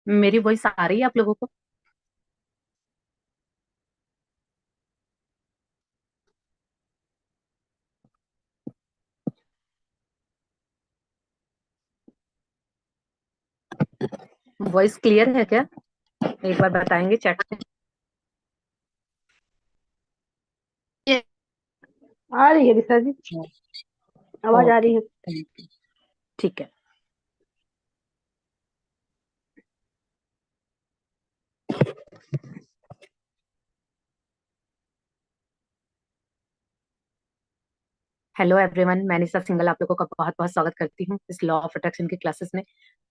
मेरी वॉइस आ रही है आप लोगों को? वॉइस क्लियर है क्या? एक बार बताएंगे चैट में। ये आ रही है दिशा जी। आवाज आ ओके, रही है। Thank you. ठीक है। हेलो एवरीवन, मैं निशा सिंगल आप लोगों का बहुत बहुत स्वागत करती हूँ इस लॉ ऑफ अट्रैक्शन की क्लासेस में।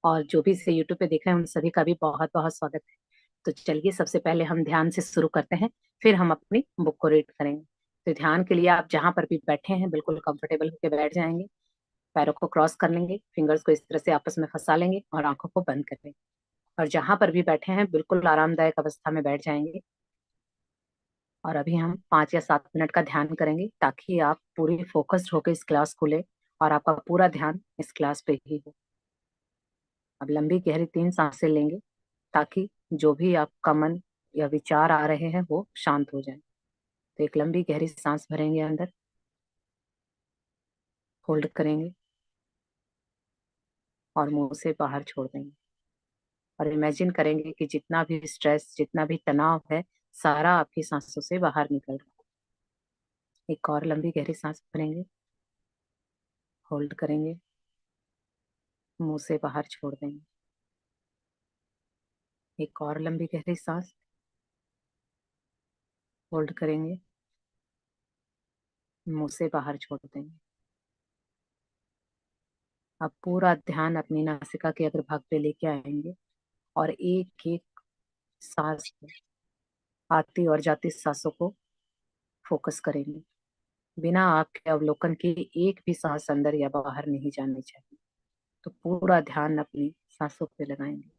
और जो भी इसे यूट्यूब पे देख रहे हैं उन सभी का भी बहुत बहुत स्वागत है। तो चलिए सबसे पहले हम ध्यान से शुरू करते हैं, फिर हम अपनी बुक को रीड करेंगे। तो ध्यान के लिए आप जहाँ पर भी बैठे हैं बिल्कुल कंफर्टेबल होकर बैठ जाएंगे। पैरों को क्रॉस कर लेंगे, फिंगर्स को इस तरह से आपस में फंसा लेंगे और आंखों को बंद कर लेंगे। और जहां पर भी बैठे हैं बिल्कुल आरामदायक अवस्था में बैठ जाएंगे। और अभी हम 5 या 7 मिनट का ध्यान करेंगे ताकि आप पूरी फोकस्ड होकर इस क्लास को ले और आपका पूरा ध्यान इस क्लास पे ही हो। अब लंबी गहरी 3 सांसें लेंगे ताकि जो भी आपका मन या विचार आ रहे हैं वो शांत हो जाए। तो एक लंबी गहरी सांस भरेंगे अंदर, होल्ड करेंगे और मुंह से बाहर छोड़ देंगे। और इमेजिन करेंगे कि जितना भी स्ट्रेस, जितना भी तनाव है, सारा आपकी सांसों से बाहर निकल रहा है। एक और लंबी गहरी सांस भरेंगे, होल्ड करेंगे, मुंह से बाहर छोड़ देंगे। एक और लंबी गहरी सांस, होल्ड करेंगे, मुंह से बाहर छोड़ देंगे। अब पूरा ध्यान अपनी नासिका के अग्रभाग पे लेके आएंगे और एक एक सांस पे आती और जाती सांसों को फोकस करेंगे। बिना आपके अवलोकन के एक भी सांस अंदर या बाहर नहीं जानी चाहिए। तो पूरा ध्यान अपनी सांसों पे लगाएंगे।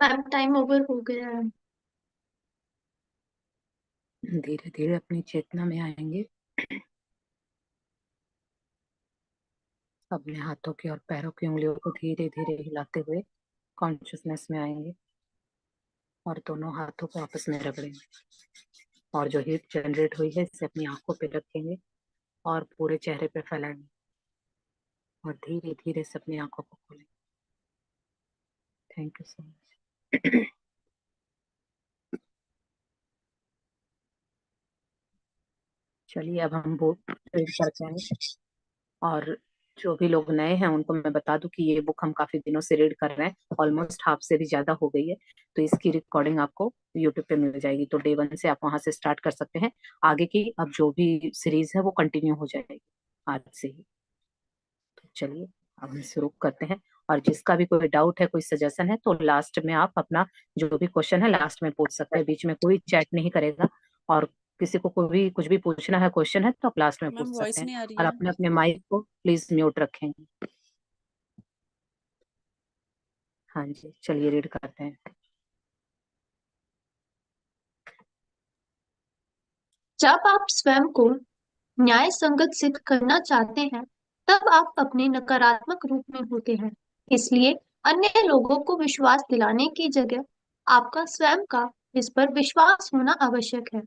मैम टाइम ओवर हो गया है। धीरे धीरे अपनी चेतना में आएंगे। अपने हाथों की और पैरों की उंगलियों को धीरे धीरे हिलाते हुए कॉन्शियसनेस में आएंगे और दोनों हाथों को आपस में रगड़ेंगे और जो हीट जनरेट हुई है इसे अपनी आंखों पे रखेंगे और पूरे चेहरे पे फैलाएंगे और धीरे धीरे से अपनी आंखों को खोलेंगे। Thank you so much. चलिए अब हम बुक रीड करते हैं और जो भी लोग नए हैं उनको मैं बता दूं कि ये बुक हम काफी दिनों से रीड कर रहे हैं, ऑलमोस्ट हाफ से भी ज्यादा हो गई है। तो इसकी रिकॉर्डिंग आपको यूट्यूब पे मिल जाएगी, तो डे 1 से आप वहां से स्टार्ट कर सकते हैं। आगे की अब जो भी सीरीज है वो कंटिन्यू हो जाएगी आज से ही। तो चलिए अब हम शुरू करते हैं। और जिसका भी कोई डाउट है, कोई सजेशन है, तो लास्ट में आप अपना जो भी क्वेश्चन है लास्ट में पूछ सकते हैं, बीच में कोई चैट नहीं करेगा। और किसी को कोई भी कुछ भी पूछना है, क्वेश्चन है, तो आप लास्ट में मैम पूछ सकते वॉइस हैं। नहीं आ रही और है। अपने अपने माइक को प्लीज म्यूट रखेंगे। हाँ जी, चलिए रीड करते हैं। जब आप स्वयं को न्याय संगत सिद्ध करना चाहते हैं, तब आप अपने नकारात्मक रूप में होते हैं। इसलिए अन्य लोगों को विश्वास दिलाने की जगह आपका स्वयं का इस पर विश्वास होना आवश्यक है।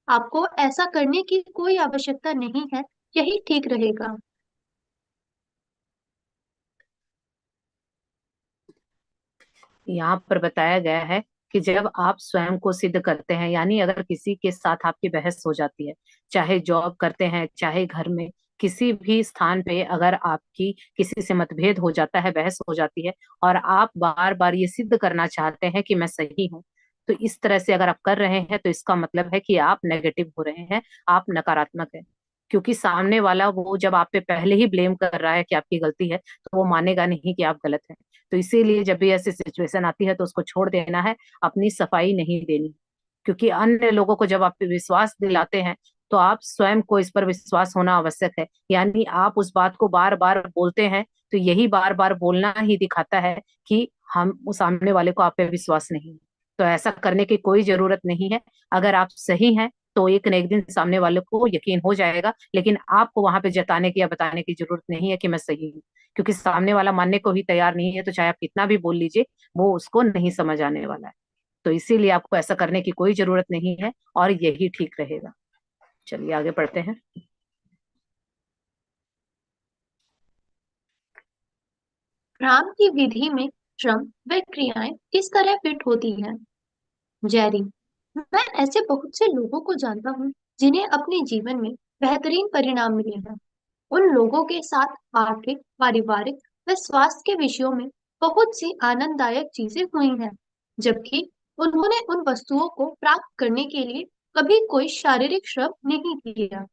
आपको ऐसा करने की कोई आवश्यकता नहीं है, यही ठीक रहेगा। यहाँ पर बताया गया है कि जब आप स्वयं को सिद्ध करते हैं, यानी अगर किसी के साथ आपकी बहस हो जाती है, चाहे जॉब करते हैं चाहे घर में, किसी भी स्थान पे अगर आपकी किसी से मतभेद हो जाता है, बहस हो जाती है, और आप बार बार ये सिद्ध करना चाहते हैं कि मैं सही हूँ, तो इस तरह से अगर आप कर रहे हैं तो इसका मतलब है कि आप नेगेटिव हो रहे हैं, आप नकारात्मक है। क्योंकि सामने वाला वो जब आप पे पहले ही ब्लेम कर रहा है कि आपकी गलती है, तो वो मानेगा नहीं कि आप गलत हैं। तो इसीलिए जब भी ऐसी सिचुएशन आती है तो उसको छोड़ देना है, अपनी सफाई नहीं देनी। क्योंकि अन्य लोगों को जब आप पे विश्वास दिलाते हैं तो आप स्वयं को इस पर विश्वास होना आवश्यक है। यानी आप उस बात को बार बार बोलते हैं तो यही बार बार बोलना ही दिखाता है कि हम उस सामने वाले को आप पे विश्वास नहीं है। तो ऐसा करने की कोई जरूरत नहीं है। अगर आप सही हैं तो एक न एक दिन सामने वाले को यकीन हो जाएगा, लेकिन आपको वहां पे जताने की या बताने की जरूरत नहीं है कि मैं सही हूँ। क्योंकि सामने वाला मानने को ही तैयार नहीं है, तो चाहे आप कितना भी बोल लीजिए वो उसको नहीं समझ आने वाला है। तो इसीलिए आपको ऐसा करने की कोई जरूरत नहीं है और यही ठीक रहेगा। चलिए आगे बढ़ते हैं। राम की विधि में श्रम व क्रियाएं किस तरह फिट होती हैं? जेरी, मैं ऐसे बहुत से लोगों को जानता हूँ जिन्हें अपने जीवन में बेहतरीन परिणाम मिले हैं। उन लोगों के साथ आर्थिक, पारिवारिक व स्वास्थ्य के विषयों में बहुत सी आनंददायक चीजें हुई हैं, जबकि उन्होंने उन वस्तुओं को प्राप्त करने के लिए कभी कोई शारीरिक श्रम नहीं किया।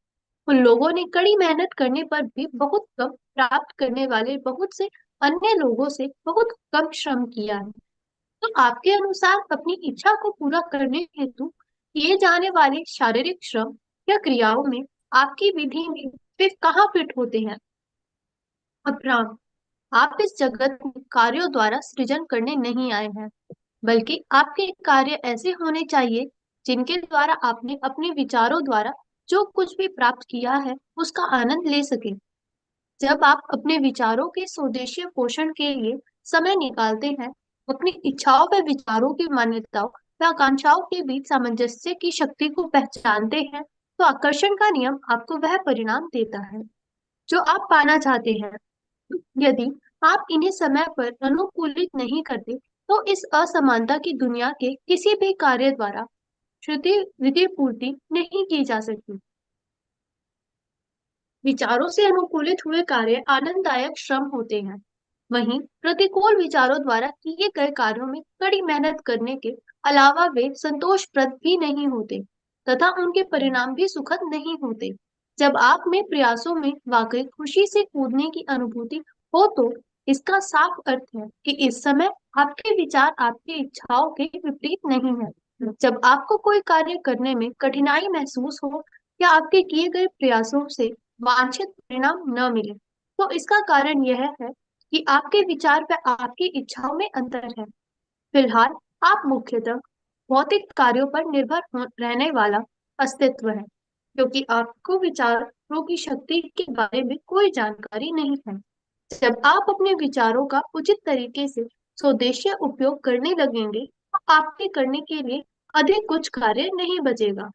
उन लोगों ने कड़ी मेहनत करने पर भी बहुत कम प्राप्त करने वाले बहुत से अन्य लोगों से बहुत कम श्रम किया है। तो आपके अनुसार अपनी इच्छा को पूरा करने हेतु किए जाने वाले शारीरिक श्रम या क्रियाओं में आपकी विधि में फिर कहाँ फिट होते हैं? अब्राम, आप इस जगत में कार्यों द्वारा सृजन करने नहीं आए हैं, बल्कि आपके कार्य ऐसे होने चाहिए जिनके द्वारा आपने अपने विचारों द्वारा जो कुछ भी प्राप्त किया है उसका आनंद ले सके। जब आप अपने विचारों के स्वदेशीय पोषण के लिए समय निकालते हैं, अपनी इच्छाओं व विचारों की मान्यताओं व आकांक्षाओं के बीच सामंजस्य की शक्ति को पहचानते हैं, तो आकर्षण का नियम आपको वह परिणाम देता है जो आप पाना चाहते हैं। यदि आप इन्हें समय पर अनुकूलित नहीं करते, तो इस असमानता की दुनिया के किसी भी कार्य द्वारा श्रुति विधि पूर्ति नहीं की जा सकती। विचारों से अनुकूलित हुए कार्य आनंददायक श्रम होते हैं, वहीं प्रतिकूल विचारों द्वारा किए गए कार्यों में कड़ी मेहनत करने के अलावा वे संतोषप्रद भी नहीं होते तथा उनके परिणाम भी सुखद नहीं होते। जब आप में प्रयासों में वाकई खुशी से कूदने की अनुभूति हो, तो इसका साफ अर्थ है कि इस समय आपके विचार आपकी इच्छाओं के विपरीत नहीं है। जब आपको कोई कार्य करने में कठिनाई महसूस हो या आपके किए गए प्रयासों से वांछित परिणाम न मिले, तो इसका कारण यह है कि आपके विचार व आपकी इच्छाओं में अंतर है। फिलहाल आप मुख्यतः भौतिक कार्यों पर रहने वाला अस्तित्व है, क्योंकि आपको विचारों की शक्ति के बारे में कोई जानकारी नहीं है। जब आप अपने विचारों का उचित तरीके से स्वदेशीय उपयोग करने लगेंगे, तो आपके करने के लिए अधिक कुछ कार्य नहीं बचेगा।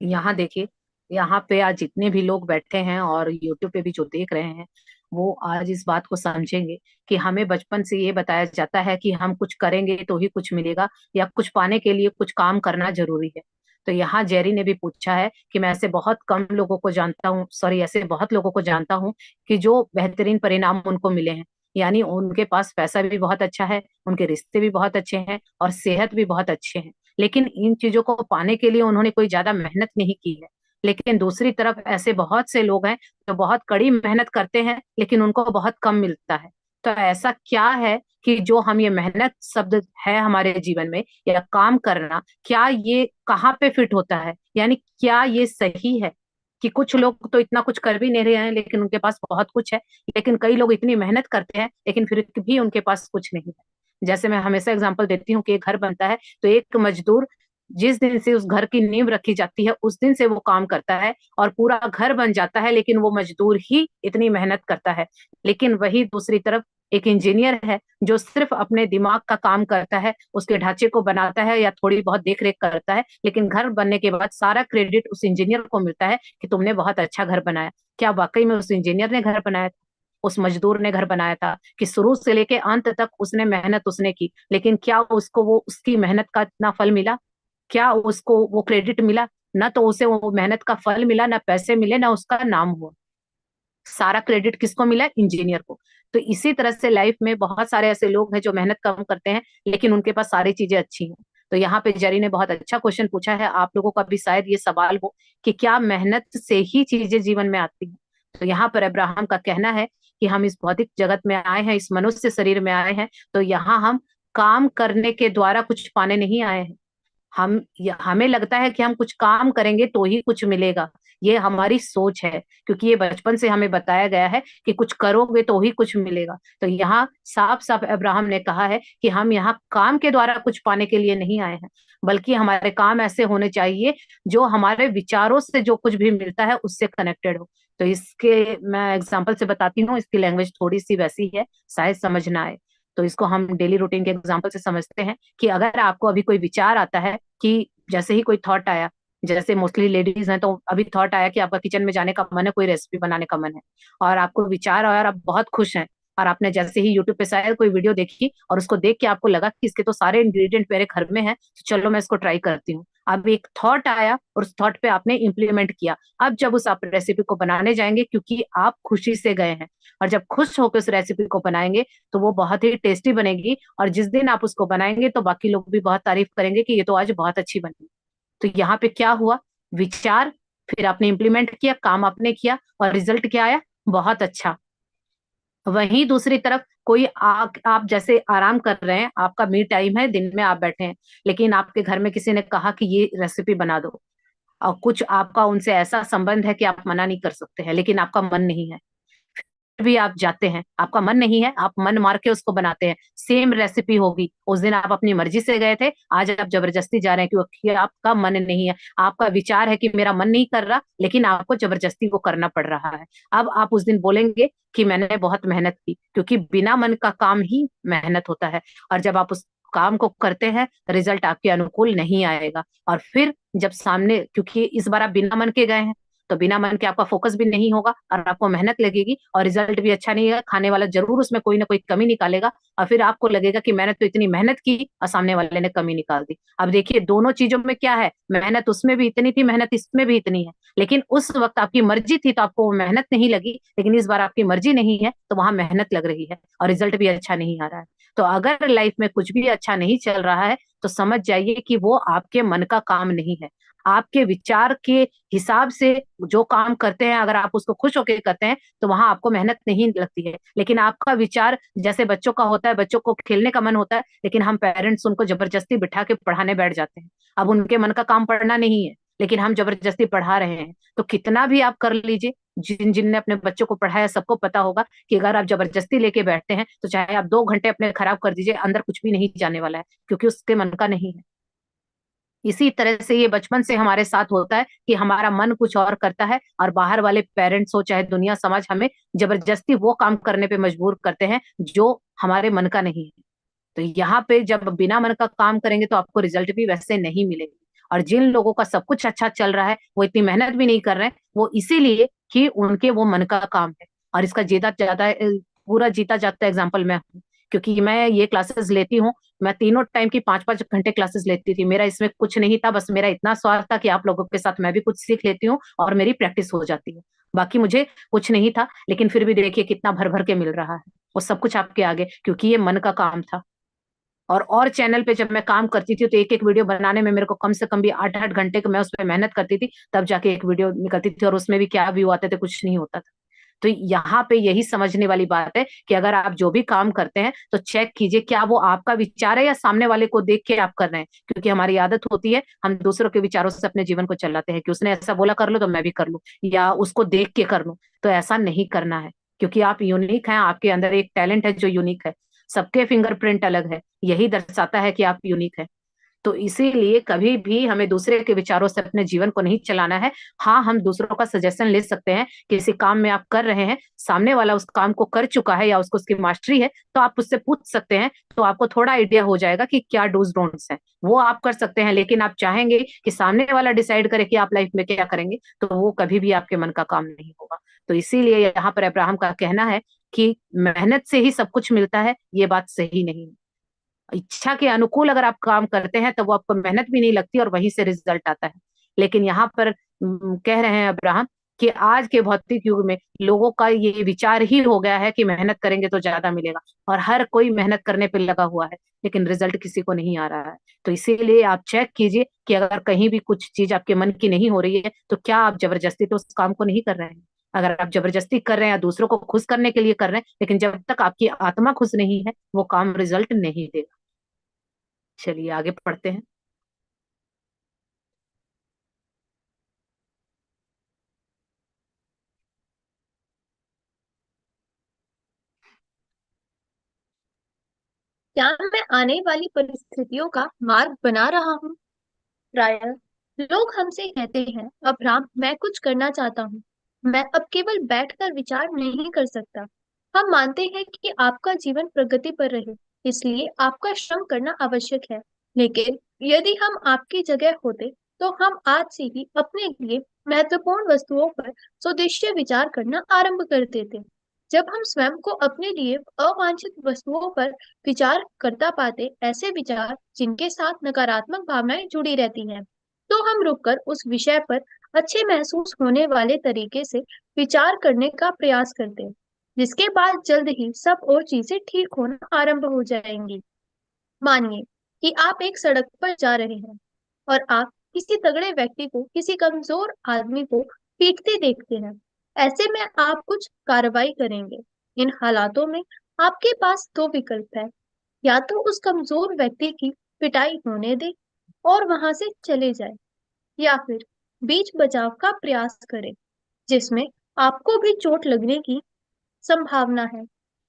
यहाँ देखिए, यहाँ पे आज जितने भी लोग बैठे हैं और यूट्यूब पे भी जो देख रहे हैं, वो आज इस बात को समझेंगे कि हमें बचपन से ये बताया जाता है कि हम कुछ करेंगे तो ही कुछ मिलेगा, या कुछ पाने के लिए कुछ काम करना जरूरी है। तो यहाँ जेरी ने भी पूछा है कि मैं ऐसे बहुत कम लोगों को जानता हूँ, सॉरी, ऐसे बहुत लोगों को जानता हूँ कि जो बेहतरीन परिणाम उनको मिले हैं। यानी उनके पास पैसा भी बहुत अच्छा है, उनके रिश्ते भी बहुत अच्छे हैं और सेहत भी बहुत अच्छे हैं, लेकिन इन चीजों को पाने के लिए उन्होंने कोई ज्यादा मेहनत नहीं की है। लेकिन दूसरी तरफ ऐसे बहुत से लोग हैं जो बहुत कड़ी मेहनत करते हैं, लेकिन उनको बहुत कम मिलता है। तो ऐसा क्या है कि जो हम ये मेहनत शब्द है हमारे जीवन में, या काम करना, क्या ये कहाँ पे फिट होता है? यानी क्या ये सही है कि कुछ लोग तो इतना कुछ कर भी नहीं रहे हैं लेकिन उनके पास बहुत कुछ है, लेकिन कई लोग इतनी मेहनत करते हैं लेकिन फिर भी उनके पास कुछ नहीं है? जैसे मैं हमेशा एग्जांपल देती हूँ कि एक घर बनता है तो एक मजदूर जिस दिन से उस घर की नींव रखी जाती है उस दिन से वो काम करता है और पूरा घर बन जाता है, लेकिन वो मजदूर ही इतनी मेहनत करता है। लेकिन वही दूसरी तरफ एक इंजीनियर है जो सिर्फ अपने दिमाग का काम करता है, उसके ढांचे को बनाता है या थोड़ी बहुत देख रेख करता है, लेकिन घर बनने के बाद सारा क्रेडिट उस इंजीनियर को मिलता है कि तुमने बहुत अच्छा घर बनाया। क्या वाकई में उस इंजीनियर ने घर बनाया? उस मजदूर ने घर बनाया था कि शुरू से लेके अंत तक उसने मेहनत उसने की, लेकिन क्या उसको वो उसकी मेहनत का इतना फल मिला? क्या उसको वो क्रेडिट मिला? ना तो उसे वो मेहनत का फल मिला, ना पैसे मिले, ना उसका नाम हुआ। सारा क्रेडिट किसको मिला? इंजीनियर को। तो इसी तरह से लाइफ में बहुत सारे ऐसे लोग हैं जो मेहनत कम करते हैं लेकिन उनके पास सारी चीजें अच्छी हैं। तो यहाँ पे जरी ने बहुत अच्छा क्वेश्चन पूछा है, आप लोगों का भी शायद ये सवाल हो कि क्या मेहनत से ही चीजें जीवन में आती हैं? तो यहाँ पर अब्राहम का कहना है कि हम इस भौतिक जगत में आए हैं, इस मनुष्य शरीर में आए हैं, तो यहाँ हम काम करने के द्वारा कुछ पाने नहीं आए हैं। हमें लगता है कि हम कुछ काम करेंगे तो ही कुछ मिलेगा। ये हमारी सोच है, क्योंकि ये बचपन से हमें बताया गया है कि कुछ करोगे तो ही कुछ मिलेगा। तो यहाँ साफ साफ अब्राहम ने कहा है कि हम यहाँ काम के द्वारा कुछ पाने के लिए नहीं आए हैं, बल्कि हमारे काम ऐसे होने चाहिए जो हमारे विचारों से जो कुछ भी मिलता है उससे कनेक्टेड हो। तो इसके मैं एग्जाम्पल से बताती हूँ, इसकी लैंग्वेज थोड़ी सी वैसी है, शायद समझ ना आए। तो इसको हम डेली रूटीन के एग्जाम्पल से समझते हैं कि अगर आपको अभी कोई विचार आता है कि जैसे ही कोई थॉट आया, जैसे मोस्टली लेडीज हैं तो अभी थॉट आया कि आपका किचन में जाने का मन है, कोई रेसिपी बनाने का मन है, और आपको विचार आया और आप बहुत खुश हैं, और आपने जैसे ही यूट्यूब पे शायद कोई वीडियो देखी और उसको देख के आपको लगा कि इसके तो सारे इंग्रेडिएंट मेरे घर में हैं, तो चलो मैं इसको ट्राई करती हूँ। अब एक थॉट आया और उस थॉट पे आपने इम्प्लीमेंट किया। अब जब उस आप रेसिपी को बनाने जाएंगे, क्योंकि आप खुशी से गए हैं, और जब खुश होकर उस रेसिपी को बनाएंगे तो वो बहुत ही टेस्टी बनेगी, और जिस दिन आप उसको बनाएंगे तो बाकी लोग भी बहुत तारीफ करेंगे कि ये तो आज बहुत अच्छी बनी। तो यहाँ पे क्या हुआ? विचार, फिर आपने इम्प्लीमेंट किया, काम आपने किया, और रिजल्ट क्या आया? बहुत अच्छा। वहीं दूसरी तरफ कोई आप जैसे आराम कर रहे हैं, आपका मी टाइम है, दिन में आप बैठे हैं, लेकिन आपके घर में किसी ने कहा कि ये रेसिपी बना दो, और कुछ आपका उनसे ऐसा संबंध है कि आप मना नहीं कर सकते हैं, लेकिन आपका मन नहीं है, भी आप जाते हैं, आपका मन नहीं है, आप मन मार के उसको बनाते हैं। सेम रेसिपी होगी, उस दिन आप अपनी मर्जी से गए थे, आज आप जबरदस्ती जा रहे हैं क्योंकि आपका मन नहीं है। आपका विचार है कि मेरा मन नहीं कर रहा, लेकिन आपको जबरदस्ती वो करना पड़ रहा है। अब आप उस दिन बोलेंगे कि मैंने बहुत मेहनत की, क्योंकि बिना मन का काम ही मेहनत होता है। और जब आप उस काम को करते हैं, रिजल्ट आपके अनुकूल नहीं आएगा। और फिर जब सामने, क्योंकि इस बार आप बिना मन के गए हैं, तो बिना मन के आपका फोकस भी नहीं होगा और आपको मेहनत लगेगी और रिजल्ट भी अच्छा नहीं है। खाने वाला जरूर उसमें कोई ना कोई कमी निकालेगा, और फिर आपको लगेगा कि मैंने तो इतनी मेहनत की और सामने वाले ने कमी निकाल दी। अब देखिए, दोनों चीजों में क्या है? मेहनत उसमें भी इतनी थी, मेहनत इसमें भी इतनी है, लेकिन उस वक्त आपकी मर्जी थी तो आपको वो मेहनत नहीं लगी, लेकिन इस बार आपकी मर्जी नहीं है तो वहां मेहनत लग रही है और रिजल्ट भी अच्छा नहीं आ रहा है। तो अगर लाइफ में कुछ भी अच्छा नहीं चल रहा है तो समझ जाइए कि वो आपके मन का काम नहीं है। आपके विचार के हिसाब से जो काम करते हैं, अगर आप उसको खुश होकर करते हैं तो वहां आपको मेहनत नहीं लगती है। लेकिन आपका विचार जैसे बच्चों का होता है, बच्चों को खेलने का मन होता है, लेकिन हम पेरेंट्स उनको जबरदस्ती बिठा के पढ़ाने बैठ जाते हैं। अब उनके मन का काम पढ़ना नहीं है, लेकिन हम जबरदस्ती पढ़ा रहे हैं, तो कितना भी आप कर लीजिए, जिन जिनने अपने बच्चों को पढ़ाया सबको पता होगा कि अगर आप जबरदस्ती लेके बैठते हैं तो चाहे आप 2 घंटे अपने खराब कर दीजिए, अंदर कुछ भी नहीं जाने वाला है, क्योंकि उसके मन का नहीं है। इसी तरह से ये बचपन से हमारे साथ होता है कि हमारा मन कुछ और करता है, और बाहर वाले पेरेंट्स हो चाहे दुनिया समाज हमें जबरदस्ती वो काम करने पे मजबूर करते हैं जो हमारे मन का नहीं है। तो यहाँ पे जब बिना मन का काम करेंगे तो आपको रिजल्ट भी वैसे नहीं मिलेगी। और जिन लोगों का सब कुछ अच्छा चल रहा है वो इतनी मेहनत भी नहीं कर रहे हैं, वो इसीलिए कि उनके वो मन का काम है। और इसका जीता ज्यादा पूरा जीता जाता एग्जाम्पल मैं हूँ, क्योंकि मैं ये क्लासेस लेती हूँ। मैं तीनों टाइम की 5-5 घंटे क्लासेस लेती थी। मेरा इसमें कुछ नहीं था, बस मेरा इतना स्वार्थ था कि आप लोगों के साथ मैं भी कुछ सीख लेती हूँ और मेरी प्रैक्टिस हो जाती है। बाकी मुझे कुछ नहीं था, लेकिन फिर भी देखिए कितना भर भर के मिल रहा है। वो सब कुछ आपके आगे, क्योंकि ये मन का काम था। और चैनल पे जब मैं काम करती थी तो एक एक वीडियो बनाने में मेरे को कम से कम भी 8-8 घंटे मैं उस पर मेहनत करती थी, तब जाके एक वीडियो निकलती थी, और उसमें भी क्या व्यू आते थे, कुछ नहीं होता था। तो यहाँ पे यही समझने वाली बात है कि अगर आप जो भी काम करते हैं तो चेक कीजिए क्या वो आपका विचार है या सामने वाले को देख के आप कर रहे हैं। क्योंकि हमारी आदत होती है हम दूसरों के विचारों से अपने जीवन को चलाते हैं कि उसने ऐसा बोला कर लो तो मैं भी कर लूं, या उसको देख के कर लूं। तो ऐसा नहीं करना है, क्योंकि आप यूनिक हैं, आपके अंदर एक टैलेंट है जो यूनिक है। सबके फिंगरप्रिंट अलग है, यही दर्शाता है कि आप यूनिक है। तो इसीलिए कभी भी हमें दूसरे के विचारों से अपने जीवन को नहीं चलाना है। हाँ, हम दूसरों का सजेशन ले सकते हैं, किसी काम में आप कर रहे हैं, सामने वाला उस काम को कर चुका है या उसको उसकी मास्टरी है, तो आप उससे पूछ सकते हैं, तो आपको थोड़ा आइडिया हो जाएगा कि क्या डूज डोंट्स हैं। वो आप कर सकते हैं, लेकिन आप चाहेंगे कि सामने वाला डिसाइड करे कि आप लाइफ में क्या करेंगे, तो वो कभी भी आपके मन का काम नहीं होगा। तो इसीलिए यहाँ पर अब्राहम का कहना है कि मेहनत से ही सब कुछ मिलता है, ये बात सही नहीं है। इच्छा के अनुकूल अगर आप काम करते हैं तो वो आपको मेहनत भी नहीं लगती और वहीं से रिजल्ट आता है। लेकिन यहाँ पर कह रहे हैं अब्राहम कि आज के भौतिक युग में लोगों का ये विचार ही हो गया है कि मेहनत करेंगे तो ज्यादा मिलेगा, और हर कोई मेहनत करने पे लगा हुआ है, लेकिन रिजल्ट किसी को नहीं आ रहा है। तो इसीलिए आप चेक कीजिए कि अगर कहीं भी कुछ चीज आपके मन की नहीं हो रही है तो क्या आप जबरदस्ती तो उस काम को नहीं कर रहे हैं। अगर आप जबरदस्ती कर रहे हैं या दूसरों को खुश करने के लिए कर रहे हैं, लेकिन जब तक आपकी आत्मा खुश नहीं है वो काम रिजल्ट नहीं देगा। चलिए आगे पढ़ते हैं। क्या मैं आने वाली परिस्थितियों का मार्ग बना रहा हूँ? प्रायः लोग हमसे कहते हैं, अब्राहम, मैं कुछ करना चाहता हूँ। मैं अब केवल बैठकर विचार नहीं कर सकता। हम मानते हैं कि आपका जीवन प्रगति पर रहे, इसलिए आपका श्रम करना आवश्यक है। लेकिन यदि हम आपकी जगह होते, तो हम आज से ही अपने लिए महत्वपूर्ण वस्तुओं पर स्वदेशी विचार करना आरंभ कर देते। जब हम स्वयं को अपने लिए अवांछित वस्तुओं पर विचार करता पाते, ऐसे विचार जिनके साथ नकारात्मक भावनाएं जुड़ी रहती हैं, तो हम रुककर उस विषय पर अच्छे महसूस होने वाले तरीके से विचार करने का प्रयास करते हैं, जिसके बाद जल्द ही सब और चीजें ठीक होना आरंभ हो जाएंगी। मानिए कि आप एक सड़क पर जा रहे हैं और आप किसी तगड़े व्यक्ति को किसी कमजोर आदमी को पीटते देखते हैं। ऐसे में आप कुछ कार्रवाई करेंगे। इन हालातों में आपके पास दो विकल्प है। या तो उस कमजोर व्यक्ति की पिटाई होने दे और वहां से चले जाए, या फिर बीच बचाव का प्रयास करें, जिसमें आपको भी चोट लगने की संभावना है।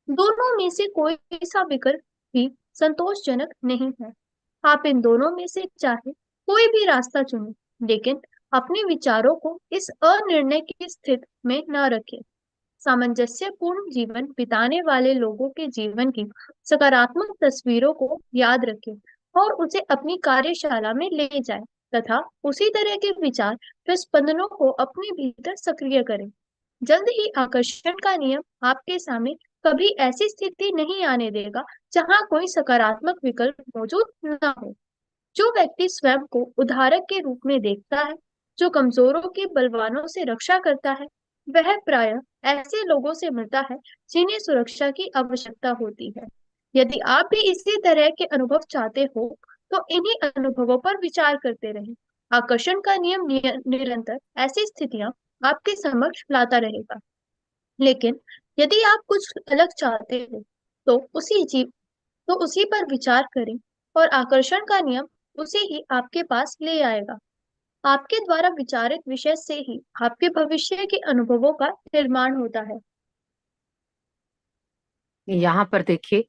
दोनों में से कोई सा विकल्प भी संतोषजनक नहीं है। आप इन दोनों में से चाहे कोई भी रास्ता चुनें, लेकिन अपने विचारों को इस अनिर्णय की स्थिति में न रखें। सामंजस्यपूर्ण जीवन बिताने वाले लोगों के जीवन की सकारात्मक तस्वीरों को याद रखें और उसे अपनी कार्यशाला में ले जाएं, तथा उसी तरह के विचार व स्पंदनों को अपने भीतर सक्रिय करें। जल्द ही आकर्षण का नियम आपके सामने कभी ऐसी स्थिति नहीं आने देगा जहां कोई सकारात्मक विकल्प मौजूद न हो। जो व्यक्ति स्वयं को उदाहरक के रूप में देखता है, जो कमजोरों के बलवानों से रक्षा करता है, वह प्रायः ऐसे लोगों से मिलता है जिन्हें सुरक्षा की आवश्यकता होती है। यदि आप भी इसी तरह के अनुभव चाहते हो, तो इन्हीं अनुभवों पर विचार करते रहें। आकर्षण का नियम निरंतर ऐसी स्थितियां आपके समक्ष लाता रहेगा। लेकिन यदि आप कुछ अलग चाहते हो, तो उसी पर विचार करें और आकर्षण का नियम उसे ही आपके पास ले आएगा। आपके द्वारा विचारित विषय से ही आपके भविष्य के अनुभवों का निर्माण होता है। यहाँ पर देखिए,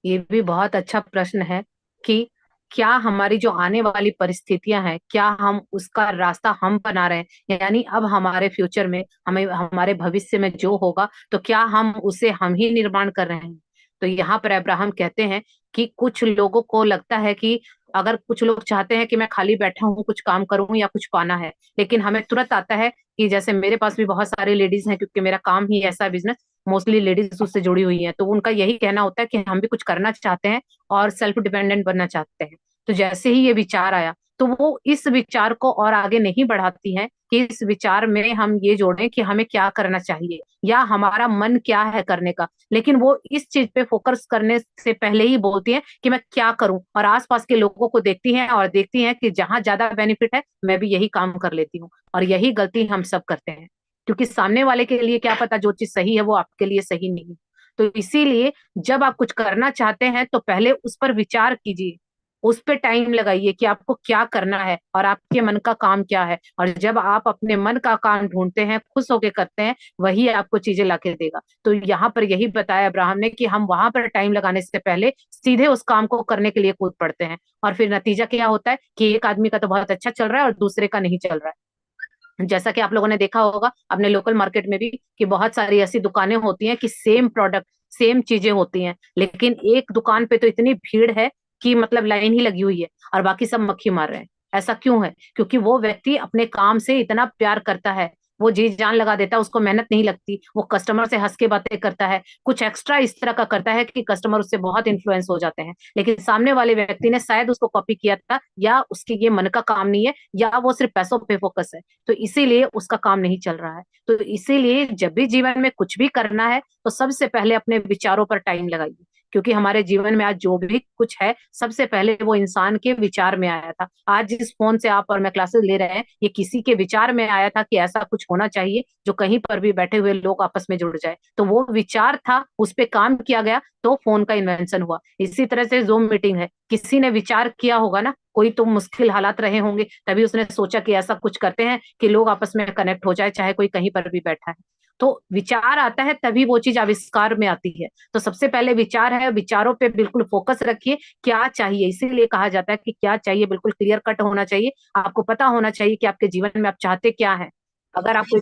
ये भी बहुत अच्छा प्रश्न है कि क्या हमारी जो आने वाली परिस्थितियां हैं, क्या हम उसका रास्ता हम बना रहे हैं, यानी अब हमारे फ्यूचर में, हमें हमारे भविष्य में जो होगा, तो क्या हम उसे हम ही निर्माण कर रहे हैं। तो यहाँ पर अब्राहम कहते हैं कि कुछ लोगों को लगता है कि अगर कुछ लोग चाहते हैं कि मैं खाली बैठा हूँ, कुछ काम करूं या कुछ पाना है, लेकिन हमें तुरंत आता है कि जैसे मेरे पास भी बहुत सारी लेडीज हैं, क्योंकि मेरा काम ही ऐसा बिजनेस, मोस्टली लेडीज उससे जुड़ी हुई हैं, तो उनका यही कहना होता है कि हम भी कुछ करना चाहते हैं और सेल्फ डिपेंडेंट बनना चाहते हैं। तो जैसे ही ये विचार आया, तो वो इस विचार को और आगे नहीं बढ़ाती हैं कि इस विचार में हम ये जोड़ें कि हमें क्या करना चाहिए या हमारा मन क्या है करने का, लेकिन वो इस चीज पे फोकस करने से पहले ही बोलती हैं कि मैं क्या करूं, और आसपास के लोगों को देखती हैं और देखती हैं कि जहां ज्यादा बेनिफिट है मैं भी यही काम कर लेती हूँ। और यही गलती हम सब करते हैं, क्योंकि सामने वाले के लिए क्या पता जो चीज सही है वो आपके लिए सही नहीं। तो इसीलिए जब आप कुछ करना चाहते हैं तो पहले उस पर विचार कीजिए, उस पे टाइम लगाइए कि आपको क्या करना है और आपके मन का काम क्या है। और जब आप अपने मन का काम ढूंढते हैं, खुश होके करते हैं, वही आपको चीजें लाके देगा। तो यहाँ पर यही बताया अब्राहम ने कि हम वहां पर टाइम लगाने से पहले सीधे उस काम को करने के लिए कूद पड़ते हैं, और फिर नतीजा क्या होता है कि एक आदमी का तो बहुत अच्छा चल रहा है और दूसरे का नहीं चल रहा है। जैसा कि आप लोगों ने देखा होगा अपने लोकल मार्केट में भी कि बहुत सारी ऐसी दुकानें होती हैं कि सेम प्रोडक्ट, सेम चीजें होती हैं, लेकिन एक दुकान पे तो इतनी भीड़ है कि मतलब लाइन ही लगी हुई है, और बाकी सब मक्खी मार रहे हैं। ऐसा क्यों है? क्योंकि वो व्यक्ति अपने काम से इतना प्यार करता है, वो जी जान लगा देता है, उसको मेहनत नहीं लगती, वो कस्टमर से हंस के बातें करता है, कुछ एक्स्ट्रा इस तरह का करता है कि कस्टमर उससे बहुत इन्फ्लुएंस हो जाते हैं। लेकिन सामने वाले व्यक्ति ने शायद उसको कॉपी किया था, या उसके ये मन का काम नहीं है, या वो सिर्फ पैसों पे फोकस है, तो इसीलिए उसका काम नहीं चल रहा है। तो इसीलिए जब भी जीवन में कुछ भी करना है तो सबसे पहले अपने विचारों पर टाइम लगाइए, क्योंकि हमारे जीवन में आज जो भी कुछ है सबसे पहले वो इंसान के विचार में आया था। आज जिस फोन से आप और मैं क्लासेस ले रहे हैं, ये किसी के विचार में आया था कि ऐसा कुछ होना चाहिए जो कहीं पर भी बैठे हुए लोग आपस में जुड़ जाए, तो वो विचार था, उस पर काम किया गया, तो फोन का इन्वेंशन हुआ। इसी तरह से जूम मीटिंग है, किसी ने विचार किया होगा ना, कोई तो मुश्किल हालात रहे होंगे, तभी उसने सोचा कि ऐसा कुछ करते हैं कि लोग आपस में कनेक्ट हो जाए, चाहे कोई कहीं पर भी बैठा है। तो विचार आता है तभी वो चीज आविष्कार में आती है। तो सबसे पहले विचार है, विचारों पे बिल्कुल फोकस रखिए। क्या चाहिए, इसीलिए कहा जाता है कि क्या चाहिए बिल्कुल क्लियर कट होना चाहिए। आपको पता होना चाहिए कि आपके जीवन में आप चाहते क्या है। अगर आप कोई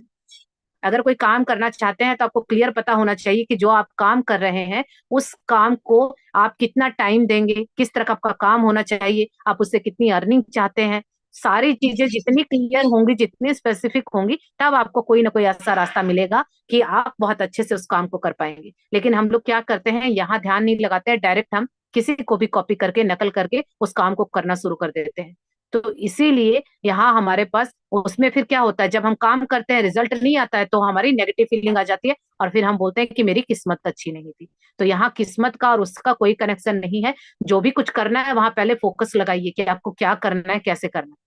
अगर कोई काम करना चाहते हैं तो आपको क्लियर पता होना चाहिए कि जो आप काम कर रहे हैं, उस काम को आप कितना टाइम देंगे, किस तरह का आपका काम होना चाहिए, आप उससे कितनी अर्निंग चाहते हैं। सारी चीजें जितनी क्लियर होंगी, जितनी स्पेसिफिक होंगी, तब आपको कोई ना कोई ऐसा रास्ता मिलेगा कि आप बहुत अच्छे से उस काम को कर पाएंगे। लेकिन हम लोग क्या करते हैं, यहाँ ध्यान नहीं लगाते हैं, डायरेक्ट हम किसी को भी कॉपी करके, नकल करके उस काम को करना शुरू कर देते हैं। तो इसीलिए यहाँ हमारे पास उसमें फिर क्या होता है, जब हम काम करते हैं रिजल्ट नहीं आता है तो हमारी नेगेटिव फीलिंग आ जाती है, और फिर हम बोलते हैं कि मेरी किस्मत अच्छी नहीं थी। तो यहाँ किस्मत का और उसका कोई कनेक्शन नहीं है। जो भी कुछ करना है वहां पहले फोकस लगाइए कि आपको क्या करना है, कैसे करना है।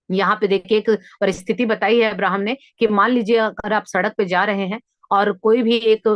यहाँ पे देखिए एक परिस्थिति बताई है अब्राहम ने कि मान लीजिए अगर आप सड़क पे जा रहे हैं और कोई भी एक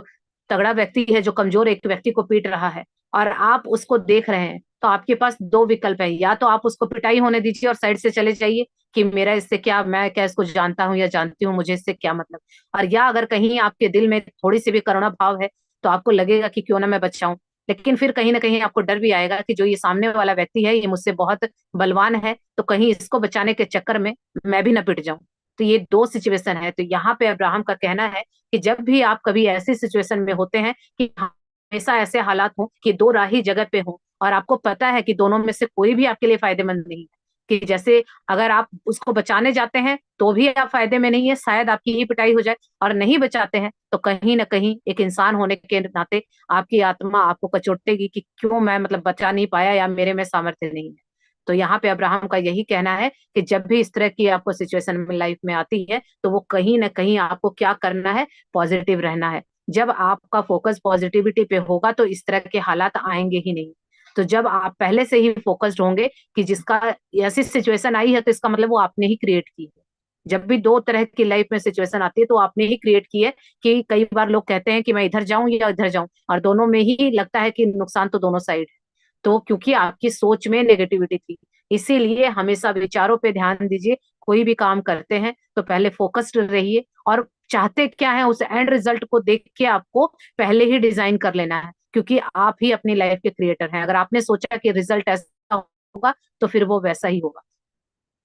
तगड़ा व्यक्ति है जो कमजोर एक व्यक्ति को पीट रहा है, और आप उसको देख रहे हैं, तो आपके पास दो विकल्प है, या तो आप उसको पिटाई होने दीजिए और साइड से चले जाइए कि मेरा इससे क्या, मैं क्या इसको जानता हूँ या जानती हूँ, मुझे इससे क्या मतलब। और या अगर कहीं आपके दिल में थोड़ी सी भी करुणा भाव है, तो आपको लगेगा कि क्यों ना मैं बचाऊं। लेकिन फिर कहीं ना कहीं आपको डर भी आएगा कि जो ये सामने वाला व्यक्ति है ये मुझसे बहुत बलवान है, तो कहीं इसको बचाने के चक्कर में मैं भी ना पिट जाऊं। तो ये दो सिचुएशन है। तो यहाँ पे अब्राहम का कहना है कि जब भी आप कभी ऐसी सिचुएशन में होते हैं कि हमेशा ऐसे हालात हो कि दो राही जगह पे हो, और आपको पता है कि दोनों में से कोई भी आपके लिए फायदेमंद नहीं है, कि जैसे अगर आप उसको बचाने जाते हैं तो भी आप फायदे में नहीं है, शायद आपकी ही पिटाई हो जाए, और नहीं बचाते हैं तो कहीं ना कहीं एक इंसान होने के नाते आपकी आत्मा आपको कचोटेगी कि क्यों मैं मतलब बचा नहीं पाया, या मेरे में सामर्थ्य नहीं है। तो यहाँ पे अब्राहम का यही कहना है कि जब भी इस तरह की आपको सिचुएशन में लाइफ में आती है, तो वो कहीं ना कहीं आपको क्या करना है, पॉजिटिव रहना है। जब आपका फोकस पॉजिटिविटी पे होगा तो इस तरह के हालात आएंगे ही नहीं। तो जब आप पहले से ही फोकस्ड होंगे कि जिसका ऐसी सिचुएशन आई है तो इसका मतलब वो आपने ही क्रिएट की है। जब भी दो तरह की लाइफ में सिचुएशन आती है तो आपने ही क्रिएट की है। कि कई बार लोग कहते हैं कि मैं इधर जाऊं या इधर जाऊं, और दोनों में ही लगता है कि नुकसान तो दोनों साइड है। तो क्योंकि आपकी सोच में नेगेटिविटी थी, इसीलिए हमेशा विचारों पे ध्यान दीजिए, कोई भी काम करते हैं तो पहले फोकस्ड रहिए, और चाहते क्या है उस एंड रिजल्ट को देख के आपको पहले ही डिजाइन कर लेना है, क्योंकि आप ही अपनी लाइफ के क्रिएटर हैं। अगर आपने सोचा कि रिजल्ट ऐसा होगा तो फिर वो वैसा ही होगा।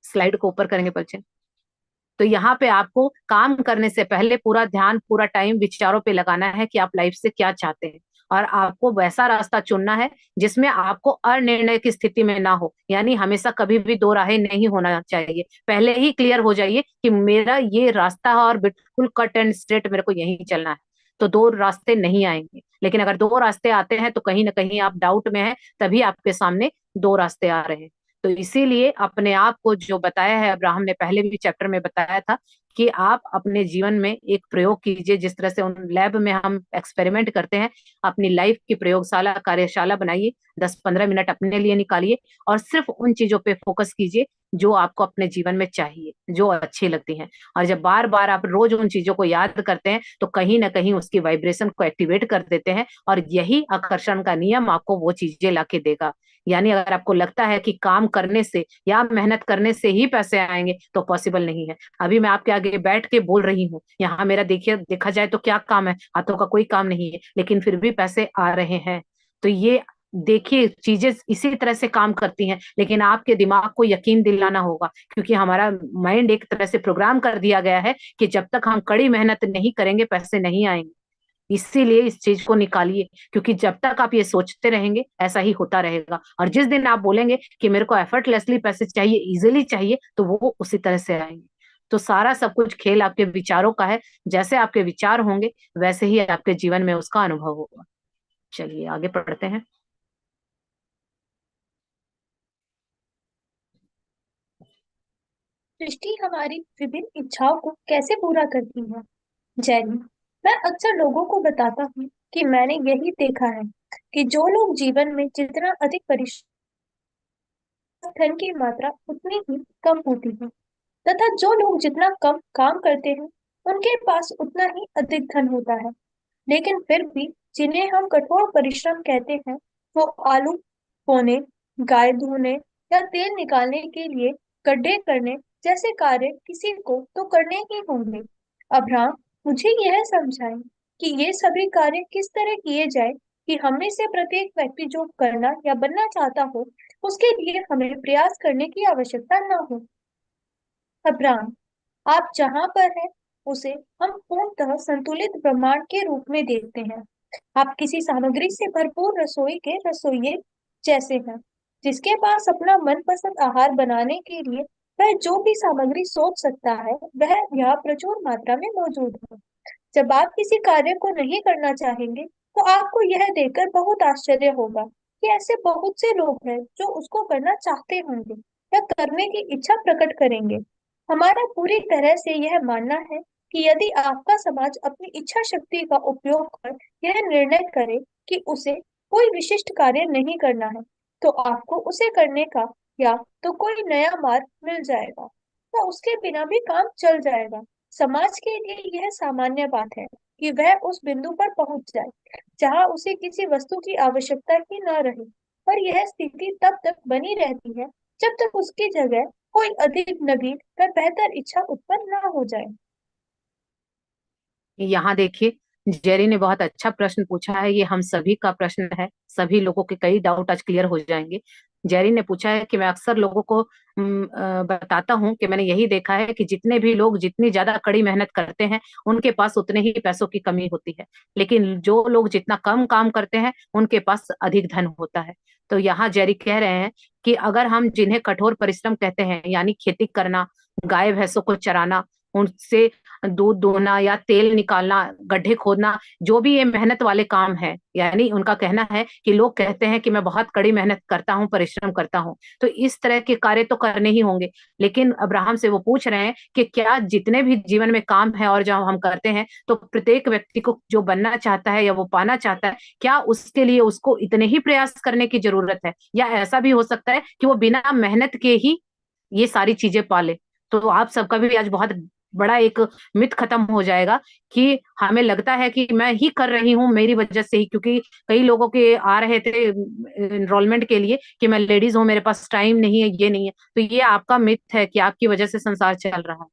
स्लाइड को ऊपर करेंगे बच्चे। तो यहाँ पे आपको काम करने से पहले पूरा ध्यान, पूरा टाइम विचारों पे लगाना है कि आप लाइफ से क्या चाहते हैं, और आपको वैसा रास्ता चुनना है जिसमें आपको अनिर्णय की स्थिति में ना हो। यानी हमेशा कभी भी दो राहें नहीं होना चाहिए। पहले ही क्लियर हो जाइए कि मेरा ये रास्ता है और बिल्कुल कट एंड स्ट्रेट मेरे को यही चलना है, तो दो रास्ते नहीं आएंगे। लेकिन अगर दो रास्ते आते हैं तो कहीं ना कहीं आप डाउट में हैं, तभी आपके सामने दो रास्ते आ रहे हैं। तो इसीलिए अपने आप को, जो बताया है अब्राहम ने पहले भी चैप्टर में बताया था, कि आप अपने जीवन में एक प्रयोग कीजिए। जिस तरह से उन लैब में हम एक्सपेरिमेंट करते हैं, अपनी लाइफ की प्रयोगशाला, कार्यशाला बनाइए, 10-15 मिनट अपने लिए निकालिए और सिर्फ उन चीजों पे फोकस कीजिए जो आपको अपने जीवन में चाहिए, जो अच्छी लगती हैं। और जब बार बार आप रोज उन चीजों को याद करते हैं तो कहीं ना कहीं उसकी वाइब्रेशन को एक्टिवेट कर देते हैं, और यही आकर्षण का नियम आपको वो चीजें लाके देगा। यानी अगर आपको लगता है कि काम करने से या मेहनत करने से ही पैसे आएंगे, तो पॉसिबल नहीं है। अभी मैं आपके आगे बैठ के बोल रही हूँ, यहाँ मेरा देखिए, देखा जाए तो क्या काम है, हाथों का कोई काम नहीं है, लेकिन फिर भी पैसे आ रहे हैं। तो ये देखिए, चीजें इसी तरह से काम करती हैं, लेकिन आपके दिमाग को यकीन दिलाना होगा, क्योंकि हमारा माइंड एक तरह से प्रोग्राम कर दिया गया है कि जब तक हम कड़ी मेहनत नहीं करेंगे पैसे नहीं आएंगे। इसीलिए इस चीज को निकालिए, क्योंकि जब तक आप ये सोचते रहेंगे ऐसा ही होता रहेगा। और जिस दिन आप बोलेंगे कि मेरे को एफर्टलेसली पैसे चाहिए, इजीली चाहिए, तो वो उसी तरह से आएंगे। तो सारा सब कुछ खेल आपके विचारों का है। जैसे आपके विचार होंगे वैसे ही आपके जीवन में उसका अनुभव होगा। चलिए आगे पढ़ते हैं। सृष्टि हमारी विभिन्न इच्छाओं को कैसे पूरा करती है? जैनी, मैं अक्सर लोगों को बताता हूँ कि मैंने यही देखा है कि जो लोग जीवन में जितना अधिक परिश्रम, धन की मात्रा उतनी ही कम होती है, तथा जो लोग जितना कम काम करते हैं उनके पास उतना ही अधिक धन होता है। लेकिन फिर भी जिन्हें हम कठोर परिश्रम कहते हैं, वो आलू बोने, गाय धोने या तेल निकालने के लिए गड्ढे करने जैसे कार्य किसी को तो करने ही होंगे। अब्राहम मुझे यह समझाएं कि ये सभी कार्य किस तरह किए जाए कि हमें से प्रत्येक व्यक्ति जो करना या बनना चाहता हो, उसके लिए हमें प्रयास करने की आवश्यकता न हो। अब्राहम, आप जहाँ पर हैं उसे हम पूर्णतः संतुलित ब्रह्मांड के रूप में देखते हैं। आप किसी सामग्री से भरपूर रसोई के रसोइये जैसे हैं, जिसके पास अपना मनपसंद आहार बनाने के लिए वह जो भी सामग्री सोच सकता है वह यहाँ प्रचुर मात्रा में मौजूद है। जब आप किसी कार्य को नहीं करना चाहेंगे तो आपको यह देखकर बहुत आश्चर्य होगा कि ऐसे बहुत से लोग हैं जो उसको करना चाहते होंगे या करने की इच्छा प्रकट करेंगे। हमारा पूरी तरह से यह मानना है कि यदि आपका समाज अपनी इच्छा शक्ति का उपयोग कर यह निर्णय करे कि उसे कोई विशिष्ट कार्य नहीं करना है, तो आपको उसे करने का या तो कोई नया मार्ग मिल जाएगा या उसके बिना भी काम चल जाएगा। समाज के लिए यह सामान्य बात है कि वह उस बिंदु पर पहुंच जाए जहां उसे किसी वस्तु की आवश्यकता ही न रहे, और यह स्थिति तब तक बनी रहती है जब तक उसकी जगह कोई अधिक नवीन पर बेहतर इच्छा उत्पन्न न हो जाए। यहाँ देखिए, जेरी ने बहुत अच्छा प्रश्न पूछा है। ये हम सभी का प्रश्न है, सभी लोगों के कई डाउट आज क्लियर हो जाएंगे। जेरी ने पूछा है कि मैं अक्सर लोगों को बताता हूँ कि मैंने यही देखा है कि जितने भी लोग जितनी ज्यादा कड़ी मेहनत करते हैं उनके पास उतने ही पैसों की कमी होती है, लेकिन जो लोग जितना कम काम करते हैं उनके पास अधिक धन होता है। तो यहाँ जेरी कह रहे हैं कि अगर हम जिन्हें कठोर परिश्रम कहते हैं, यानी खेती करना, गाय भैंसों को चराना, उनसे दूध दोहना या तेल निकालना, गड्ढे खोदना, जो भी ये मेहनत वाले काम है, यानी उनका कहना है कि लोग कहते हैं कि मैं बहुत कड़ी मेहनत करता हूँ, परिश्रम करता हूँ, तो इस तरह के कार्य तो करने ही होंगे। लेकिन अब्राहम से वो पूछ रहे हैं कि क्या जितने भी जीवन में काम है और जो हम करते हैं, तो प्रत्येक व्यक्ति को जो बनना चाहता है या वो पाना चाहता है, क्या उसके लिए उसको इतने ही प्रयास करने की जरूरत है, या ऐसा भी हो सकता है कि वो बिना मेहनत के ही ये सारी चीजें पाले? तो आप सबका भी आज बहुत बड़ा एक मिथ खत्म हो जाएगा कि हमें लगता है कि मैं ही कर रही हूँ मेरी वजह से ही, क्योंकि कई लोगों के आ रहे थे एनरोलमेंट के लिए कि मैं लेडीज हूँ, मेरे पास टाइम नहीं है, ये नहीं है। तो ये आपका मिथ है कि आपकी वजह से संसार चल रहा है।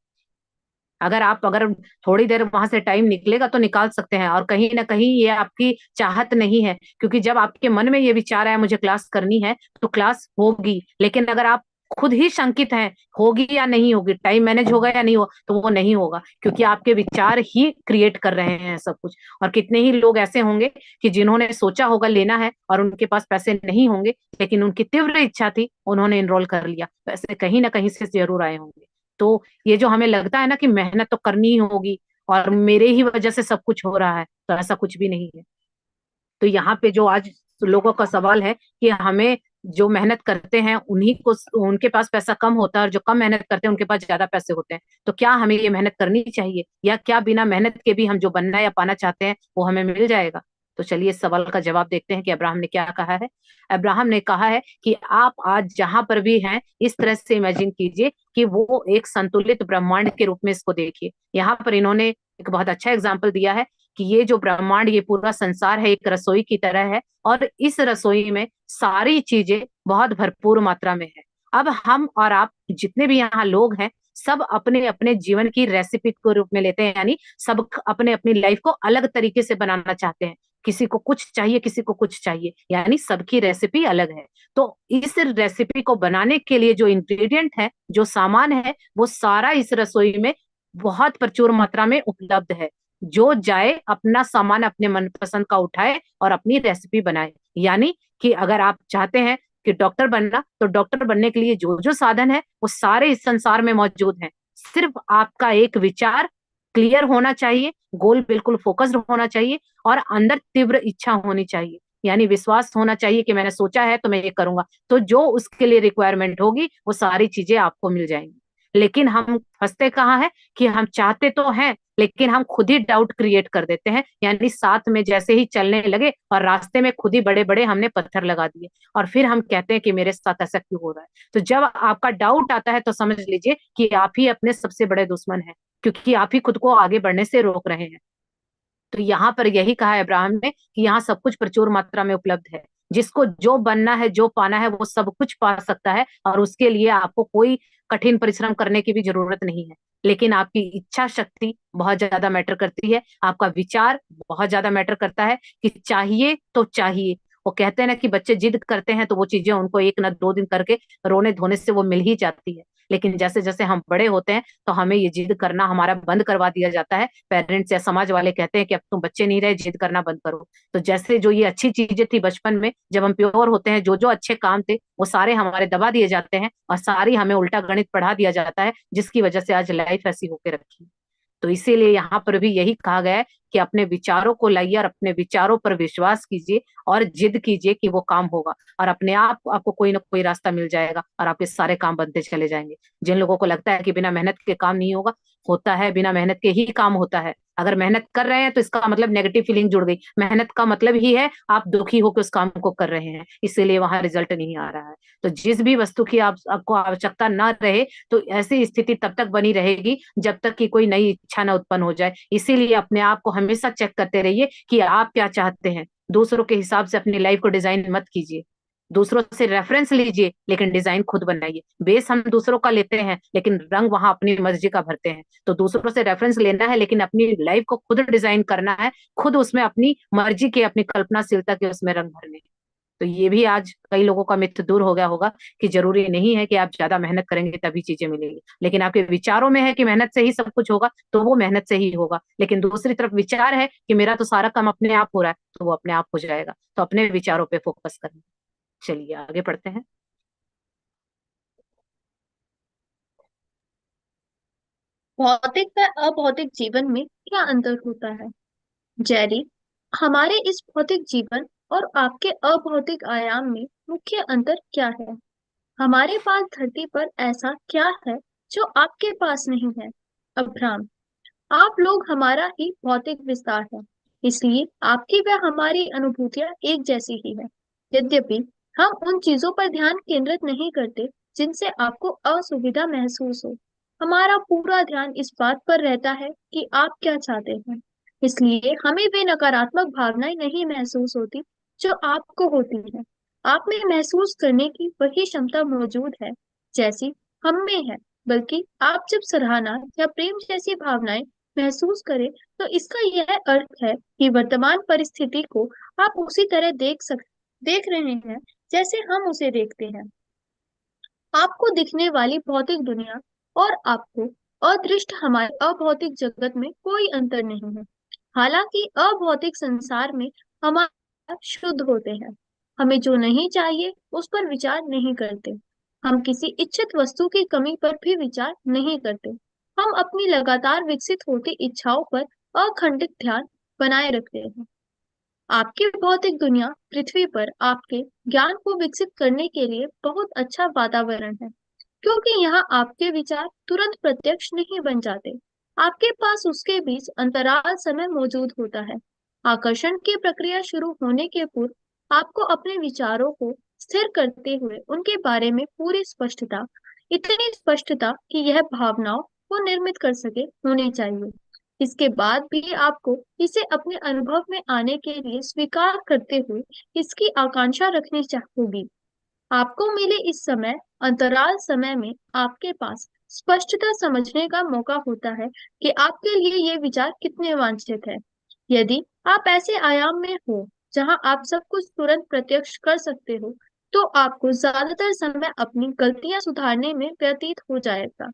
अगर थोड़ी देर वहां से टाइम निकलेगा तो निकाल सकते हैं, और कहीं ना कहीं ये आपकी चाहत नहीं है, क्योंकि जब आपके मन में ये विचार है मुझे क्लास करनी है तो क्लास होगी। लेकिन अगर आप खुद ही शंकित हैं होगी या नहीं होगी, टाइम मैनेज होगा या नहीं होगा, तो वो नहीं होगा, क्योंकि आपके विचार ही क्रिएट कर रहे हैं सब कुछ। और कितने ही लोग ऐसे होंगे कि जिन्होंने सोचा होगा लेना है और उनके पास पैसे नहीं होंगे, लेकिन उनकी तीव्र इच्छा थी, उन्होंने एनरोल कर लिया, पैसे कहीं ना कहीं से जरूर आए होंगे। तो ये जो हमें लगता है ना कि मेहनत तो करनी ही होगी और मेरे ही वजह से सब कुछ हो रहा है, तो ऐसा कुछ भी नहीं है। तो यहाँ पे जो आज लोगों का सवाल है कि हमें, जो मेहनत करते हैं उन्हीं को, उनके पास पैसा कम होता है, और जो कम मेहनत करते हैं उनके पास ज्यादा पैसे होते हैं, तो क्या हमें ये मेहनत करनी चाहिए, या क्या बिना मेहनत के भी हम जो बनना या पाना चाहते हैं वो हमें मिल जाएगा? तो चलिए इस सवाल का जवाब देखते हैं कि अब्राहम ने क्या कहा है। अब्राहम ने कहा है कि आप आज जहां पर भी हैं इस तरह से इमेजिन कीजिए कि वो एक संतुलित ब्रह्मांड के रूप में इसको देखिए। यहाँ पर इन्होंने एक बहुत अच्छा एग्जाम्पल दिया है कि ये जो ब्रह्मांड, ये पूरा संसार है, एक रसोई की तरह है, और इस रसोई में सारी चीजें बहुत भरपूर मात्रा में है। अब हम और आप जितने भी यहाँ लोग हैं, सब अपने अपने जीवन की रेसिपी को रूप में लेते हैं, यानी सब अपने अपनी लाइफ को अलग तरीके से बनाना चाहते हैं। किसी को कुछ चाहिए, किसी को कुछ चाहिए, यानी सबकी रेसिपी अलग है। तो इस रेसिपी को बनाने के लिए जो इंग्रेडिएंट है, जो सामान है, वो सारा इस रसोई में बहुत प्रचुर मात्रा में उपलब्ध है। जो जाए अपना सामान अपने मनपसंद का उठाए और अपनी रेसिपी बनाए। यानी कि अगर आप चाहते हैं कि डॉक्टर बनना, तो डॉक्टर बनने के लिए जो जो साधन है वो सारे इस संसार में मौजूद हैं। सिर्फ आपका एक विचार क्लियर होना चाहिए, गोल बिल्कुल फोकस्ड होना चाहिए, और अंदर तीव्र इच्छा होनी चाहिए, यानी विश्वास होना चाहिए कि मैंने सोचा है तो मैं ये करूंगा। तो जो उसके लिए रिक्वायरमेंट होगी वो सारी चीजें आपको मिल जाएंगी। लेकिन हम फंसते कहाँ है कि हम चाहते तो हैं, लेकिन हम खुद ही डाउट क्रिएट कर देते हैं, यानी साथ में जैसे ही चलने लगे और रास्ते में खुद ही बड़े बड़े हमने पत्थर लगा दिए, और फिर हम कहते हैं कि मेरे साथ ऐसा क्यों हो रहा है। तो जब आपका डाउट आता है तो समझ लीजिए कि आप ही अपने सबसे बड़े दुश्मन हैं, क्योंकि आप ही खुद को आगे बढ़ने से रोक रहे हैं। तो यहाँ पर यही कहा है अब्राहम ने कि यहाँ सब कुछ प्रचुर मात्रा में उपलब्ध है। जिसको जो बनना है, जो पाना है, वो सब कुछ पा सकता है, और उसके लिए आपको कोई कठिन परिश्रम करने की भी जरूरत नहीं है। लेकिन आपकी इच्छा शक्ति बहुत ज्यादा मैटर करती है, आपका विचार बहुत ज्यादा मैटर करता है कि चाहिए तो चाहिए। वो कहते हैं ना कि बच्चे जिद करते हैं तो वो चीजें उनको एक ना दो दिन करके रोने धोने से वो मिल ही जाती है। लेकिन जैसे जैसे हम बड़े होते हैं तो हमें ये जिद करना हमारा बंद करवा दिया जाता है। पेरेंट्स या समाज वाले कहते हैं कि अब तुम बच्चे नहीं रहे, जिद करना बंद करो। तो जैसे जो ये अच्छी चीजें थी बचपन में, जब हम प्योर होते हैं, जो जो अच्छे काम थे वो सारे हमारे दबा दिए जाते हैं, और सारी हमें उल्टा गणित पढ़ा दिया जाता है, जिसकी वजह से आज लाइफ ऐसी होके रखी है। तो इसीलिए यहाँ पर भी यही कहा गया है कि अपने विचारों को लाइए और अपने विचारों पर विश्वास कीजिए और जिद कीजिए कि वो काम होगा, और अपने आप आपको कोई ना कोई रास्ता मिल जाएगा और आपके सारे काम बनते चले जाएंगे। जिन लोगों को लगता है कि बिना मेहनत के काम नहीं होगा, होता है, बिना मेहनत के ही काम होता है। अगर मेहनत कर रहे हैं तो इसका मतलब नेगेटिव फीलिंग जुड़ गई, मेहनत का मतलब ही है आप दुखी होकर उस काम को कर रहे हैं, इसीलिए वहां रिजल्ट नहीं आ रहा है। तो जिस भी वस्तु की आपको आवश्यकता ना रहे, तो ऐसी स्थिति तब तक बनी रहेगी जब तक कि कोई नई इच्छा ना उत्पन्न हो जाए। इसीलिए अपने आप को हमेशा चेक करते रहिए कि आप क्या चाहते हैं। दूसरों के हिसाब से अपनी लाइफ को डिजाइन मत कीजिए। दूसरों से रेफरेंस लीजिए, लेकिन डिजाइन खुद बनाइए। बेस हम दूसरों का लेते हैं, लेकिन रंग वहां अपनी मर्जी का भरते हैं। तो दूसरों से रेफरेंस लेना है, लेकिन अपनी लाइफ को खुद डिजाइन करना है, खुद उसमें अपनी मर्जी के, अपनी कल्पनाशीलता के उसमें रंग भरने हैं। तो ये भी आज कई लोगों का मिथ दूर हो गया होगा कि जरूरी नहीं है कि आप ज्यादा मेहनत करेंगे तभी चीजें मिलेंगी, लेकिन आपके विचारों में है कि मेहनत से ही सब कुछ होगा, तो वो मेहनत से ही होगा। लेकिन दूसरी तरफ विचार है कि मेरा तो सारा काम अपने आप हो रहा है, तो वो अपने आप हो जाएगा। तो अपने विचारों पे फोकस करना। चलिए आगे बढ़ते हैं। भौतिक व अभौतिक जीवन में क्या अंतर होता है? जेरी, हमारे इस भौतिक जीवन और आपके अभौतिक आयाम में मुख्य अंतर क्या है? हमारे पास धरती पर ऐसा क्या है जो आपके पास नहीं है? अब्राम, आप लोग हमारा ही भौतिक विस्तार है, इसलिए आपकी व हमारी अनुभूतियां एक जैसी ही है। यद्यपि हम उन चीजों पर ध्यान केंद्रित नहीं करते जिनसे आपको असुविधा महसूस हो। हमारा पूरा ध्यान इस बात पर रहता है कि आप क्या चाहते हैं। इसलिए हमें वे नकारात्मक भावनाएं नहीं महसूस होती जो आपको होती है। आप में महसूस करने की वही क्षमता मौजूद है जैसी हम में है। बल्कि आप जब सराहना या प्रेम जैसी भावनाएं महसूस करें तो इसका यह अर्थ है कि वर्तमान परिस्थिति को आप उसी तरह देख रहे हैं जैसे हम उसे देखते हैं। आपको दिखने वाली भौतिक दुनिया और आपको अदृष्ट हमारे अभौतिक जगत में कोई अंतर नहीं है। हालांकि अभौतिक संसार में हमारे शुद्ध होते हैं। हमें जो नहीं चाहिए उस पर विचार नहीं करते। हम किसी इच्छित वस्तु की कमी पर भी विचार नहीं करते। हम अपनी लगातार विकसित होती इच्छाओं पर अखंडित ध्यान बनाए रखते हैं। आपकी भौतिक दुनिया पृथ्वी पर आपके ज्ञान को विकसित करने के लिए बहुत अच्छा वातावरण है, क्योंकि यहाँ आपके विचार तुरंत प्रत्यक्ष नहीं बन जाते। आपके पास उसके बीच अंतराल समय मौजूद होता है। आकर्षण की प्रक्रिया शुरू होने के पूर्व आपको अपने विचारों को स्थिर करते हुए उनके बारे में पूरी स्पष्टता, इतनी स्पष्टता कि यह भावनाओं को निर्मित कर सके, होनी चाहिए। इसके बाद भी आपको इसे अपने अनुभव में आने के लिए स्वीकार करते हुए इसकी आकांक्षा रखनी होगी। आपको मिले इस समय अंतराल समय में आपके पास स्पष्टता समझने का मौका होता है कि आपके लिए ये विचार कितने वांछित है। यदि आप ऐसे आयाम में हो जहां आप सब कुछ तुरंत प्रत्यक्ष कर सकते हो, तो आपको ज्यादातर समय अपनी गलतियां सुधारने में व्यतीत हो जाएगा।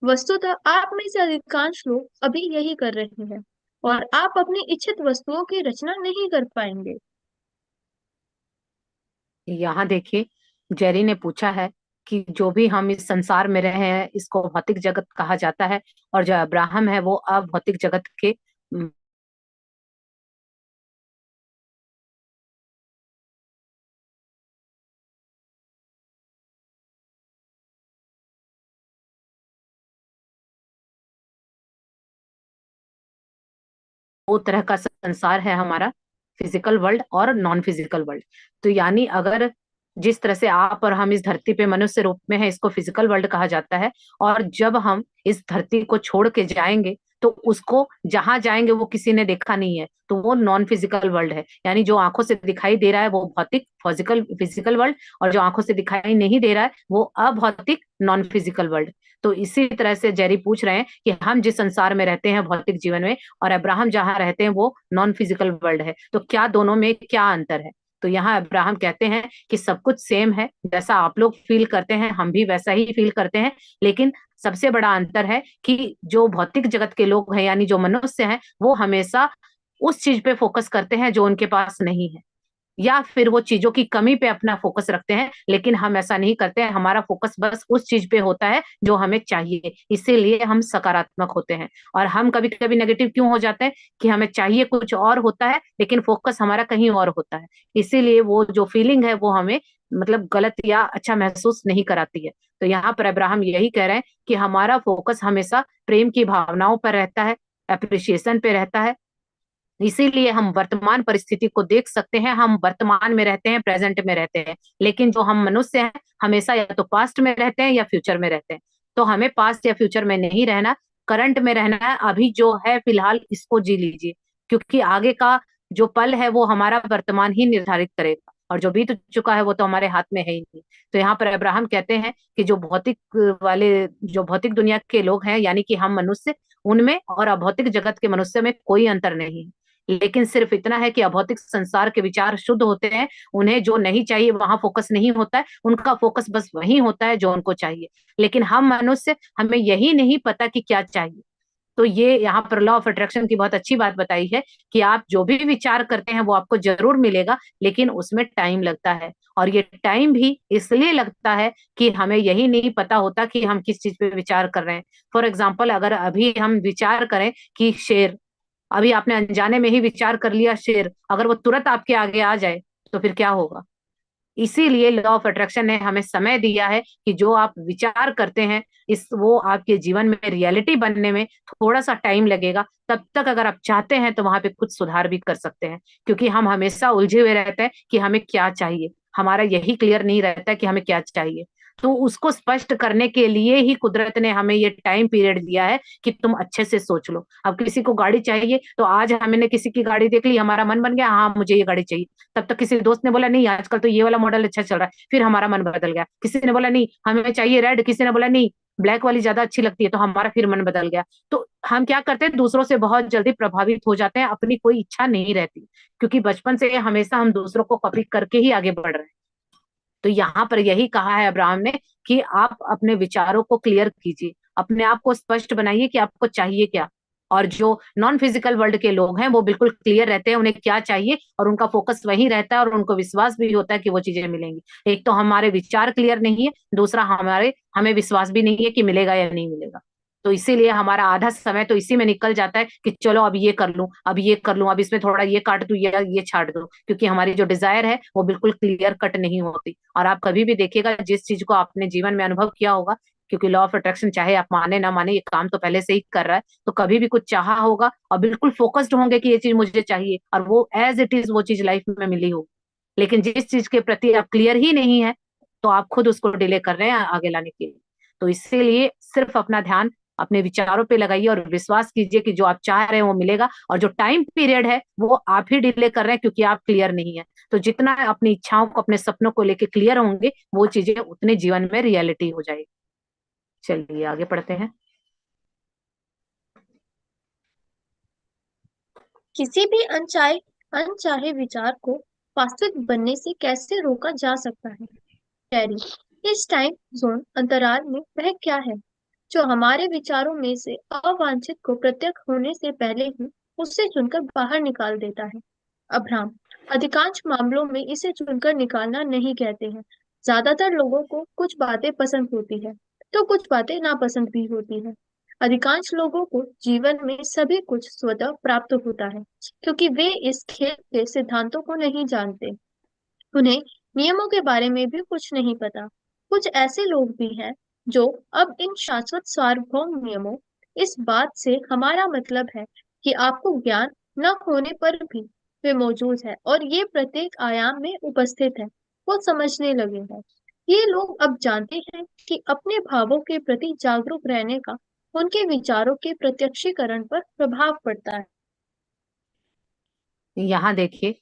वस्तुतः आप में से अधिकांश लोग अभी यही कर रहे हैं और आप अपनी इच्छित वस्तुओं की रचना नहीं कर पाएंगे। यहाँ देखिए, जेरी ने पूछा है कि जो भी हम इस संसार में रहे हैं इसको भौतिक जगत कहा जाता है, और जो अब्राहम है वो अभौतिक जगत के दो तरह का संसार है हमारा, फिजिकल वर्ल्ड और नॉन फिजिकल वर्ल्ड। तो यानी अगर जिस तरह से आप और हम इस धरती पे मनुष्य रूप में है, इसको फिजिकल वर्ल्ड कहा जाता है। और जब हम इस धरती को छोड़ के जाएंगे तो उसको जहां जाएंगे वो किसी ने देखा नहीं है, तो वो नॉन फिजिकल वर्ल्ड है। यानी जो आंखों से दिखाई दे रहा है वो भौतिक फिजिकल फिजिकल वर्ल्ड, और जो आंखों से दिखाई नहीं दे रहा है वो अभौतिक नॉन फिजिकल वर्ल्ड। तो इसी तरह से जेरी पूछ रहे हैं कि हम जिस संसार में रहते हैं भौतिक जीवन में, और अब्राहम जहाँ रहते हैं वो नॉन फिजिकल वर्ल्ड है, तो क्या दोनों में क्या अंतर है? तो यहाँ अब्राहम कहते हैं कि सब कुछ सेम है, जैसा आप लोग फील करते हैं हम भी वैसा ही फील करते हैं। लेकिन सबसे बड़ा अंतर है कि जो भौतिक जगत के लोग हैं यानी जो मनुष्य हैं वो हमेशा उस चीज पे फोकस करते हैं जो उनके पास नहीं है, या फिर वो चीजों की कमी पे अपना फोकस रखते हैं। लेकिन हम ऐसा नहीं करते हैं, हमारा फोकस बस उस चीज पे होता है जो हमें चाहिए, इसीलिए हम सकारात्मक होते हैं। और हम कभी कभी नेगेटिव क्यों हो जाते हैं कि हमें चाहिए कुछ और होता है लेकिन फोकस हमारा कहीं और होता है, इसीलिए वो जो फीलिंग है वो हमें मतलब गलत या अच्छा महसूस नहीं कराती है। तो यहाँ पर अब्राहम यही कह रहे हैं कि हमारा फोकस हमेशा प्रेम की भावनाओं पर रहता है, अप्रिशिएशन पे रहता है। इसीलिए हम वर्तमान परिस्थिति को देख सकते हैं, हम वर्तमान में रहते हैं, प्रेजेंट में रहते हैं। लेकिन जो हम मनुष्य हैं हमेशा या तो पास्ट में रहते हैं या फ्यूचर में रहते हैं। तो हमें पास्ट या फ्यूचर में नहीं रहना, करंट में रहना है। अभी जो है फिलहाल इसको जी लीजिए, क्योंकि आगे का जो पल है वो हमारा वर्तमान ही निर्धारित करेगा, और जो बीत चुका है वो तो हमारे हाथ में है ही नहीं। तो यहाँ पर अब्राहम कहते हैं कि जो भौतिक वाले, जो भौतिक दुनिया के लोग हैं यानी कि हम मनुष्य, उनमें और अभौतिक जगत के मनुष्य में कोई अंतर नहीं है। लेकिन सिर्फ इतना है कि अभौतिक संसार के विचार शुद्ध होते हैं, उन्हें जो नहीं चाहिए वहां फोकस नहीं होता है, उनका फोकस बस वही होता है जो उनको चाहिए। लेकिन हम मनुष्य, हमें यही नहीं पता कि क्या चाहिए। तो ये यहाँ पर लॉ ऑफ अट्रैक्शन की बहुत अच्छी बात बताई है कि आप जो भी विचार करते हैं वो आपको जरूर मिलेगा, लेकिन उसमें टाइम लगता है। और ये टाइम भी इसलिए लगता है कि हमें यही नहीं पता होता कि हम किस चीज पे विचार कर रहे हैं। फॉर एग्जाम्पल, अगर अभी हम विचार करें कि शेर, अभी आपने अनजाने में ही विचार कर लिया शेर, अगर वो तुरंत आपके आगे आ जाए तो फिर क्या होगा? इसीलिए लॉ ऑफ अट्रैक्शन ने हमें समय दिया है कि जो आप विचार करते हैं इस वो आपके जीवन में रियलिटी बनने में थोड़ा सा टाइम लगेगा। तब तक अगर आप चाहते हैं तो वहां पे कुछ सुधार भी कर सकते हैं, क्योंकि हम हमेशा उलझे हुए रहते हैं कि हमें क्या चाहिए, हमारा यही क्लियर नहीं रहता है कि हमें क्या चाहिए। तो उसको स्पष्ट करने के लिए ही कुदरत ने हमें ये टाइम पीरियड दिया है कि तुम अच्छे से सोच लो। अब किसी को गाड़ी चाहिए, तो आज हमने किसी की गाड़ी देख ली, हमारा मन बन गया हाँ मुझे ये गाड़ी चाहिए। तब तक किसी दोस्त ने बोला नहीं आजकल तो ये वाला मॉडल अच्छा चल रहा है, फिर हमारा मन बदल गया। किसी ने बोला नहीं हमें चाहिए रेड, किसी ने बोला नहीं ब्लैक वाली ज्यादा अच्छी लगती है, तो हमारा फिर मन बदल गया। तो हम क्या करते हैं, दूसरों से बहुत जल्दी प्रभावित हो जाते हैं, अपनी कोई इच्छा नहीं रहती, क्योंकि बचपन से हमेशा हम दूसरों को कॉपी करके ही आगे बढ़ रहे हैं। तो यहाँ पर यही कहा है अब्राहम ने कि आप अपने विचारों को क्लियर कीजिए, अपने आप को स्पष्ट बनाइए कि आपको चाहिए क्या। और जो नॉन फिजिकल वर्ल्ड के लोग हैं वो बिल्कुल क्लियर रहते हैं उन्हें क्या चाहिए, और उनका फोकस वही रहता है और उनको विश्वास भी होता है कि वो चीजें मिलेंगी। एक तो हमारे विचार क्लियर नहीं है, दूसरा हमें विश्वास भी नहीं है कि मिलेगा या नहीं मिलेगा। तो इसीलिए हमारा आधा समय तो इसी में निकल जाता है कि चलो अब ये कर लूं, अब ये कर लूं, अब इसमें थोड़ा ये काट दूं या ये छाट दूं, क्योंकि हमारी जो डिजायर है वो बिल्कुल क्लियर कट नहीं होती। और आप कभी भी देखिएगा जिस चीज को आपने जीवन में अनुभव किया होगा, क्योंकि लॉ ऑफ अट्रैक्शन चाहे आप माने ना माने ये काम तो पहले से ही कर रहा है, तो कभी भी कुछ चाहा होगा और बिल्कुल फोकस्ड होंगे कि ये चीज मुझे चाहिए, और वो एज इट इज वो चीज लाइफ में मिली होगी। लेकिन जिस चीज के प्रति आप क्लियर ही नहीं है, तो आप खुद उसको डिले कर रहे हैं आगे लाने के लिए। तो इसीलिए सिर्फ अपना ध्यान अपने विचारों पे लगाइए और विश्वास कीजिए कि जो आप चाह रहे हैं वो मिलेगा, और जो टाइम पीरियड है वो आप ही डिले कर रहे हैं क्योंकि आप क्लियर नहीं है। तो जितना अपनी इच्छाओं को अपने सपनों को लेके क्लियर होंगे, वो चीजें उतने जीवन में रियलिटी हो जाएगी। चलिए आगे पढ़ते हैं। किसी भी अनचाहे अनचाहे विचार को वास्तविक बनने से कैसे रोका जा सकता है? कैरी, इस टाइम जोन अंतराल में वह क्या है जो हमारे विचारों में से अवांछित को प्रत्यक्ष होने से पहले ही उसे चुनकर बाहर निकाल देता है? अब्राहम, अधिकांश मामलों में इसे चुनकर निकालना नहीं कहते हैं। ज्यादातर लोगों को कुछ बातें पसंद होती है, तो कुछ बातें नापसंद भी होती है। अधिकांश लोगों को जीवन में सभी कुछ स्वतः प्राप्त होता है, क्योंकि वे इस खेल के सिद्धांतों को नहीं जानते। उन्हें नियमों के बारे में भी कुछ नहीं पता। कुछ ऐसे लोग भी हैं जो अब इन शाश्वत सार्वभौम नियमों, इस बात से हमारा मतलब है कि आपको ज्ञान न होने पर भी वे मौजूद है और ये प्रत्येक आयाम में उपस्थित है, वो समझने लगे हैं। ये लोग अब जानते हैं कि अपने भावों के प्रति जागरूक रहने का उनके विचारों के प्रत्यक्षीकरण पर प्रभाव पड़ता है। यहाँ देखिए,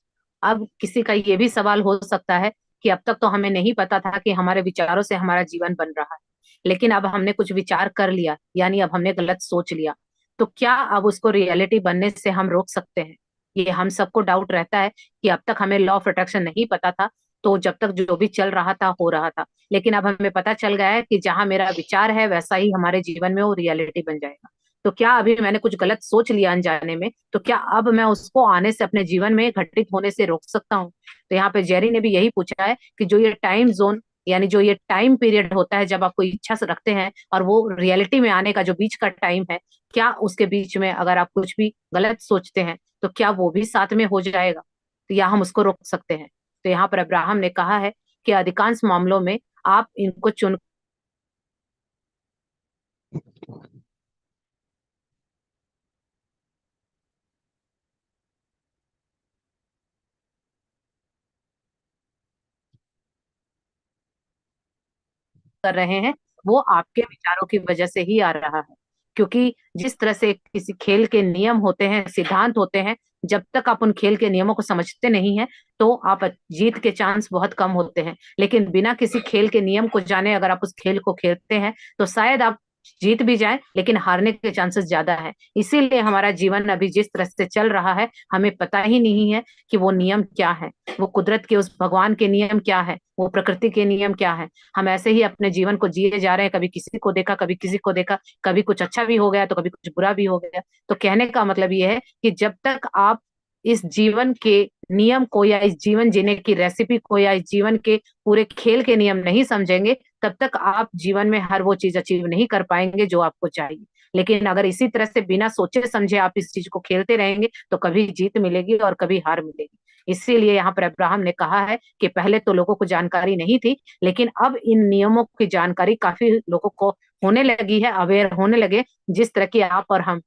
अब किसी का ये भी सवाल हो सकता है कि अब तक तो हमें नहीं पता था कि हमारे विचारों से हमारा जीवन बन रहा है, लेकिन अब हमने कुछ विचार कर लिया, यानी अब हमने गलत सोच लिया, तो क्या अब उसको रियलिटी बनने से हम रोक सकते हैं? ये हम सबको डाउट रहता है कि अब तक हमें लॉ ऑफ अट्रैक्शन नहीं पता था, तो जब तक जो भी चल रहा था हो रहा था। लेकिन अब हमें पता चल गया है कि जहां मेरा विचार है वैसा ही हमारे जीवन में वो रियलिटी बन जाएगा। तो क्या अभी मैंने कुछ गलत सोच लिया अनजाने में, तो क्या अब मैं उसको आने से, अपने जीवन में घटित होने से रोक सकता हूँ? तो यहाँ पे जेरी ने भी यही पूछा है कि जो ये टाइम जोन, यानी जो ये टाइम पीरियड होता है जब आप कोई इच्छा से रखते हैं और वो रियलिटी में आने का जो बीच का टाइम है, क्या उसके बीच में अगर आप कुछ भी गलत सोचते हैं तो क्या वो भी साथ में हो जाएगा? तो या हम उसको रोक सकते हैं? तो यहाँ पर अब्राहम ने कहा है कि अधिकांश मामलों में आप इनको चुन कर रहे हैं, वो आपके विचारों की वजह से ही आ रहा है। क्योंकि जिस तरह से किसी खेल के नियम होते हैं, सिद्धांत होते हैं, जब तक आप उन खेल के नियमों को समझते नहीं हैं, तो आप जीत के चांस बहुत कम होते हैं। लेकिन बिना किसी खेल के नियम को जाने अगर आप उस खेल को खेलते हैं, तो शायद आप जीत भी जाएं, लेकिन हारने के चांसेस ज्यादा है। इसीलिए हमारा जीवन अभी जिस तरह से चल रहा है, हमें पता ही नहीं है कि वो नियम क्या है, वो कुदरत के उस भगवान के नियम क्या है, वो प्रकृति के नियम क्या है। हम ऐसे ही अपने जीवन को जिए जा रहे हैं, कभी किसी को देखा, कभी किसी को देखा, कभी कुछ अच्छा भी हो गया तो कभी कुछ बुरा भी हो गया। तो कहने का मतलब ये है कि जब तक आप इस जीवन के नियम को, या इस जीवन जीने की रेसिपी को, या इस जीवन के पूरे खेल के नियम नहीं समझेंगे, तब तक आप जीवन में हर वो चीज अचीव नहीं कर पाएंगे जो आपको चाहिए। लेकिन अगर इसी तरह से बिना सोचे समझे आप इस चीज को खेलते रहेंगे, तो कभी जीत मिलेगी और कभी हार मिलेगी। इसीलिए यहाँ पर अब्राहम ने कहा है कि पहले तो लोगों को जानकारी नहीं थी, लेकिन अब इन नियमों की जानकारी काफी लोगों को होने लगी है, अवेयर होने लगे, जिस तरह की आप और हम।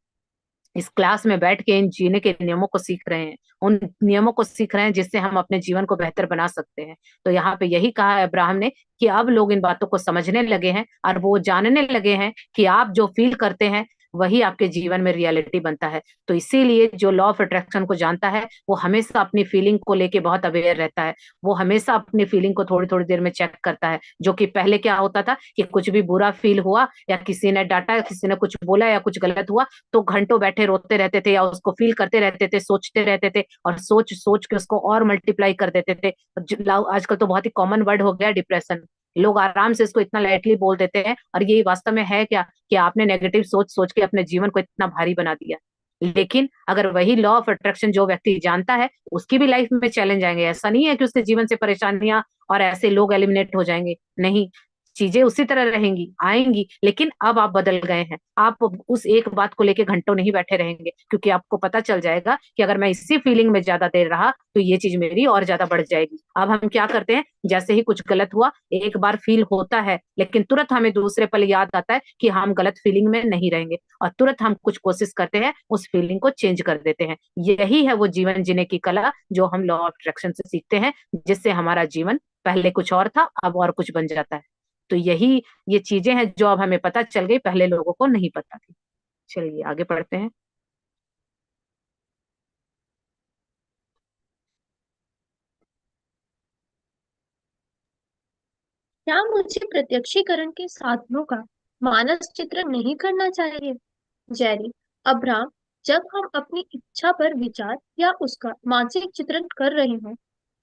इस क्लास में बैठ के इन जीने के नियमों को सीख रहे हैं, उन नियमों को सीख रहे हैं जिससे हम अपने जीवन को बेहतर बना सकते हैं। तो यहाँ पे यही कहा है अब्राहम ने कि अब लोग इन बातों को समझने लगे हैं और वो जानने लगे हैं कि आप जो फील करते हैं वही आपके जीवन में रियलिटी बनता है। तो इसीलिए जो लॉ ऑफ अट्रैक्शन को जानता है वो हमेशा अपनी फीलिंग को लेके बहुत अवेयर रहता है। वो हमेशा अपनी फीलिंग को थोड़ी थोड़ी देर में चेक करता है। जो कि पहले क्या होता था कि कुछ भी बुरा फील हुआ या किसी ने डांटा, किसी ने कुछ बोला या कुछ गलत हुआ, तो घंटों बैठे रोते रहते थे या उसको फील करते रहते थे, सोचते रहते थे और सोच सोच के उसको और मल्टीप्लाई कर देते थे। आजकल तो बहुत ही कॉमन वर्ड हो गया डिप्रेशन। लोग आराम से इसको इतना लाइटली बोल देते हैं, और ये वास्तव में है क्या कि आपने नेगेटिव सोच सोच के अपने जीवन को इतना भारी बना दिया। लेकिन अगर वही लॉ ऑफ अट्रैक्शन जो व्यक्ति जानता है, उसकी भी लाइफ में चैलेंज आएंगे। ऐसा नहीं है कि उसके जीवन से परेशानियां और ऐसे लोग एलिमिनेट हो जाएंगे, नहीं। चीजें उसी तरह रहेंगी, आएंगी, लेकिन अब आप बदल गए हैं। आप उस एक बात को लेके घंटों नहीं बैठे रहेंगे, क्योंकि आपको पता चल जाएगा कि अगर मैं इसी फीलिंग में ज्यादा देर रहा तो ये चीज मेरी और ज्यादा बढ़ जाएगी। अब हम क्या करते हैं, जैसे ही कुछ गलत हुआ, एक बार फील होता है, लेकिन तुरंत हमें दूसरे पल याद आता है कि हम गलत फीलिंग में नहीं रहेंगे, और तुरंत हम कुछ कोशिश करते हैं, उस फीलिंग को चेंज कर देते हैं। यही है वो जीवन जीने की कला जो हम लॉ ऑफ अट्रैक्शन से सीखते हैं, जिससे हमारा जीवन पहले कुछ और था, अब और कुछ बन जाता है। तो यही ये चीजें हैं जो अब हमें पता चल गई, पहले लोगों को नहीं पता थी। चलिए आगे पढ़ते हैं। क्या मुझे प्रत्यक्षीकरण के साधनों का मानस चित्रण नहीं करना चाहिए? जेरी, अब्राम, जब हम अपनी इच्छा पर विचार या उसका मानसिक चित्रण कर रहे हों,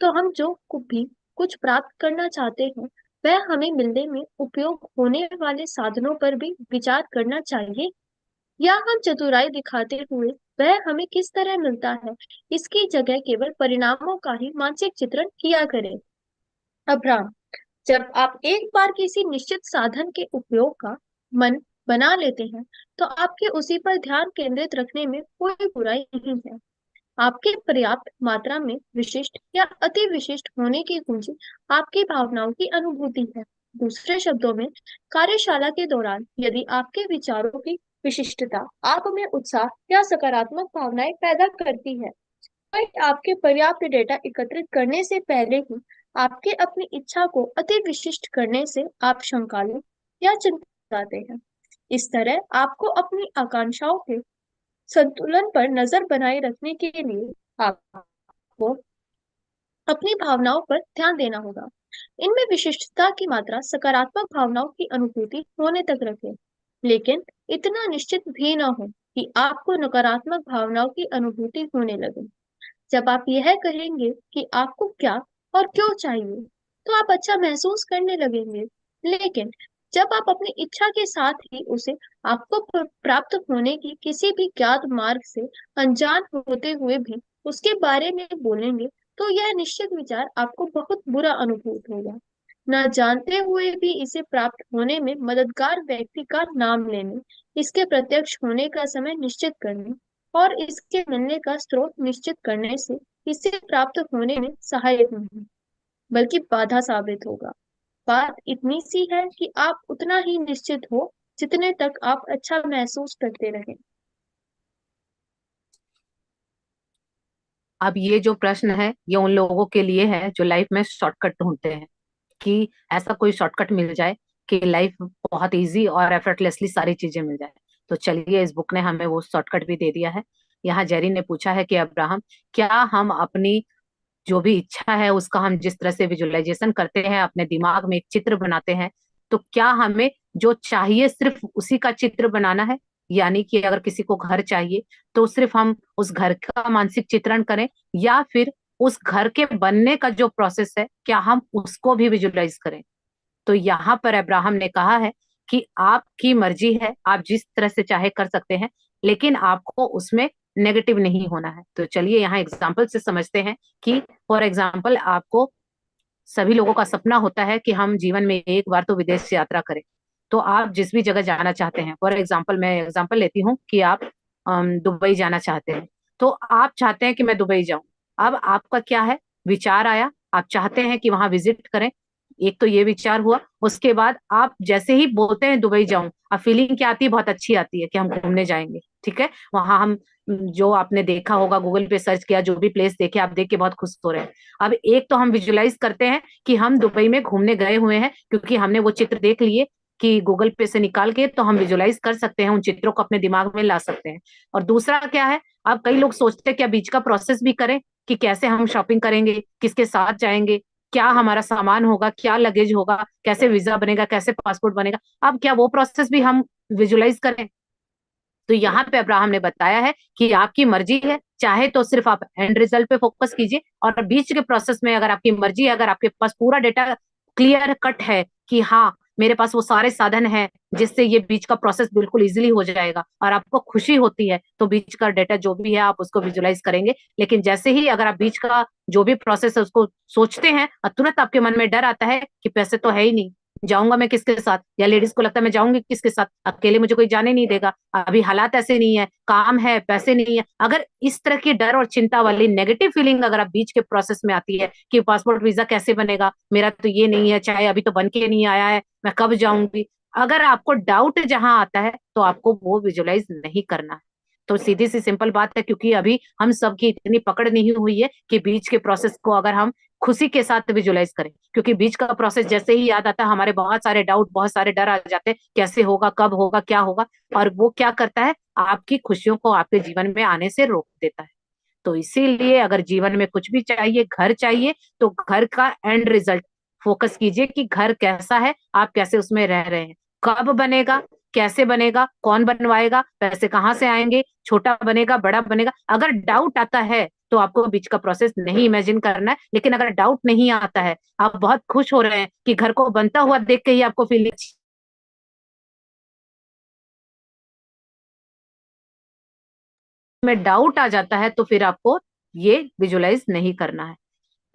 तो हम जो भी कुछ प्राप्त करना चाहते हैं, वह हमें मिलने में उपयोग होने वाले साधनों पर भी विचार करना चाहिए, या हम चतुराई दिखाते हुए वह हमें किस तरह मिलता है, इसकी जगह केवल परिणामों का ही मानसिक चित्रण किया करें? अब्राम, जब आप एक बार किसी निश्चित साधन के उपयोग का मन बना लेते हैं, तो आपके उसी पर ध्यान केंद्रित रखने में कोई बुराई नहीं है। आपके पर्याप्त मात्रा में विशिष्ट या अति विशिष्ट होने की कुंजी आपकी भावनाओं की अनुभूति है। दूसरे शब्दों में, कार्यशाला के दौरान यदि आपके विचारों की विशिष्टता आप में उत्साह या सकारात्मक भावनाएं पैदा करती है, तो आपके पर्याप्त डेटा एकत्रित करने से पहले ही आपके अपनी इच्छा को अति विशिष्ट करने से आप शंकालु या चिंताते हैं। इस तरह आपको अपनी आकांक्षाओं के संतुलन पर नजर बनाए रखने के लिए आपको अपनी भावनाओं पर ध्यान देना होगा। इनमें विशिष्टता की मात्रा सकारात्मक भावनाओं की अनुभूति होने तक रखें, लेकिन इतना निश्चित भी न हो कि आपको नकारात्मक भावनाओं की अनुभूति होने लगे। जब आप यह कहेंगे कि आपको क्या और क्यों चाहिए, तो आप अच्छा महसूस करने लगेंगे। लेकिन जब आप अपनी इच्छा के साथ ही उसे आपको प्राप्त होने की किसी भी ज्ञात मार्ग से अनजान होते हुए भी उसके बारे में बोलेंगे, तो यह निश्चित विचार आपको बहुत बुरा अनुभूत होगा। न जानते हुए भी इसे प्राप्त होने में मददगार व्यक्ति का नाम लेने, इसके प्रत्यक्ष होने का समय निश्चित करने और इसके मिलने का स्रोत निश्चित करने से इसे प्राप्त होने में सहायक नहीं, बल्कि बाधा साबित होगा। बात इतनी सी है कि आप उतना ही निश्चित हो जितने तक आप अच्छा महसूस करते रहें। अब ये जो प्रश्न है ये उन लोगों के लिए है जो लाइफ में शॉर्टकट ढूंढते हैं, कि ऐसा कोई शॉर्टकट मिल जाए कि लाइफ बहुत इजी और एफर्टलेसली सारी चीजें मिल जाए। तो चलिए, इस बुक ने हमें वो शॉर्टकट भी दे दिया है। यहाँ जेरी ने पूछा है कि अब्राहम, क्या हम अपनी जो भी इच्छा है उसका हम जिस तरह से विजुअलाइजेशन करते हैं, अपने दिमाग में एक चित्र बनाते हैं, तो क्या हमें जो चाहिए सिर्फ उसी का चित्र बनाना है? यानी कि अगर किसी को घर चाहिए तो सिर्फ हम उस घर का मानसिक चित्रण करें, या फिर उस घर के बनने का जो प्रोसेस है क्या हम उसको भी विजुअलाइज करें? तो यहाँ पर अब्राहम ने कहा है कि आपकी मर्जी है, आप जिस तरह से चाहे कर सकते हैं, लेकिन आपको उसमें नेगेटिव नहीं होना है। तो चलिए यहाँ एग्जाम्पल से समझते हैं कि फॉर एग्जाम्पल, आपको सभी लोगों का सपना होता है कि हम जीवन में एक बार तो विदेश यात्रा करें। तो आप जिस भी जगह जाना चाहते हैं, फॉर एग्जाम्पल मैं एग्जाम्पल लेती हूँ कि आप दुबई जाना चाहते हैं, तो आप चाहते हैं कि मैं दुबई जाऊं। अब आपका क्या है, विचार आया, आप चाहते हैं कि वहां विजिट करें, एक तो ये विचार हुआ। उसके बाद आप जैसे ही बोलते हैं दुबई जाऊं, अब फीलिंग क्या आती है, बहुत अच्छी आती है कि हम घूमने जाएंगे। ठीक है, वहां हम जो आपने देखा होगा, गूगल पे सर्च किया, जो भी प्लेस देखे, आप देख के बहुत खुश हो रहे हैं। अब एक तो हम विजुलाइज करते हैं कि हम दुबई में घूमने गए हुए हैं, क्योंकि हमने वो चित्र देख लिए कि गूगल पे से निकाल के, तो हम विजुलाइज कर सकते हैं, उन चित्रों को अपने दिमाग में ला सकते हैं। और दूसरा क्या है, अब कई लोग सोचते हैं क्या बीच का प्रोसेस भी करें, कि कैसे हम शॉपिंग करेंगे, किसके साथ जाएंगे, क्या हमारा सामान होगा, क्या लगेज होगा, कैसे वीजा बनेगा, कैसे पासपोर्ट बनेगा। अब क्या वो प्रोसेस भी हम विजुलाइज करें? तो यहाँ पे अब्राहम ने बताया है कि आपकी मर्जी है, चाहे तो सिर्फ आप एंड रिजल्ट पे फोकस कीजिए, और बीच के प्रोसेस में अगर आपकी मर्जी है, अगर आपके पास पूरा डेटा क्लियर कट है कि हाँ मेरे पास वो सारे साधन हैं जिससे ये बीच का प्रोसेस बिल्कुल इजीली हो जाएगा और आपको खुशी होती है, तो बीच का डेटा जो भी है आप उसको विजुलाइज करेंगे। लेकिन जैसे ही अगर आप बीच का जो भी प्रोसेस है उसको सोचते हैं और तुरंत आपके मन में डर आता है कि पैसे तो है ही नहीं, जाऊंगा मैं किसके साथ, या लेडीज को लगता है मैं जाऊंगी किसके साथ, अकेले मुझे कोई जाने नहीं देगा, अभी हालात ऐसे नहीं है, काम है, पैसे नहीं है। अगर इस तरह की डर और चिंता वाली नेगेटिव फीलिंग अगर आप बीच के प्रोसेस में आती है कि पासपोर्ट वीजा कैसे बनेगा, मेरा तो ये नहीं है, चाहे अभी तो बन के नहीं आया है, मैं कब जाऊंगी, अगर आपको डाउट जहां आता है तो आपको वो विजुलाइज नहीं करना है। तो सीधी सी सिंपल बात है, क्योंकि अभी हम सबकी इतनी पकड़ नहीं हुई है कि बीच के प्रोसेस को अगर हम खुशी के साथ विजुलाइज करें, क्योंकि बीच का प्रोसेस जैसे ही याद आता है हमारे बहुत सारे डाउट, बहुत सारे डर आ जाते हैं, कैसे होगा, कब होगा, क्या होगा, और वो क्या करता है, आपकी खुशियों को आपके जीवन में आने से रोक देता है। तो इसीलिए अगर जीवन में कुछ भी चाहिए, घर चाहिए, तो घर का एंड रिजल्ट फोकस कीजिए कि घर कैसा है, आप कैसे उसमें रह रहे हैं, कब बनेगा, कैसे बनेगा, कौन बनवाएगा, पैसे कहाँ से आएंगे, छोटा बनेगा, बड़ा बनेगा। अगर डाउट आता है तो आपको बीच का प्रोसेस नहीं इमेजिन करना है। लेकिन अगर डाउट नहीं आता है, आप बहुत खुश हो रहे हैं कि घर को बनता हुआ देख के ही आपको फीलिंग में डाउट आ जाता है, तो फिर आपको ये विजुलाइज नहीं करना है।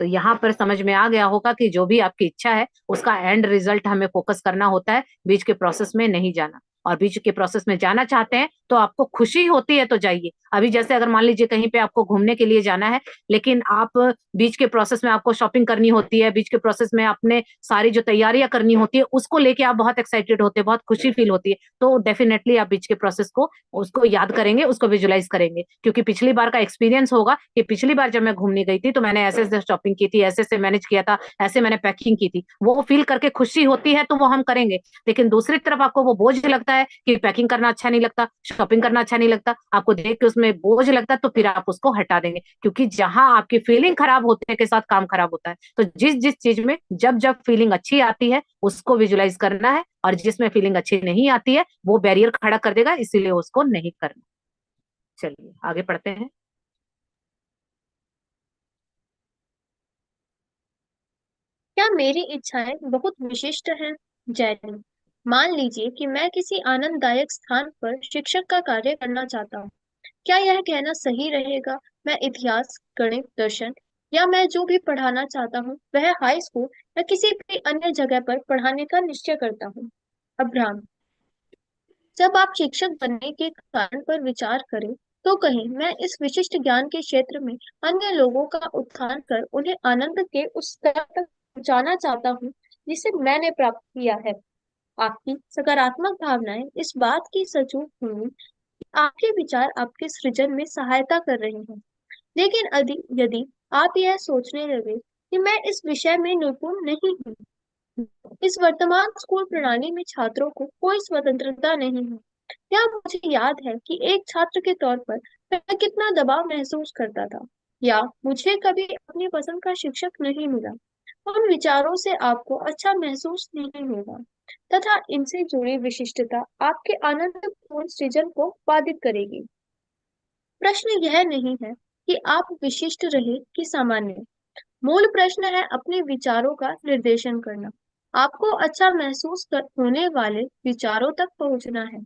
तो यहाँ पर समझ में आ गया होगा कि जो भी आपकी इच्छा है उसका एंड रिजल्ट हमें फोकस करना होता है, बीच के प्रोसेस में नहीं जाना। और बीच के प्रोसेस में जाना चाहते हैं तो आपको खुशी होती है तो जाइए। अभी जैसे अगर मान लीजिए कहीं पे आपको घूमने के लिए जाना है, लेकिन आप बीच के प्रोसेस में आपको शॉपिंग करनी होती है, बीच के प्रोसेस में आपने सारी जो तैयारियां करनी होती है उसको लेके आप बहुत एक्साइटेड होते हैं, बहुत खुशी फील होती है, तो डेफिनेटली आप बीच के प्रोसेस को उसको याद करेंगे, उसको विजुलाइज करेंगे। क्योंकि पिछली बार का एक्सपीरियंस होगा कि पिछली बार जब मैं घूमने गई थी तो मैंने ऐसे ऐसे शॉपिंग की थी, ऐसे ऐसे मैनेज किया था, ऐसे मैंने पैकिंग की थी, वो फील करके खुशी होती है तो वो हम करेंगे। लेकिन दूसरी तरफ आपको वो बोझ लगता है कि पैकिंग करना अच्छा नहीं लगता, शॉपिंग करना अच्छा नहीं लगता, आपको देख के उसमें बोझ लगता है, तो फिर आप उसको हटा देंगे। क्योंकि जहां आपकी फीलिंग खराब होने के साथ काम खराब होता है। तो जिस जिस चीज में जब जब फीलिंग अच्छी आती है उसको विजुलाइज करना है, और जिसमें फीलिंग अच्छी नहीं आती है वो बैरियर खड़ा कर देगा, इसीलिए उसको नहीं करना। चलिए आगे पढ़ते हैं। क्या मेरी इच्छाएं बहुत विशिष्ट हैं? जैनी, मान लीजिए कि मैं किसी आनंददायक स्थान पर शिक्षक का कार्य करना चाहता हूँ। क्या यह कहना सही रहेगा मैं इतिहास, गणित, दर्शन, या मैं जो भी पढ़ाना चाहता हूँ वह हाई स्कूल या किसी भी अन्य जगह पर पढ़ाने का निश्चय करता हूँ? अब्राहम, जब आप शिक्षक बनने के कारण पर विचार करें, तो कहीं मैं इस विशिष्ट ज्ञान के क्षेत्र में अन्य लोगों का उत्थान कर उन्हें आनंद के उस स्तर तक पहुंचाना चाहता हूँ जिसे मैंने प्राप्त किया है। आपकी सकारात्मक भावनाएं इस बात की सचूक होंगी कि आपके विचार आपके सृजन में सहायता कर रहे हैं। लेकिन यदि यदि आप यह सोचने लगे कि मैं इस विषय में निपुण नहीं हूँ, इस वर्तमान स्कूल प्रणाली में छात्रों को कोई स्वतंत्रता नहीं है, या मुझे याद है कि एक छात्र के तौर पर मैं कितना दबाव महसूस करता था, या मुझे कभी अपनी पसंद का शिक्षक नहीं मिला, उन विचारों से आपको अच्छा महसूस नहीं होगा, तथा इनसे जुड़ी विशिष्टता आपके आनंदपूर्ण सृजन को बाधित करेगी। प्रश्न यह नहीं है कि आप विशिष्ट रहे कि सामान्य। मूल प्रश्न है अपने विचारों का निर्देशन करना। आपको अच्छा महसूस होने वाले विचारों तक पहुंचना है।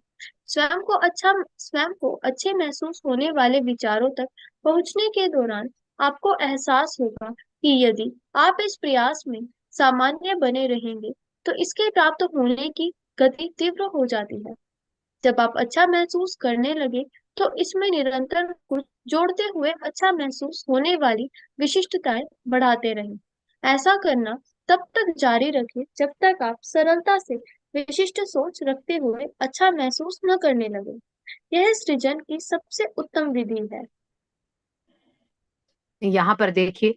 स्वयं को अच्छे महसूस होने वाले विचारों तक पहुंचने के दौरान आपको एहसास होगा कि यदि आप इस प्रयास में सामान्य बने रहेंगे, तो इसके प्राप्त होने की गति तीव्र हो जाती है। जब आप अच्छा महसूस करने लगे, तो इसमें निरंतर कुछ जोड़ते हुए अच्छा महसूस होने वाली विशिष्टताएं बढ़ाते रहें। ऐसा करना तब तक जारी रखें जब तक आप सरलता से विशिष्ट सोच रखते हुए अच्छा महसूस न करने लगे। यह सृजन की सबसे उत्तम विधि है। यहाँ पर देखिए,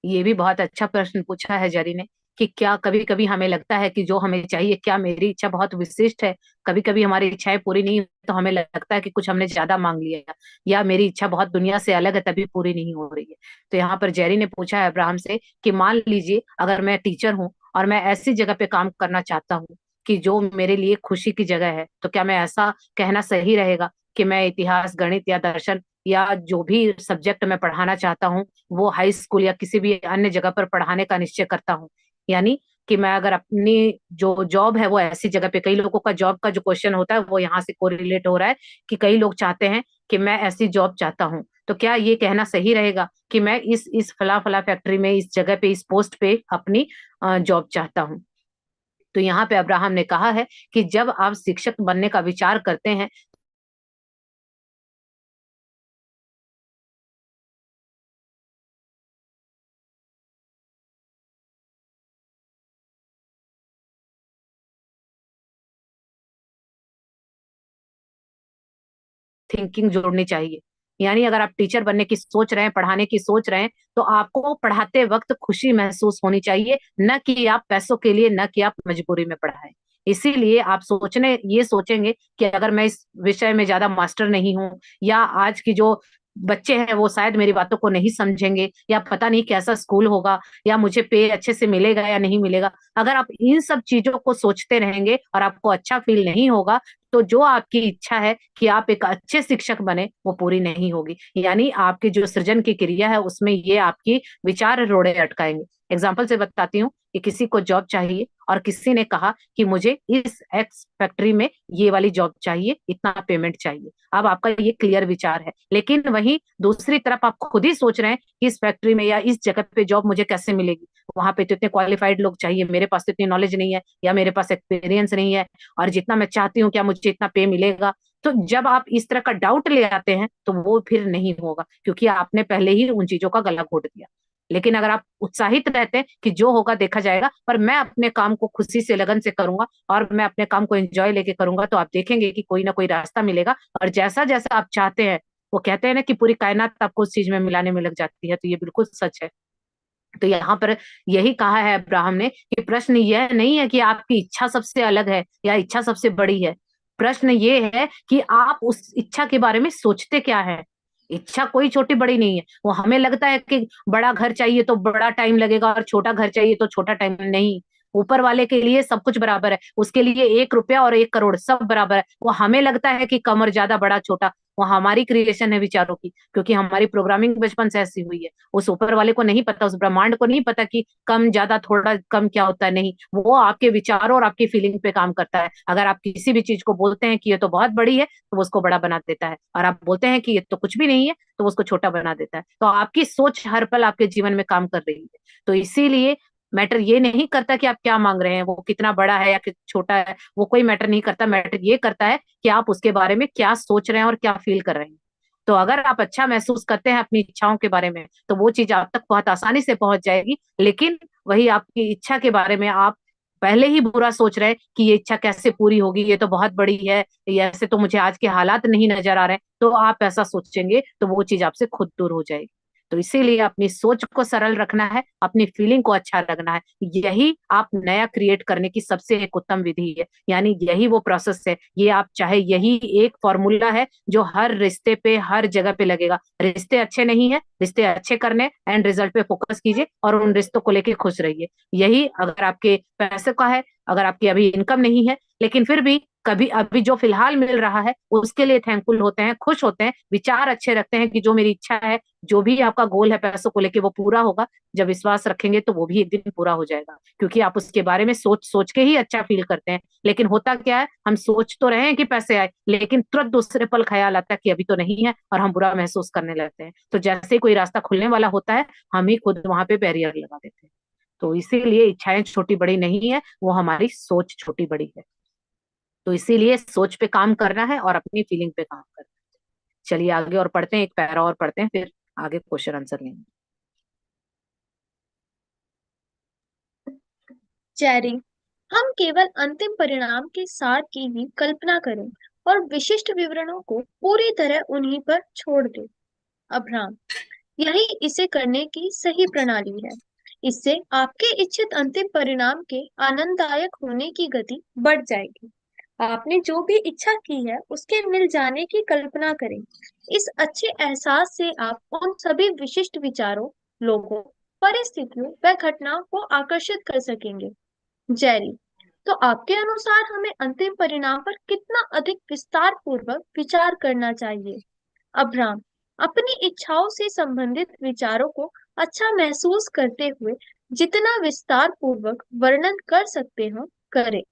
ये भी बहुत अच्छा प्रश्न पूछा है जरी ने कि क्या कभी कभी हमें लगता है कि जो हमें चाहिए, क्या मेरी इच्छा बहुत विशिष्ट है? कभी कभी हमारी इच्छाएं पूरी नहीं हुई तो हमें लगता है कि कुछ हमने ज्यादा मांग लिया, या मेरी इच्छा बहुत दुनिया से अलग है तभी पूरी नहीं हो रही है। तो यहाँ पर जेरी ने पूछा है अब्राहम से कि मान लीजिए अगर मैं टीचर हूँ और मैं ऐसी जगह पे काम करना चाहता हूँ कि जो मेरे लिए खुशी की जगह है, तो क्या मैं ऐसा कहना सही रहेगा कि मैं इतिहास, गणित या दर्शन या जो भी सब्जेक्ट मैं पढ़ाना चाहता हूँ वो हाई स्कूल या किसी भी अन्य जगह पर पढ़ाने का निश्चय करता हूँ? यानी कि मैं अगर अपनी जो जॉब है वो ऐसी जगह पे, कई लोगों का जॉब का जो क्वेश्चन होता है वो यहाँ से कोरिलेट हो रहा है कि कई लोग चाहते हैं कि मैं ऐसी जॉब चाहता हूँ, तो क्या ये कहना सही रहेगा कि मैं इस फला फला फैक्ट्री में, इस जगह पे, इस पोस्ट पे अपनी जॉब चाहता हूँ? तो यहाँ पे अब्राहम ने कहा है कि जब आप शिक्षक बनने का विचार करते हैं थिंकिंग जोड़नी चाहिए। यानी अगर आप टीचर बनने की सोच रहे हैं, पढ़ाने की सोच रहे हैं, तो आपको पढ़ाते वक्त खुशी महसूस होनी चाहिए, न कि आप पैसों के लिए, न कि आप मजबूरी में पढ़ाएं। इसीलिए आप ये सोचेंगे कि अगर मैं इस विषय में ज्यादा मास्टर नहीं हूँ, या आज की जो बच्चे हैं वो शायद मेरी बातों को नहीं समझेंगे, या पता नहीं कैसा स्कूल होगा, या मुझे पे अच्छे से मिलेगा या नहीं मिलेगा, अगर आप इन सब चीजों को सोचते रहेंगे और आपको अच्छा फील नहीं होगा, तो जो आपकी इच्छा है कि आप एक अच्छे शिक्षक बने वो पूरी नहीं होगी। यानी आपकी जो सृजन की क्रिया है उसमें ये आपकी विचार रोड़े अटकाएंगे। एग्जाम्पल से बताती हूँ कि किसी को जॉब चाहिए और किसी ने कहा कि मुझे इस एक्स फैक्ट्री में ये वाली जॉब चाहिए, इतना पेमेंट चाहिए। अब आपका ये क्लियर विचार है, लेकिन वहीं दूसरी तरफ आप खुद ही सोच रहे हैं कि इस फैक्ट्री में या इस जगह पे जॉब मुझे कैसे मिलेगी, वहां पे तो इतने क्वालिफाइड लोग चाहिए, मेरे पास तो इतनी नॉलेज नहीं है या मेरे पास एक्सपीरियंस नहीं है, और जितना मैं चाहती हूँ क्या मुझे इतना पे मिलेगा? तो जब आप इस तरह का डाउट ले आते हैं तो वो फिर नहीं होगा, क्योंकि आपने पहले ही उन चीजों का गला घोट दिया। लेकिन अगर आप उत्साहित रहते हैं कि जो होगा देखा जाएगा, पर मैं अपने काम को खुशी से, लगन से करूंगा और मैं अपने काम को एंजॉय लेके करूंगा, तो आप देखेंगे कि कोई ना कोई रास्ता मिलेगा, और जैसा जैसा आप चाहते हैं, वो कहते हैं ना कि पूरी कायनात आपको उस चीज में मिलाने में लग जाती है, तो ये बिल्कुल सच है। तो यहाँ पर यही कहा है अब्राहम ने कि प्रश्न यह नहीं है कि आपकी इच्छा सबसे अलग है या इच्छा सबसे बड़ी है। प्रश्न ये है कि आप उस इच्छा के बारे में सोचते क्या है। इच्छा कोई छोटी बड़ी नहीं है। वो हमें लगता है कि बड़ा घर चाहिए तो बड़ा टाइम लगेगा और छोटा घर चाहिए तो छोटा टाइम नहीं। ऊपर वाले के लिए सब कुछ बराबर है, उसके लिए 1 रुपया और 1 करोड़ सब बराबर है। वो हमें लगता है कि कम और ज्यादा, बड़ा छोटा, वो हमारी क्रिएशन है विचारों की, क्योंकि हमारी प्रोग्रामिंग बचपन से ऐसी हुई है। उस ऊपर वाले को नहीं पता, उस ब्रह्मांड को नहीं पता कि कम ज्यादा थोड़ा कम क्या होता है। नहीं, वो आपके विचारों और आपकी फीलिंग पे काम करता है। अगर आप किसी भी चीज को बोलते हैं कि ये तो बहुत बड़ी है, तो वो उसको बड़ा बना देता है, और आप बोलते हैं कि ये तो कुछ भी नहीं है, तो वो उसको छोटा बना देता है। तो आपकी सोच हर पल आपके जीवन में काम कर रही है। तो इसीलिए मैटर ये नहीं करता कि आप क्या मांग रहे हैं, वो कितना बड़ा है या छोटा है, वो कोई मैटर नहीं करता। मैटर ये करता है कि आप उसके बारे में क्या सोच रहे हैं और क्या फील कर रहे हैं। तो अगर आप अच्छा महसूस करते हैं अपनी इच्छाओं के बारे में, तो वो चीज आप तक बहुत आसानी से पहुंच जाएगी। लेकिन वही आपकी इच्छा के बारे में आप पहले ही बुरा सोच रहे हैं कि ये इच्छा कैसे पूरी होगी, ये तो बहुत बड़ी है, ये ऐसे तो मुझे आज के हालात नहीं नजर आ रहे हैं, तो आप ऐसा सोचेंगे तो वो चीज आपसे खुद दूर हो जाएगी। तो इसीलिए अपनी सोच को सरल रखना है, अपनी फीलिंग को अच्छा रखना है। यही आप नया क्रिएट करने की सबसे एक उत्तम विधि है। यानी यही वो प्रोसेस है। ये आप चाहे, यही एक फॉर्मूला है जो हर रिश्ते पे, हर जगह पे लगेगा। रिश्ते अच्छे नहीं है, रिश्ते अच्छे करने, एंड रिजल्ट पे फोकस कीजिए और उन रिश्तों को लेके खुश रहिए। यही अगर आपके पैसे का है, अगर आपकी अभी इनकम नहीं है, लेकिन फिर भी कभी अभी जो फिलहाल मिल रहा है उसके लिए थैंकफुल होते हैं, खुश होते हैं, विचार अच्छे रखते हैं कि जो मेरी इच्छा है, जो भी आपका गोल है पैसों को लेके, वो पूरा होगा। जब विश्वास रखेंगे तो वो भी एक दिन पूरा हो जाएगा, क्योंकि आप उसके बारे में सोच सोच के ही अच्छा फील करते हैं। लेकिन होता क्या है, हम सोच तो रहे हैं कि पैसे आए, लेकिन तुरंत दूसरे पल ख्याल आता है कि अभी तो नहीं है, और हम बुरा महसूस करने लगते हैं। तो जैसे ही कोई रास्ता खुलने वाला होता है, हम ही खुद वहां पे बैरियर लगा देते हैं। तो इसीलिए इच्छाएं छोटी बड़ी नहीं है, वो हमारी सोच छोटी बड़ी है। तो इसीलिए सोच पे काम करना है और अपनी फीलिंग पे काम करना है। चलिए आगे और पढ़ते हैं, एक पैरा और पढ़ते हैं, फिर आगे क्वेश्चन आंसर लेंगे। जेरी, हम केवल अंतिम परिणाम के सार की ही कल्पना करें और विशिष्ट विवरणों को पूरी तरह उन्हीं पर छोड़ दें। अब्राहम, यही इसे करने की सही प्रणाली है। इससे आपके इच्छित अंतिम परिणाम के आनंददायक होने की गति बढ़ जाएगी। आपने जो भी इच्छा की है उसके मिल जाने की कल्पना करें। इस अच्छे एहसास से आप उन सभी विशिष्ट विचारों, लोगों, परिस्थितियों व घटनाओं को आकर्षित कर सकेंगे। जेरी, तो आपके अनुसार हमें अंतिम परिणाम पर कितना अधिक विस्तार पूर्वक विचार करना चाहिए? अब्राहम, अपनी इच्छाओं से संबंधित विचारों को अच्छा महसूस करते हुए जितना विस्तार पूर्वक वर्णन कर सकते हो करें।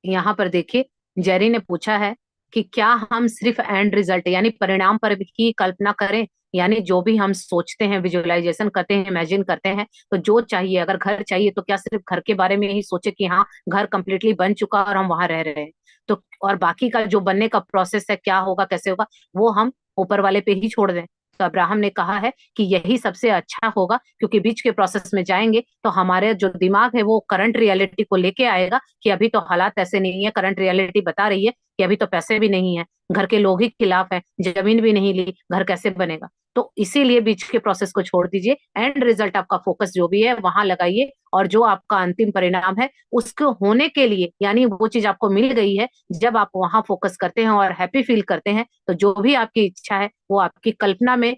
यहाँ पर देखिए, जेरी ने पूछा है कि क्या हम सिर्फ एंड रिजल्ट यानी परिणाम पर ही कल्पना करें, यानी जो भी हम सोचते हैं, विजुअलाइजेशन करते हैं, इमेजिन करते हैं, तो जो चाहिए, अगर घर चाहिए तो क्या सिर्फ घर के बारे में ही सोचे कि हाँ घर कंप्लीटली बन चुका और हम वहां रह रहे हैं, तो और बाकी का जो बनने का प्रोसेस है, क्या होगा कैसे होगा, वो हम ऊपर वाले पे ही छोड़ दें। तो अब्राहम ने कहा है कि यही सबसे अच्छा होगा, क्योंकि बीच के प्रोसेस में जाएंगे तो हमारे जो दिमाग है वो करंट रियलिटी को लेके आएगा कि अभी तो हालात ऐसे नहीं है, करंट रियलिटी बता रही है कि अभी तो पैसे भी नहीं है, घर के लोग ही खिलाफ है, जमीन भी नहीं ली, घर कैसे बनेगा। तो इसीलिए बीच के प्रोसेस को छोड़ दीजिए, एंड रिजल्ट आपका फोकस जो भी है वहां लगाइए, और जो आपका अंतिम परिणाम है उसको होने के लिए, यानी वो चीज आपको मिल गई है, जब आप वहां फोकस करते हैं और हैप्पी फील करते हैं, तो जो भी आपकी इच्छा है वो आपकी कल्पना में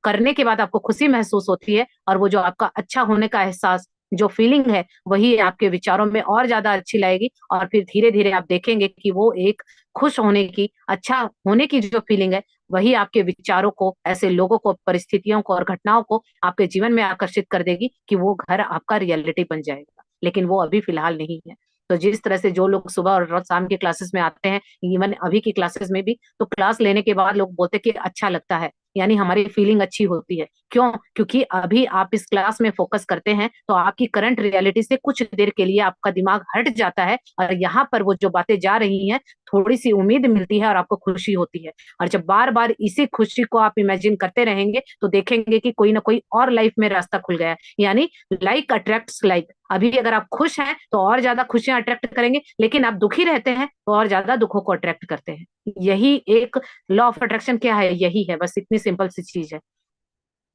करने के बाद आपको खुशी महसूस होती है, और वो जो आपका अच्छा होने का एहसास, जो फीलिंग है, वही आपके विचारों में और ज्यादा अच्छी लाएगी, और फिर धीरे धीरे आप देखेंगे कि वो एक खुश होने की, अच्छा होने की जो फीलिंग है, वही आपके विचारों को, ऐसे लोगों को, परिस्थितियों को और घटनाओं को आपके जीवन में आकर्षित कर देगी कि वो घर आपका रियलिटी बन जाएगा, लेकिन वो अभी फिलहाल नहीं है। तो जिस तरह से जो लोग सुबह और रोज शाम की क्लासेस में आते हैं, इवन अभी की क्लासेस में भी, तो क्लास लेने के बाद लोग बोलते हैं कि अच्छा लगता है, यानी हमारी फीलिंग अच्छी होती है। क्यों? क्योंकि अभी आप इस क्लास में फोकस करते हैं तो आपकी करंट रियलिटी से कुछ देर के लिए आपका दिमाग हट जाता है, और यहाँ पर वो जो बातें जा रही हैं, थोड़ी सी उम्मीद मिलती है और आपको खुशी होती है। और जब बार बार इसी खुशी को आप इमेजिन करते रहेंगे तो देखेंगे कि कोई ना कोई और लाइफ में रास्ता खुल गया है, यानी लाइक अट्रैक्ट्स लाइक। अभी अगर आप खुश हैं तो और ज्यादा खुशियां अट्रैक्ट करेंगे, लेकिन आप दुखी रहते हैं तो और ज्यादा दुखों को अट्रैक्ट करते हैं। यही एक लॉ ऑफ अट्रैक्शन क्या है, यही है, बस इतनी सिंपल सी चीज है।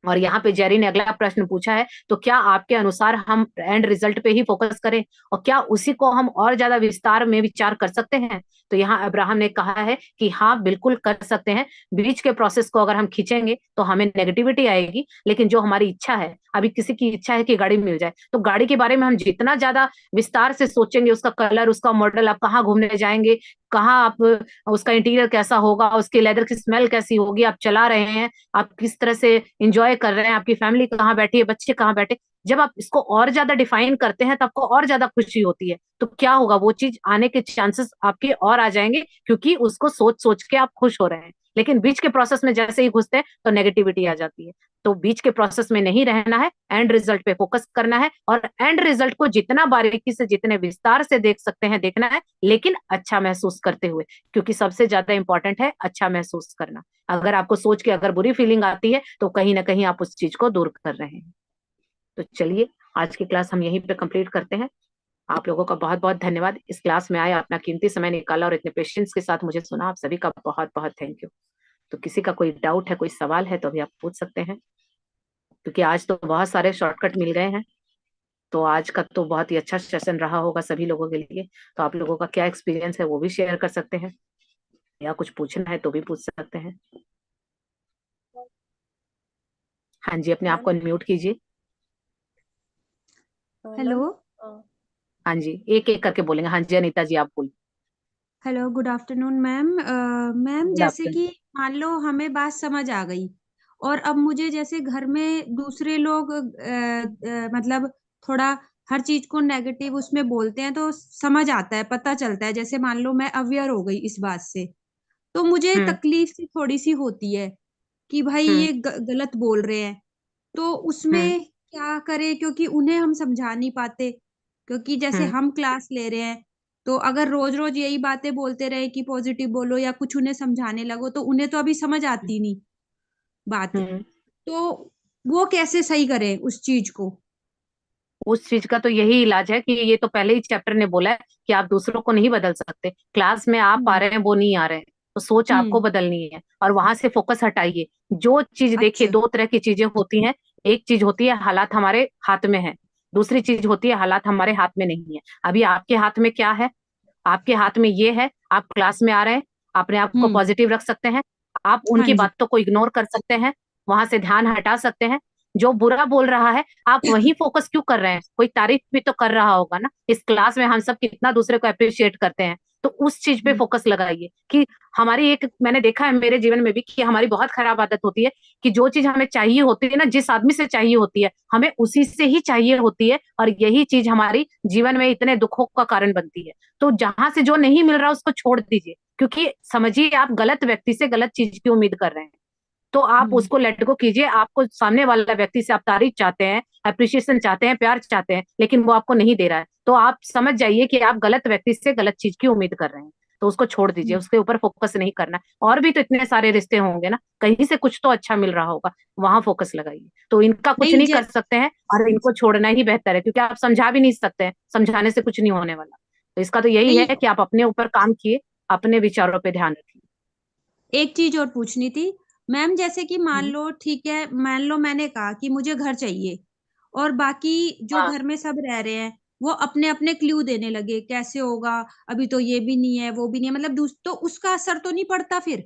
और यहाँ पे जेरी ने अगला प्रश्न पूछा है, तो क्या आपके अनुसार हम एंड रिजल्ट पे ही फोकस करें, और क्या उसी को हम और ज्यादा विस्तार में विचार कर सकते हैं? तो यहाँ अब्राहम ने कहा है कि हाँ बिल्कुल कर सकते हैं। बीच के प्रोसेस को अगर हम खींचेंगे तो हमें नेगेटिविटी आएगी, लेकिन जो हमारी इच्छा है, अभी किसी की इच्छा है कि गाड़ी मिल जाए, तो गाड़ी के बारे में हम जितना ज्यादा विस्तार से सोचेंगे, उसका कलर, उसका मॉडल, आप कहाँ घूमने जाएंगे, कहाँ आप, उसका इंटीरियर कैसा होगा, उसकी लेदर की स्मेल कैसी होगी, आप चला रहे हैं, आप किस तरह से इंजॉय कर रहे हैं, आपकी फैमिली कहाँ बैठी है, बच्चे कहाँ बैठे, जब आप इसको और ज्यादा डिफाइन करते हैं तो आपको और ज्यादा खुशी होती है। तो क्या होगा, वो चीज आने के चांसेस आपके और आ जाएंगे, क्योंकि उसको सोच सोच के आप खुश हो रहे हैं। लेकिन बीच के प्रोसेस में जैसे ही घुसते हैं तो नेगेटिविटी आ जाती है। तो बीच के प्रोसेस में नहीं रहना है, एंड रिजल्ट पे फोकस करना है, और एंड रिजल्ट को जितना बारीकी से, जितने विस्तार से देख सकते हैं देखना है, लेकिन अच्छा महसूस करते हुए, क्योंकि सबसे ज्यादा इंपॉर्टेंट है अच्छा महसूस करना। अगर आपको सोच के अगर बुरी फीलिंग आती है तो कहीं ना कहीं आप उस चीज को दूर कर रहे हैं। तो चलिए, आज की क्लास हम यहीं पे कंप्लीट करते हैं। आप लोगों का बहुत बहुत धन्यवाद, इस क्लास में आए, अपना कीमती समय निकाला और इतने पेशेंस के साथ मुझे सुना, आप सभी का बहुत बहुत थैंक यू। तो किसी का कोई डाउट है, कोई सवाल है, तो अभी आप पूछ सकते हैं, क्योंकि आज तो बहुत सारे शॉर्टकट मिल गए हैं। तो आज का तो बहुत ही अच्छा सेशन रहा होगा सभी लोगों के लिए। तो आप लोगों का क्या एक्सपीरियंस है वो भी शेयर कर सकते हैं, या कुछ पूछना है तो भी पूछ सकते हैं। हाँ जी, अपने आप को मैम, अनम्यूट कीजिए। हेलो। मैम, हाँ जी, एक एक करके बोलेंगे। हाँ जी, अनीता जी आप बोलिए। Hello, good afternoon ma'am. Ma'am, good जैसे आफ्टरनून। कि मान लो हमें बात समझ आ गई, और अब मुझे जैसे घर में दूसरे लोग मतलब थोड़ा हर चीज को नेगेटिव उसमें बोलते हैं, तो समझ आता है, पता चलता है। जैसे मान लो मैं अवेयर हो गई इस बात से, तो मुझे हम्म। तकलीफ सी थोड़ी सी होती है कि भाई हम्म। ये गलत बोल रहे हैं। तो हम्म। उसमें क्या करें, क्योंकि उन्हें हम समझा नहीं पाते, क्योंकि जैसे हम्म। हम क्लास ले रहे हैं, तो अगर रोज रोज यही बातें बोलते रहे कि पॉजिटिव बोलो या कुछ उन्हें समझाने लगो, तो उन्हें तो अभी समझ आती नहीं बात। हम्म। तो वो कैसे सही करें उस चीज को? उस चीज का तो यही इलाज है कि ये तो पहले ही चैप्टर ने बोला है कि आप दूसरों को नहीं बदल सकते। क्लास में आप आ हम्म। रहे हैं, वो नहीं आ रहे हैं, तो सोच आपको हम्म। बदलनी है और वहां से फोकस हटाइए। जो चीज देखिए, अच्छा। दो तरह की चीजें होती हैं। एक चीज होती है हालात हमारे हाथ में है, दूसरी चीज होती है हालात हमारे हाथ में नहीं है। अभी आपके हाथ में क्या है? आपके हाथ में ये है, आप क्लास में आ रहे हैं, अपने आप को हम्म। पॉजिटिव रख सकते हैं, आप हाँ उनकी जी। बातों को इग्नोर कर सकते हैं, वहां से ध्यान हटा सकते हैं। जो बुरा बोल रहा है, आप वही फोकस क्यों कर रहे हैं? कोई तारीफ भी तो कर रहा होगा ना। इस क्लास में हम सब कितना दूसरे को अप्रिशिएट करते हैं, तो उस चीज पे हम्म। फोकस लगाइए कि हमारी एक, मैंने देखा है मेरे जीवन में भी कि हमारी बहुत खराब आदत होती है कि जो चीज हमें चाहिए होती है ना, जिस आदमी से चाहिए होती है, हमें उसी से ही चाहिए होती है, और यही चीज हमारी जीवन में इतने दुखों का कारण बनती है। तो जहां से जो नहीं मिल रहा उसको छोड़ दीजिए, क्योंकि समझिए आप गलत व्यक्ति से गलत चीज की उम्मीद कर रहे हैं। तो आप हम्म। उसको लेट गो कीजिए। आपको सामने वाला व्यक्ति से आप तारीफ चाहते हैं, अप्रिशिएशन चाहते हैं, प्यार चाहते हैं, लेकिन वो आपको नहीं दे रहा है, तो आप समझ जाइए कि आप गलत व्यक्ति से गलत चीज की उम्मीद कर रहे हैं। तो उसको छोड़ दीजिए, हम्म। उसके ऊपर फोकस नहीं करना। और भी तो इतने सारे रिश्ते होंगे ना, कहीं से कुछ तो अच्छा मिल रहा होगा, वहां फोकस लगाइए। तो इनका कुछ नहीं नहीं कर सकते हैं और इनको छोड़ना ही बेहतर है, क्योंकि आप समझा भी नहीं सकते हैं, समझाने से कुछ नहीं होने वाला। तो इसका तो यही नहीं, है कि आप अपने ऊपर काम किए, अपने विचारों पे ध्यान रखिए। एक चीज और पूछनी थी मैम। जैसे कि मान हम्म। लो, ठीक है, मान लो मैंने कहा कि मुझे घर चाहिए, और बाकी जो हाँ, घर में सब रह रहे हैं वो अपने अपने क्लू देने लगे, कैसे होगा, अभी तो ये भी नहीं है, वो भी नहीं है, मतलब तो उसका असर तो नहीं पड़ता फिर?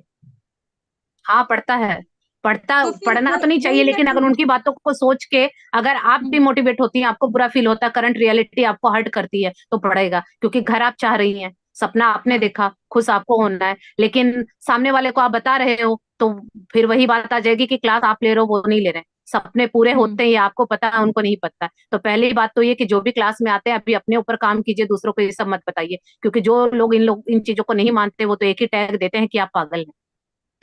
हाँ पढ़ता है। पढ़ता तो फिर पढ़ना वो तो नहीं चाहिए, वही मैं लेकिन अगर पूछ। उनकी बातों को सोच के अगर आप हम्म। डिमोटिवेट होती हैं, आपको बुरा फील होता है, करंट रियलिटी आपको हर्ट करती है, तो पढ़ेगा। क्योंकि घर आप चाह रही हैं, सपना आपने हाँ। देखा, खुश आपको होना है, लेकिन सामने वाले को आप बता रहे हो, तो फिर वही बात आ जाएगी कि क्लास आप ले रहे हो, वो नहीं ले रहे हैं। सपने पूरे हम्म। होते हैं, ये आपको पता है, उनको नहीं पता है। तो पहली बात तो ये कि जो भी क्लास में आते हैं, अभी अपने ऊपर काम कीजिए, दूसरों को ये सब मत बताइए। क्योंकि जो लोग इन चीजों को नहीं मानते, वो तो एक ही टैग देते हैं कि आप पागल हैं।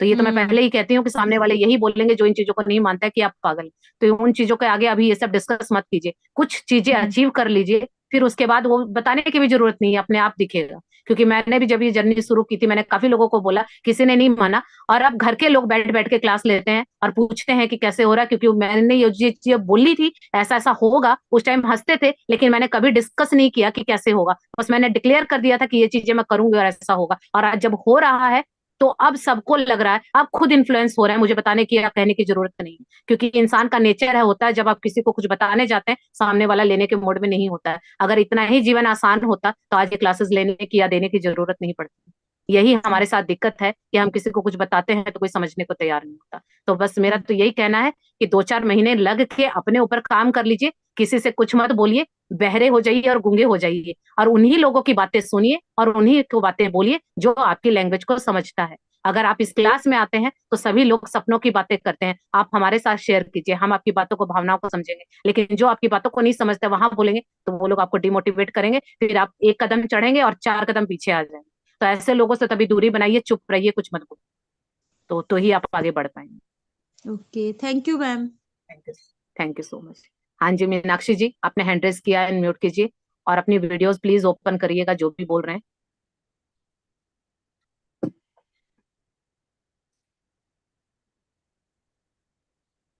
तो ये तो मैं हम्म। पहले ही कहती हूँ कि सामने वाले यही बोलेंगे जो इन चीजों को नहीं मानता है, कि आप पागल हैं। तो उन चीजों के आगे अभी ये सब डिस्कस मत कीजिए, कुछ चीजें हम्म। अचीव कर लीजिए, फिर उसके बाद वो बताने की भी जरूरत नहीं है, अपने आप दिखेगा। क्योंकि मैंने भी जब ये जर्नी शुरू की थी, मैंने काफी लोगों को बोला, किसी ने नहीं माना। और अब घर के लोग बैठ बैठ के क्लास लेते हैं और पूछते हैं कि कैसे हो रहा है, क्योंकि मैंने ये चीज बोली थी, ऐसा ऐसा होगा, उस टाइम हंसते थे, लेकिन मैंने कभी डिस्कस नहीं किया कि कैसे होगा। बस मैंने डिक्लेयर कर दिया था कि ये चीजें मैं करूंगी और ऐसा होगा, और आज जब हो रहा है, तो अब सबको लग रहा है, अब खुद इन्फ्लुएंस हो रहा है, मुझे बताने की या कहने की जरूरत नहीं है। क्योंकि इंसान का नेचर है, होता है, जब आप किसी को कुछ बताने जाते हैं, सामने वाला लेने के मोड में नहीं होता है। अगर इतना ही जीवन आसान होता तो आज ये क्लासेस लेने की या देने की जरूरत नहीं पड़ती। यही हमारे साथ दिक्कत है कि हम किसी को कुछ बताते हैं तो कोई समझने को तैयार नहीं होता। तो बस मेरा हम्म। तो यही कहना है कि 2-4 महीने लग के अपने ऊपर काम कर लीजिए, किसी से कुछ मत बोलिए, बहरे हो जाइए और गूंगे हो जाइए, और उन्हीं लोगों की बातें सुनिए और उन्हीं को बातें बोलिए जो आपकी लैंग्वेज को समझता है। अगर आप इस क्लास में आते हैं तो सभी लोग सपनों की बातें करते हैं, आप हमारे साथ शेयर कीजिए, हम आपकी बातों को, भावनाओं को समझेंगे। लेकिन जो आपकी बातों को नहीं समझते वहां बोलेंगे, तो वो लोग आपको डिमोटिवेट करेंगे, फिर आप एक कदम चढ़ेंगे और 4 कदम पीछे आ जाएंगे। तो ऐसे लोगों से तभी दूरी बनाइए, चुप रहिए, कुछ मत बोलिए, तो ही आप आगे बढ़ पाएंगे। Okay, thank you ma'am. Thank you. Thank you so much. हाँ जी, मीनाक्षी जी, आपने हैंड रेस किया है, म्यूट कीजिए, और अपनी वीडियोस प्लीज ओपन करिएगा, जो भी बोल रहे हैं।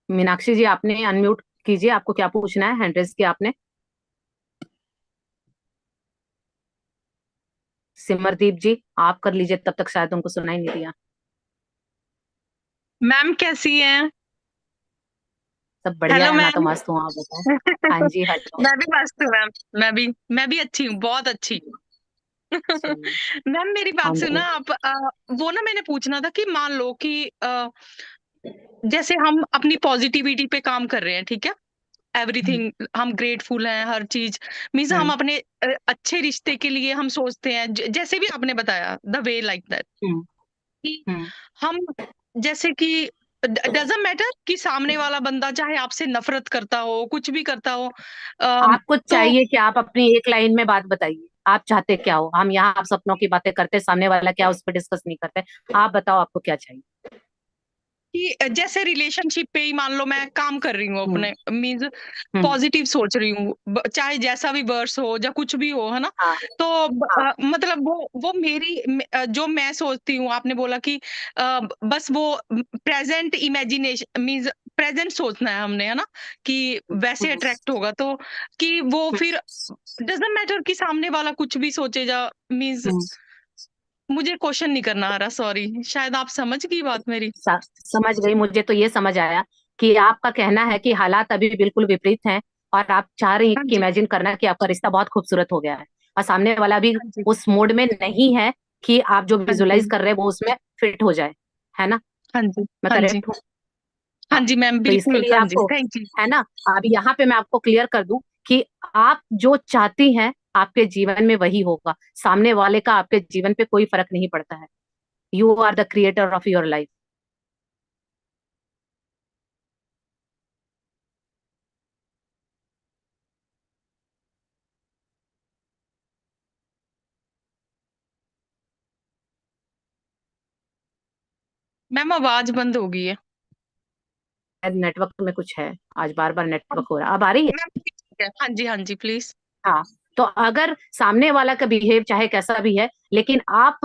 मीनाक्षी जी, आपने अनम्यूट कीजिए, आपको क्या पूछना है, हैंड रेस किया आपने। सिमरदीप जी, आप कर लीजिए, तब तक शायद उनको सुनाई नहीं दिया। मैम कैसी हैं? सब बढ़िया हेलो है, मैं तो मैम। मस्त हूँ, आप बताएं। हाँ जी, हेलो। मैं भी मस्त हूँ मैम। मैं भी अच्छी हूँ, बहुत अच्छी हूँ। चलिए। मैम मेरी हाँ बात सुना जी। आप। वो ना मैंने पूछना था कि मान लो कि जैसे हम अपनी पॉजिटिविटी पे काम कर रहे हैं, ठीक है, हम्म। एवरीथिंग हम ग्रेटफुल हैं, हर चीज मीन्स हम हम्म। अपने अच्छे रिश्ते के लिए हम सोचते हैं, जैसे भी आपने बताया द वे लाइक दैट हम्म। कि हम्म। हम जैसे कि डजंट मैटर कि सामने वाला बंदा चाहे आपसे नफरत करता हो, कुछ भी करता हो, आपको तो चाहिए कि आप अपनी एक लाइन में बात बताइए, आप चाहते क्या हो? हम यहाँ आप सपनों की बातें करते, सामने वाला क्या उस पर डिस्कस नहीं करते। आप बताओ, आपको क्या चाहिए? कि जैसे रिलेशनशिप पे ही मान लो मैं काम कर रही हूँ हम्म अपने, मीन्स हम्म पॉजिटिव सोच रही हूँ, चाहे जैसा भी वर्स हो या कुछ भी हो, है ना। हाँ तो हाँ मतलब वो मेरी जो मैं सोचती हूँ, आपने बोला कि बस वो प्रेजेंट इमेजिनेशन मीन्स प्रेजेंट सोचना है हमने, है ना, कि वैसे हम्म, अट्रैक्ट होगा, तो कि वो हम्म, फिर डजंट मैटर कि सामने वाला कुछ भी सोचे, जा मीन्स हम्म। मुझे क्वेश्चन नहीं करना आ रहा, सॉरी। शायद आप समझ गई बात मेरी। समझ गई। मुझे तो ये समझ आया कि आपका कहना है कि हालात अभी बिल्कुल विपरीत हैं और आप चाह रही हैं हाँ कि जी, इमेजिन करना कि आपका रिश्ता बहुत खूबसूरत हो गया है और सामने वाला भी हाँ जी, उस मोड में नहीं है कि आप जो हाँ विजुलाइज जी, कर रहे हैं वो उसमें फिट हो जाए, है ना? हाँ जी, मैं हाँ जी, करेक्ट हूँ? हाँ हाँ। जी मैम, तो इसके बिल्कुल, लिए हाँ जी, आपको, थैंक यू। है ना, अब यहाँ पे मैं आपको क्लियर कर दूं कि आप जो चाहती हैं आपके जीवन में वही होगा। सामने वाले का आपके जीवन पे कोई फर्क नहीं पड़ता है। You are the creator of your life. Ma'am आवाज बंद हो गई है। नेटवर्क में कुछ है, आज बार बार अब नेटवर्क हो रहा है। अब आ रही है? मैम ठीक है, हाँ जी, हाँ जी, प्लीज। हाँ। तो अगर सामने वाला का बिहेव चाहे कैसा भी है, लेकिन आप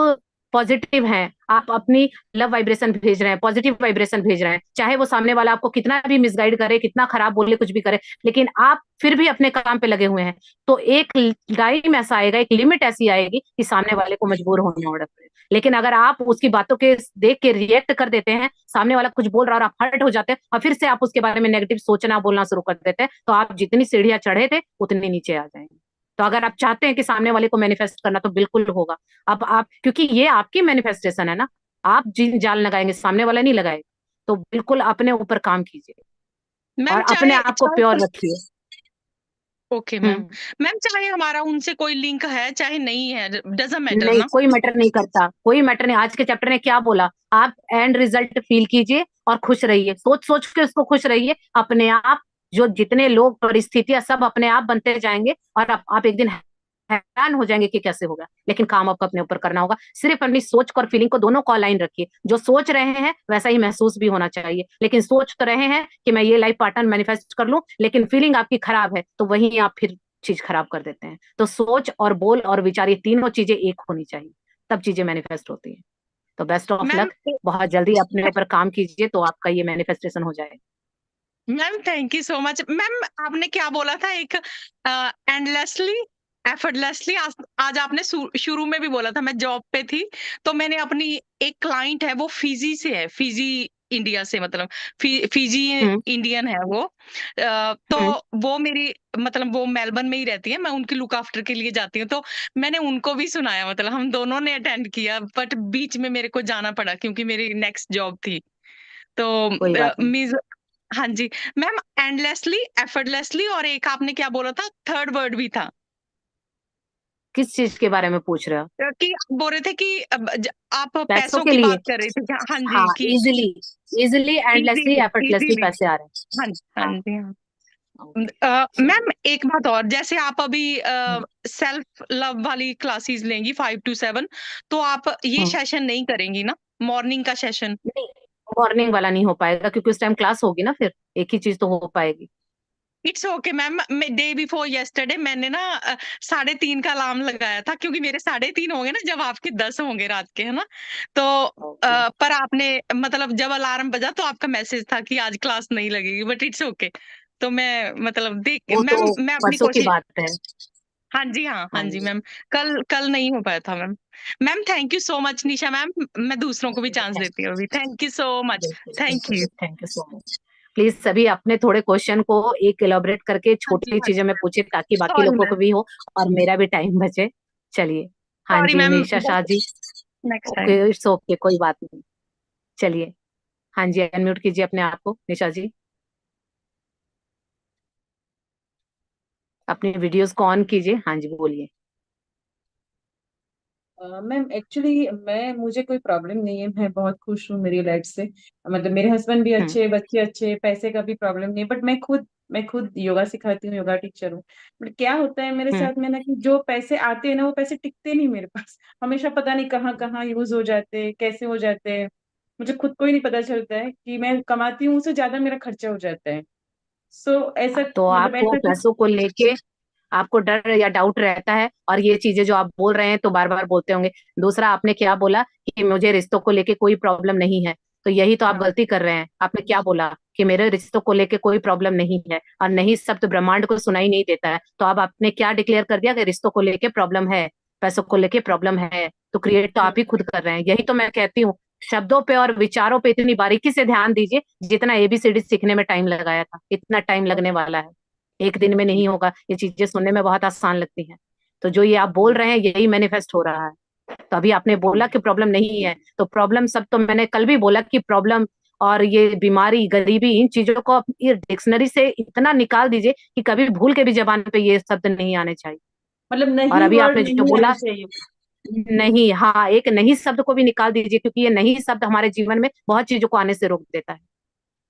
पॉजिटिव हैं, आप अपनी लव वाइब्रेशन भेज रहे हैं, पॉजिटिव वाइब्रेशन भेज रहे हैं, चाहे वो सामने वाला आपको कितना भी मिसगाइड करे, कितना खराब बोले, कुछ भी करे, लेकिन आप फिर भी अपने काम पे लगे हुए हैं, तो एक टाइम ऐसा आएगा, एक लिमिट ऐसी आएगी कि सामने वाले को मजबूर होना पड़ेगा। लेकिन अगर आप उसकी बातों के देख के रिएक्ट कर देते हैं, सामने वाला कुछ बोल रहा है और आप हर्ट हो जाते हैं और फिर से आप उसके बारे में नेगेटिव सोचना बोलना शुरू कर देते हैं, तो आप जितनी सीढ़ियां चढ़े थे उतनी नीचे आ जाएंगे। तो अगर आप चाहते हैं कि सामने वाले को मैनिफेस्ट करना, तो बिल्कुल होगा। अब आप, क्योंकि ये आपकी मैनिफेस्टेशन है ना, आप जिन जाल लगाएंगे सामने वाला नहीं लगाएगा। तो बिल्कुल अपने ऊपर काम कीजिए और मैम अपने चाहे आप को चाहे प्योर रखिए। Okay ma'am. हम्म। मैम चाहे हमारा उनसे कोई लिंक है चाहे नहीं है, डजंट मैटर नहीं, ना। कोई मैटर नहीं करता, कोई मैटर नहीं। आज के चैप्टर ने क्या बोला, आप एंड रिजल्ट फील कीजिए और खुश रहिए, सोच सोच के उसको खुश रहिए। अपने आप, जो जितने लोग परिस्थितियां सब अपने आप बनते जाएंगे और आप एक दिन हैरान हो जाएंगे कि कैसे होगा। लेकिन काम आपको अपने ऊपर करना होगा। सिर्फ अपनी सोच और फीलिंग को दोनों को अलाइन रखिए। जो सोच रहे हैं वैसा ही महसूस भी होना चाहिए। लेकिन सोच तो रहे हैं कि मैं ये लाइफ पार्टनर मैनिफेस्ट कर लूं, लेकिन फीलिंग आपकी खराब है, तो वहीं आप फिर चीज खराब कर देते हैं। तो सोच और बोल और विचार, ये तीनों चीजें एक होनी चाहिए, तब चीजें मैनिफेस्ट होती है। तो बेस्ट ऑफ मैम लक। बहुत जल्दी अपने ऊपर काम कीजिए तो आपका ये मैनिफेस्टेशन हो जाएगा। Ma'am thank you so much ma'am. आपने क्या बोला था, एक एंडलेसली एफर्टलेसली, आज आपने शुरू में भी बोला था। मैं जॉब पे थी, तो मैंने अपनी एक क्लाइंट है, वो फिजी से है, फिजी इंडिया से, मतलब फिजी हम्म इंडियन है वो। तो हम्म वो मेरी, मतलब वो मेलबर्न में ही रहती है, मैं उनकी लुक आफ्टर के लिए जाती हूँ, तो मैंने उनको भी सुनाया, मतलब हम दोनों ने अटेंड किया, बट बीच में मेरे को जाना पड़ा क्योंकि मेरी नेक्स्ट जॉब थी। तो कोई बात नहीं। मीज हाँ जी मैम, एंडलेसली एफर्टलेसली, और एक आपने क्या बोला था, थर्ड वर्ड भी था, किस चीज के बारे में पूछ रहे हो? कि आप बोल रहे थे कि आप पैसों पैसों के की लिए? बात कर रहे थे क्या? हाँ हाँ, जी, कि easily, easily endlessly easily effortlessly easily, पैसे आ रहे हाँ हैं। हाँ हाँ। जी, हाँ। ओके। मैम चलिए। एक बात और, जैसे आप अभी हम्म सेल्फ लव वाली क्लासेस लेंगी 5 to 7, तो आप ये हम्म। सेशन नहीं करेंगी ना, मॉर्निंग का सेशन? नहीं, मॉर्निंग वाला नहीं हो पाएगा क्योंकि उस टाइम क्लास होगी ना, फिर एक ही चीज तो हो पाएगी। It's okay ma'am. Day before yesterday मैंने ना 3:30 का अलार्म लगाया था, क्योंकि मेरे 3:30 होंगे ना जब आपके 10 होंगे रात के, है ना। तो ओके। पर आपने, मतलब जब अलार्म बजा तो आपका मैसेज था कि आज क्लास नहीं लगेगी, बट इट्स ओके। तो मैं, मतलब देख के वो मैम, तो मैं अपनी परसों की कोशिश, बात है। हाँ जी, हाँ हाँ हाँ जी जी। मैम। कल कल नहीं हो पाया था ma'am. Ma'am thank you so much Nisha ma'am, मैं दूसरों को भी चांस देती हूँ अभी। Thank you so much. बिल्कुल थैंक बिल्कुल, you. Thank you so much. Please सभी अपने थोड़े क्वेश्चन को एक इलाबोरेट करके हाँ जी, छोटी हाँ चीजों जी में मैम, पूछे ताकि बाकी सॉरी लोगों को मैम, भी हो और मेरा भी टाइम बचे। चलिए। हाँ सॉरी जी, ma'am, Nisha Shah ji. Next time. Okay, it's okay, कोई बात नहीं। चलिए। हाँ जी, अनम्यूट कीजिए अपने आप को निशा जी। अपनी वीडियोस को ऑन कीजिए। हाँ जी, बोलिए। मैम एक्चुअली मुझे कोई प्रॉब्लम नहीं है, मैं बहुत खुश हूँ मेरी लाइफ से। मतलब मेरे हस्बैंड भी हम्म अच्छे, बच्चे अच्छे, पैसे का भी प्रॉब्लम नहीं है। बट मैं खुद योगा सिखाती हूँ, योगा टीचर हूँ। बट क्या होता है मेरे हम्म साथ में ना, कि जो पैसे आते हैं ना वो पैसे टिकते नहीं मेरे पास। हमेशा पता नहीं कहाँ कहाँ यूज हो जाते हैं, कैसे हो जाते हैं। मुझे खुद को ही नहीं पता चलता है कि मैं कमाती हूँ उससे ज्यादा मेरा खर्चा हो जाता है। ऐसा तो मतलब आपको ऐसा कुछ। पैसों को लेके आपको डर या डाउट रहता है, और ये चीजें जो आप बोल रहे हैं तो बार बार बोलते होंगे। दूसरा, आपने क्या बोला कि मुझे रिश्तों को लेके कोई प्रॉब्लम नहीं है, तो यही तो आप हाँ। गलती कर रहे हैं। आपने क्या बोला कि मेरे रिश्तों को लेके कोई प्रॉब्लम नहीं है, और नहीं शब्द ब्रह्मांड को सुनाई नहीं देता है, तो अब आपने क्या डिक्लेयर कर दिया कि रिश्तों को लेके प्रॉब्लम है, पैसों को लेके प्रॉब्लम है, तो क्रिएट तो आप ही खुद कर रहे हैं। यही तो मैं कहती हूँ, शब्दों पे और विचारों पे इतनी बारीकी से ध्यान दीजिए। जितना एबीसीडी सीखने में टाइम लगाया था, इतना टाइम लगने वाला है, एक दिन में नहीं होगा। ये चीजें सुनने में बहुत आसान लगती हैं, तो जो ये आप बोल रहे हैं यही मैनिफेस्ट हो रहा है। तो अभी आपने बोला कि प्रॉब्लम नहीं है, तो प्रॉब्लम सब तो मैंने कल भी बोला कि प्रॉब्लम और ये बीमारी, गरीबी, इन चीजों को आप ये डिक्शनरी से इतना निकाल दीजिए कि कभी भूल के भी जबान पे ये शब्द नहीं आने चाहिए। मतलब और नहीं, अभी वर्ड आपने जो नहीं आना बोला चाहिए। नहीं, हाँ, एक नहीं शब्द को भी निकाल दीजिए, क्योंकि ये नहीं शब्द हमारे जीवन में बहुत चीजों को आने से रोक देता है।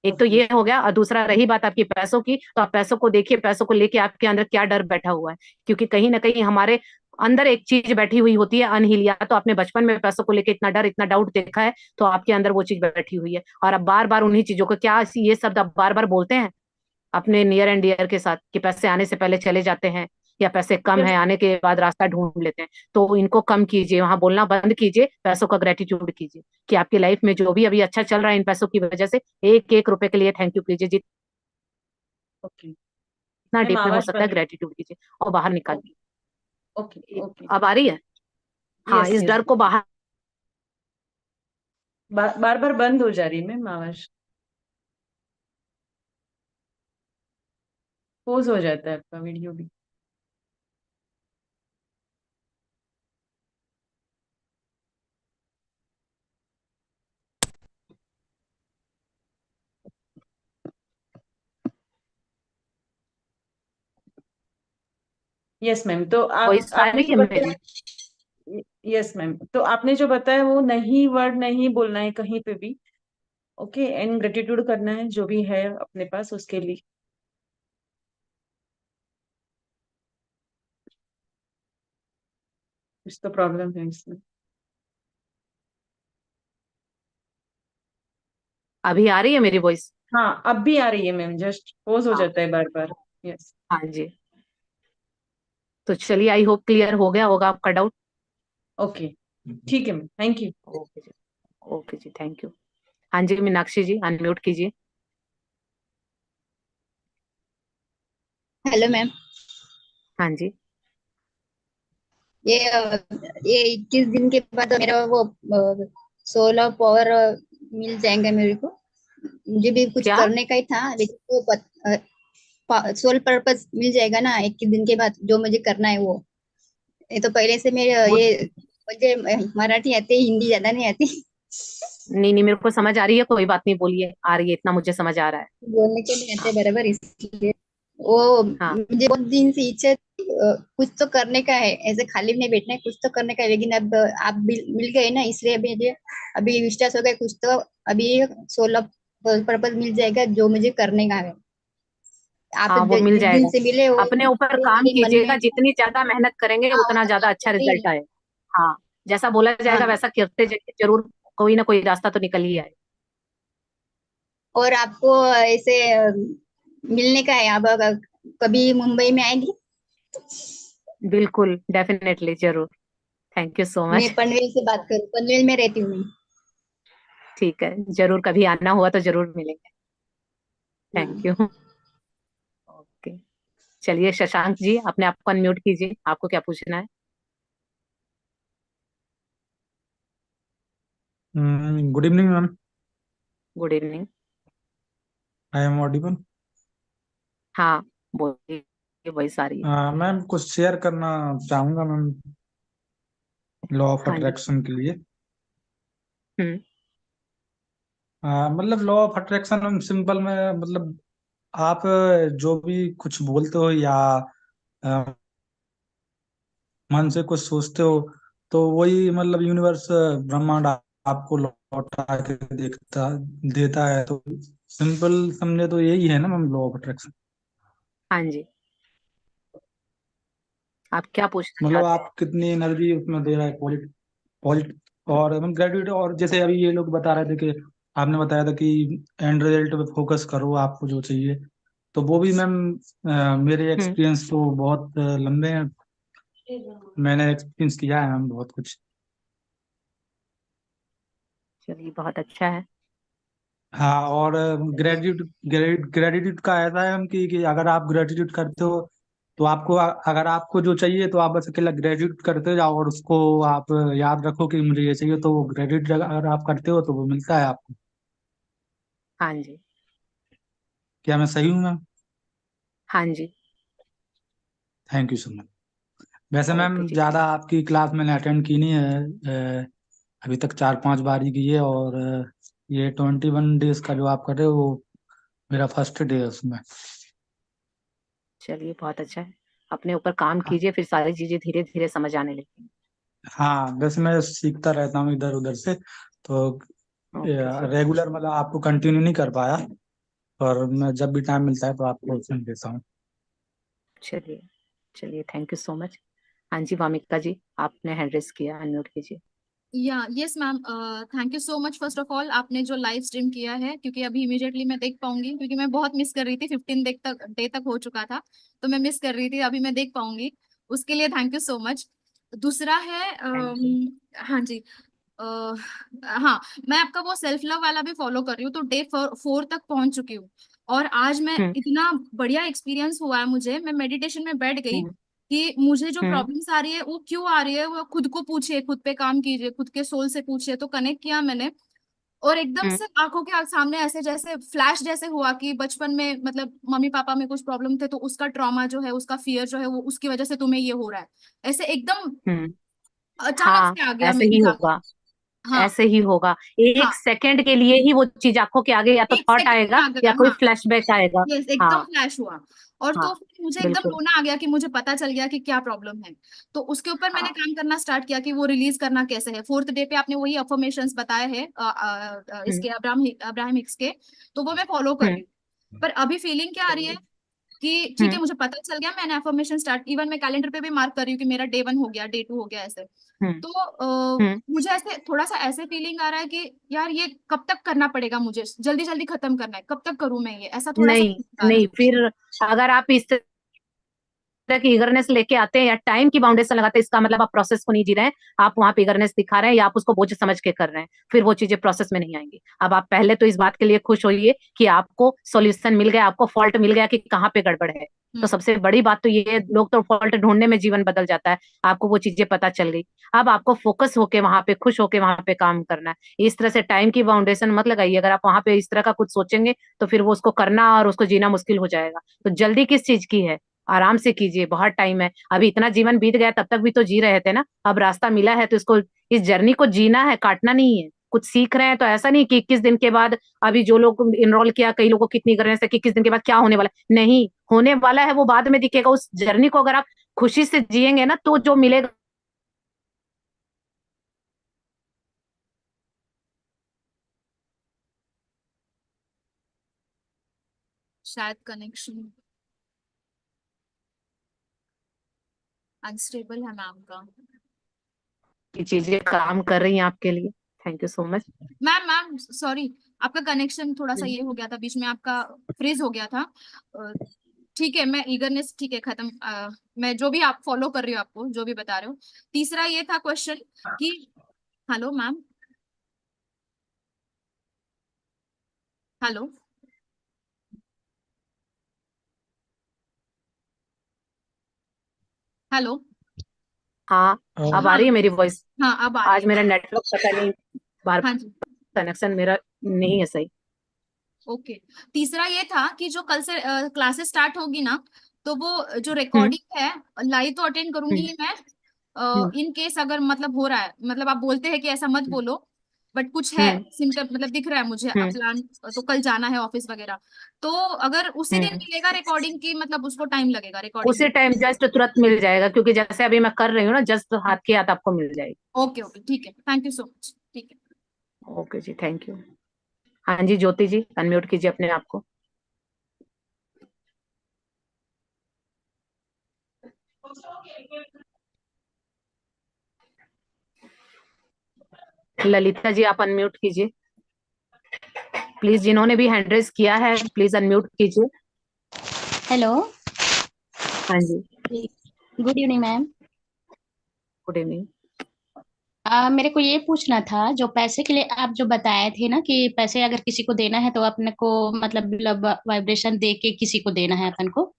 एक तो ओके। ये हो गया, और दूसरा रही बात आपकी पैसों की, तो आप पैसों को देखिए, पैसों को लेके आपके अंदर क्या डर बैठा हुआ है। क्योंकि कहीं ना कहीं हमारे अंदर एक चीज बैठी हुई होती है अनहिल, या तो आपने बचपन में पैसों को लेके इतना डर, इतना डाउट देखा है, तो आपके अंदर वो चीज बैठी हुई है। और अब बार बार उन्हीं चीजों को, क्या ये शब्द आप बार बार बोलते हैं अपने नियर एंड डियर के साथ कि पैसे आने से पहले चले जाते हैं, या पैसे कम है, आने के बाद रास्ता ढूंढ लेते हैं। तो इनको कम कीजिए, वहां बोलना बंद कीजिए, पैसों का ग्रेटिट्यूड कीजिए कि आपकी लाइफ में जो भी अभी अच्छा चल रहा है इन पैसों की वजह से, एक एक रुपए के लिए थैंक यू कीजिए। ओके जितना मैम, डीप में हो आवाज सकता है बंद। ग्रेटिट्यूड कीजिए और बाहर निकालिए। Okay okay. अब आ रही है? हाँ, यस इस यस। डर को बाहर। बार बार बंद हो जा रही है मैम आवाज, पोज हो जाता है आपका वीडियो भी। यस मैम, तो आप वॉइस आ आपने रही जो है बताया। मेरी? यस मैम, तो आपने जो बताया वो नहीं, वर्ड नहीं बोलना है कहीं पे भी। ओके, एंड ग्रेटिट्यूड करना है जो भी है अपने पास उसके लिए। कुछ तो प्रॉब्लम है इसमें। अभी आ रही है मेरी वॉइस? हाँ, अब भी आ रही है मैम, जस्ट पोज हो हाँ। जाता है बार बार। यस। हाँ जी। तो चलिए, आई होप क्लियर हो गया होगा आपका डाउट। ओके, ठीक है मैम, थैंक यू। ओके जी। ओके जी, थैंक यू। हाँ जी, मीनाक्षी जी अनम्यूट कीजिए। Hello ma'am. हाँ जी। ये ये 21 दिन के बाद मेरा वो सोलर पावर मिल जाएगा मेरे को। मुझे भी कुछ क्या? करने का ही था, लेकिन सोल पर्पस मिल जाएगा ना 21 दिन के बाद, जो मुझे करना है वो। ये तो पहले से मेरे वो ये मुझे मराठी आती है, हिंदी ज्यादा नहीं आती। नहीं नहीं, मेरे को समझ आ रही है, कोई बात नहीं, बोलिए, आ रही है, इतना मुझे समझ आ रहा है। बोलने के नहीं आते हाँ। बराबर, इसलिए वो हाँ। मुझे बहुत दिन से इच्छा थी, कुछ तो करने का है, ऐसे खाली नहीं बैठना है, कुछ तो करने का है। लेकिन अब आप मिल गए ना, इसलिए अभी मुझे अभी विश्वास हो गया कुछ तो। अभी 16 पर्पज मिल जाएगा जो मुझे करने का है। आप हाँ, वो मिल जिस दिन जाएगा। से मिले अपने ऊपर वो काम मेरे मन कीजिएगा, में था। जितनी ज्यादा मेहनत करेंगे हाँ, उतना ज्यादा आप तो अच्छा है ही। रिजल्ट आए। हाँ, जैसा बोला जाएगा हाँ, वैसा करते जाइए, जरूर कोई ना कोई रास्ता तो निकल ही आए। और आपको ऐसे मिलने का है, आप अगर कभी मुंबई में आएंगी। बिल्कुल, डेफिनेटली, जरूर। थैंक यू सो मैं मच। पनवेल से बात करूँ, पनवेल में रहती हूँ मैं। ठीक है, जरूर कभी आना हुआ तो जरूर मिलेंगे। थैंक हाँ। यू। ओके। चलिए शशांक जी, अपने आप को अनम्यूट कीजिए, आपको क्या पूछना है? Good evening ma'am. Good evening. I am audible? हाँ, बोलिए, वॉइस आ रही है। मैम कुछ शेयर करना चाहूंगा मैम, लॉ ऑफ हाँ जी। अट्रैक्शन के लिए। हम्म। मतलब लॉ ऑफ अट्रैक्शन सिंपल में, मतलब आप जो भी कुछ बोलते हो या अ, मन से कुछ सोचते हो, तो वही मतलब यूनिवर्स, ब्रह्मांड आपको लौटा के देखता देता है। तो सिंपल समझे तो यही है ना मैम, लॉ ऑफ अट्रैक्शन। हाँ जी, आप क्या पूछना मतलब चाहते हैं? आप कितनी एनर्जी उसमें दे रहा है, पॉजिटिव और ग्रेजुएट, और जैसे अभी ये लोग बता रहे थे कि आपने बताया था कि एंड रिजल्ट पे फोकस करो, आपको जो चाहिए, तो वो भी मैम मेरे हम्म। एक्सपीरियंस तो बहुत लंबे हैं, मैंने एक्सपीरियंस किया है मैम बहुत कुछ। चलिए बहुत अच्छा है। हाँ, और ग्रेटिट्यूड का ऐसा है हम कि अगर आप ग्रेटिट्यूड करते हो तो आपको अगर आपको जो चाहिए तो आप बस अकेला ग्रेटिट्यूड करते जाओ, और उसको आप याद रखो कि मुझे ये चाहिए, तो वो ग्रेटिट्यूड अगर आप करते हो तो वो मिलता है आपको। हाँ जी। क्या मैं सही हूँ मैम? हाँ जी। Thank you so much. वैसे मैम ओके जी, ज़्यादा आपकी क्लास मैंने अटेंड की नहीं है, अभी तक 4-5 बार ही की है, और ये 21 डेज का जो आप कर रहे हो वो मेरा फर्स्ट डे है उसमें। चलिए बहुत अच्छा है। अपने ऊपर काम कीजिए, फिर सारी चीजें धीरे धीरे समझ आने लगेंगी। हाँ, वैसे मैं सीखता रहता हूँ इधर उधर से, तो ओके जी। रेगुलर मतलब आपको कंटिन्यू नहीं कर पाया, पर मैं जब भी टाइम मिलता है तो आपको सुन देता हूँ। चलिए। चलिए, थैंक यू सो मच। हाँ जी, वामिका जी, आपने हैंड रेस किया, अनम्यूट कीजिए। या yes ma'am, thank you so much first of all, आपने जो लाइव स्ट्रीम किया है, क्योंकि अभी इमीडिएटली मैं देख पाऊंगी, क्योंकि मैं बहुत मिस कर रही थी। 15 डे तक हो चुका था, तो मैं मिस कर रही थी। अभी मैं देख पाऊंगी, उसके लिए थैंक यू सो मच। दूसरा है थैंक यू। हाँ जी, अ, हाँ, मैं आपका वो सेल्फ लव वाला भी फॉलो कर रही हूँ, तो डे 4 तक पहुंच चुकी हूँ। और आज मैं हम्म। इतना बढ़िया एक्सपीरियंस हुआ है मुझे, मैं मेडिटेशन में बैठ गई हम्म। कि मुझे जो हम्म। प्रॉब्लम्स आ रही है वो क्यों आ रही है, वो खुद को पूछिए, खुद पे काम कीजिए, खुद के सोल से पूछिए। तो कनेक्ट किया मैंने, और एकदम हम्म। से आंखों के सामने ऐसे जैसे फ्लैश जैसे हुआ कि बचपन में मतलब मम्मी पापा में कुछ प्रॉब्लम थे, तो उसका ट्रॉमा जो है, उसका फियर जो है, वो उसकी वजह से तुम्हें ये हो रहा है। ऐसे एकदम हम्म। अचानक हाँ, से आ गया ऐसे मेरे ही सामने। होगा। हाँ ऐसे ही होगा। एक हाँ, सेकंड के लिए ही वो चीज आंखों के आगे या तो एक थॉट सेकंड में आएगा आ या गया। कोई हाँ, फ्लैशबैक आएगा। यस, एकदम हाँ। फ्लैश हुआ। और हाँ। तो फिर मुझे एकदम बिल्कुल। रोना आ गया कि मुझे पता चल गया कि क्या प्रॉब्लम है। तो उसके ऊपर मैंने हाँ। काम करना स्टार्ट किया कि वो रिलीज करना कैसे है। 4th डे पे आपने वही अफर्मेशंस बताए हैं, हम्म। इसके अब्राहम हिक्स के, तो वो मैं फॉलो कर रही हम्म। हूँ। पर अभी फीलिंग क्या आ रही है कि ठीक है, हम्म। मुझे पता चल गया, मैंने अफर्मेशन स्टार्ट, इवन मैं कैलेंडर पे भी मार्क कर रही हूँ कि मेरा डे 1 हो गया, डे 2 हो गया, ऐसे। हम्म। तो हम्म। मुझे ऐसे थोड़ा सा ऐसे फीलिंग आ रहा है कि यार ये कब तक करना पड़ेगा, मुझे जल्दी जल्दी खत्म करना है, कब तक करूं मैं ये, ऐसा थोड़ा सा नहीं, फीलिंग आ रहा नहीं, है। फिर अगर आप इस तरह की ईगरनेस लेके आते हैं या टाइम की बाउंडेशन लगाते हैं, इसका मतलब आप प्रोसेस को नहीं जी रहे हैं। आप वहां पे ईगरनेस दिखा रहे हैं या आप उसको बोझ समझ के कर रहे हैं, फिर वो चीजें प्रोसेस में नहीं आएंगी। अब आप पहले तो इस बात के लिए खुश होइए कि आपको सॉल्यूशन मिल गया, आपको फॉल्ट मिल गया कि कहाँ पे गड़बड़ है। तो हम्म। सबसे बड़ी बात तो ये है, लोग तो फॉल्ट ढूंढने में जीवन बदल जाता है। आपको वो चीजें पता चल गई। अब आपको फोकस होके वहां पे, खुश होके वहां पे काम करना है। इस तरह से टाइम की बाउंडेशन मत लगाइए। अगर आप वहां पे इस तरह का कुछ सोचेंगे तो फिर वो उसको करना और उसको जीना मुश्किल हो जाएगा। तो जल्दी किस चीज की है? आराम से कीजिए, बहुत टाइम है अभी। इतना जीवन बीत गया, तब तक भी तो जी रहे थे ना। अब रास्ता मिला है तो इसको, इस जर्नी को जीना है, काटना नहीं है। कुछ सीख रहे हैं तो ऐसा नहीं कि 21 दिन के बाद, अभी जो लोग इनरोल किया, कई लोगों को कितनी करने से 21 दिन के बाद क्या होने वाला है, नहीं होने वाला है वो बाद में दिखेगा। उस जर्नी को अगर आप खुशी से जिएंगे ना, तो जो मिलेगा। शायद कनेक्शन अनस्टेबल है मैम का। ये चीजें काम कर रही हैं आपके लिए। Thank you so much. Ma'am ma'am sorry, आपका कनेक्शन थोड़ा सा ये हो गया था बीच में, आपका फ्रीज हो गया था। अ, ठीक है, मैं ईगरनेस ठीक है खत्म, मैं जो भी आप फॉलो कर रही हूँ, आपको जो भी बता रहे हो। तीसरा ये था क्वेश्चन कि, हेलो मैम, हेलो, हेलो। हाँ, अब आ हाँ रही है मेरी वॉइस। हाँ, अब आ रही आज है। मेरा नेटवर्क पता नहीं, बार हाँ जी, कनेक्शन मेरा नहीं है सही। ओके। तीसरा ये था कि जो कल से क्लासेस स्टार्ट होगी ना, तो वो जो हम्म। रिकॉर्डिंग है, लाइव तो अटेंड करूंगी हम्म। ही मैं। हम्म। इन केस अगर मतलब हो रहा है, मतलब आप बोलते हैं कि ऐसा मत बोलो, बट कुछ है हम्म। सिम्टम, मतलब दिख रहा है मुझे हम्म। प्लान, तो कल जाना है ऑफिस वगैरह, तो अगर उसी दिन हम्म। मिलेगा रिकॉर्डिंग की, मतलब उसको टाइम लगेगा रिकॉर्डिंग उसी में। टाइम जस्ट तुरंत मिल जाएगा, क्योंकि जैसे अभी मैं कर रही हूँ ना, जस्ट हाथ की हाथ आपको मिल जाएगी। ओके ओके, ठीक है, थैंक यू सो मच, ठीक है। ओके जी, थैंक यू। हाँ जी, ज्योति जी, अनम्यूट कीजिए अपने आप को। ललिता जी आप अनम्यूट कीजिए प्लीज, जिन्होंने भी हैंड रेज किया है प्लीज अनम्यूट कीजिए। हेलो, हाँ जी, good evening ma'am. Good evening. मेरे को ये पूछना था, जो पैसे के लिए आप जो बताए थे ना कि पैसे अगर किसी को देना है तो अपने को मतलब वाइब्रेशन दे के किसी को देना है अपन को।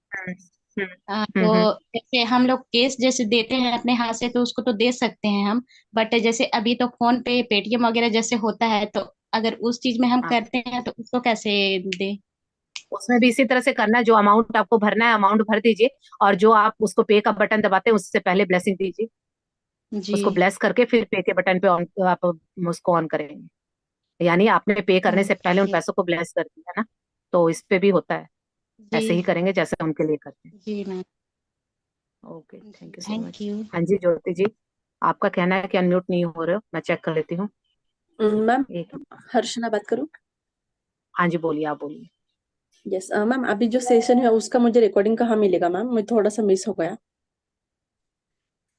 तो हम्म। जैसे हम लोग केस जैसे देते हैं अपने हाथ से तो उसको तो दे सकते हैं हम, बट जैसे अभी तो फोन पे पेटीएम वगैरह जैसे होता है, तो अगर उस चीज में हम हाँ, करते हैं तो उसको कैसे दे? उसमें भी इसी तरह से करना है, जो अमाउंट आपको भरना है अमाउंट भर दीजिए, और जो आप उसको पे का बटन दबाते हैं उससे पहले ब्लेसिंग दीजिए। जी उसको ब्लेस करके फिर पे के बटन पे ऑन आप उसको ऑन करेंगे, यानी आपने पे करने से पहले उन ओके। पैसों को ब्लेस कर दिया ना। तो इस पे भी होता है, जी ऐसे ही करेंगे जैसे उनके लिए करते हैं। जी मैम। ओके, जी thank you so thank much. You. हाँ जी ज्योति जी, आपका कहना है कि अनम्यूट नहीं हो रहे हो, मैं चेक कर लेती हूँ। मैम, एक, हर्षना बात करूं? हाँ जी बोलिए, आप बोलिए। यस मैम, अभी जो सेशन है उसका मुझे रिकॉर्डिंग कहाँ मिलेगा मैम? मैं थोड़ा सा मिस हो गया।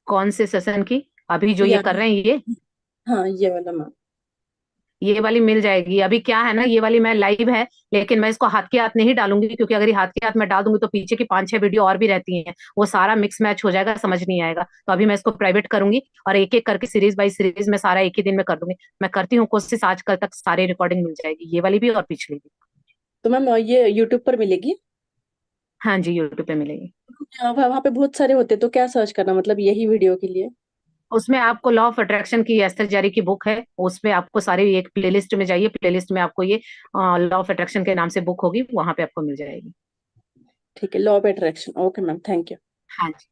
कौन से सेशन की? अभी जो ये या कर रहे हैं ये? हाँ, ये वाला मैम। ये वाली मिल जाएगी। अभी क्या है ना, ये वाली मैं लाइव है, लेकिन मैं इसको हाथ के हाथ नहीं डालूंगी, क्योंकि अगर ये हाथ के हाथ में डाल दूंगी तो पीछे की 5-6 वीडियो और भी रहती हैं, वो सारा मिक्स मैच हो जाएगा, समझ नहीं आएगा। तो अभी मैं इसको प्राइवेट करूंगी और एक एक करके सीरीज बाय सीरीज में सारा एक ही दिन में कर दूंगी। मैं करती हूँ कोशिश, आज कल तक सारी रिकॉर्डिंग मिल जाएगी, ये वाली भी और पिछली भी। तो मैम ये यूट्यूब पर मिलेगी? हाँ जी, यूट्यूब पे मिलेगी। वहाँ पे बहुत सारे होते, तो क्या सर्च करना, मतलब यही वीडियो के लिए? उसमें आपको लॉ ऑफ अट्रैक्शन की एस्थर जारी की बुक है, उसमें आपको सारी एक प्लेलिस्ट में जाइए, प्लेलिस्ट में आपको ये लॉ ऑफ अट्रैक्शन के नाम से बुक होगी, वहां पे आपको मिल जाएगी। ठीक है, law of attraction. Okay ma'am, thank you. हाँ जी,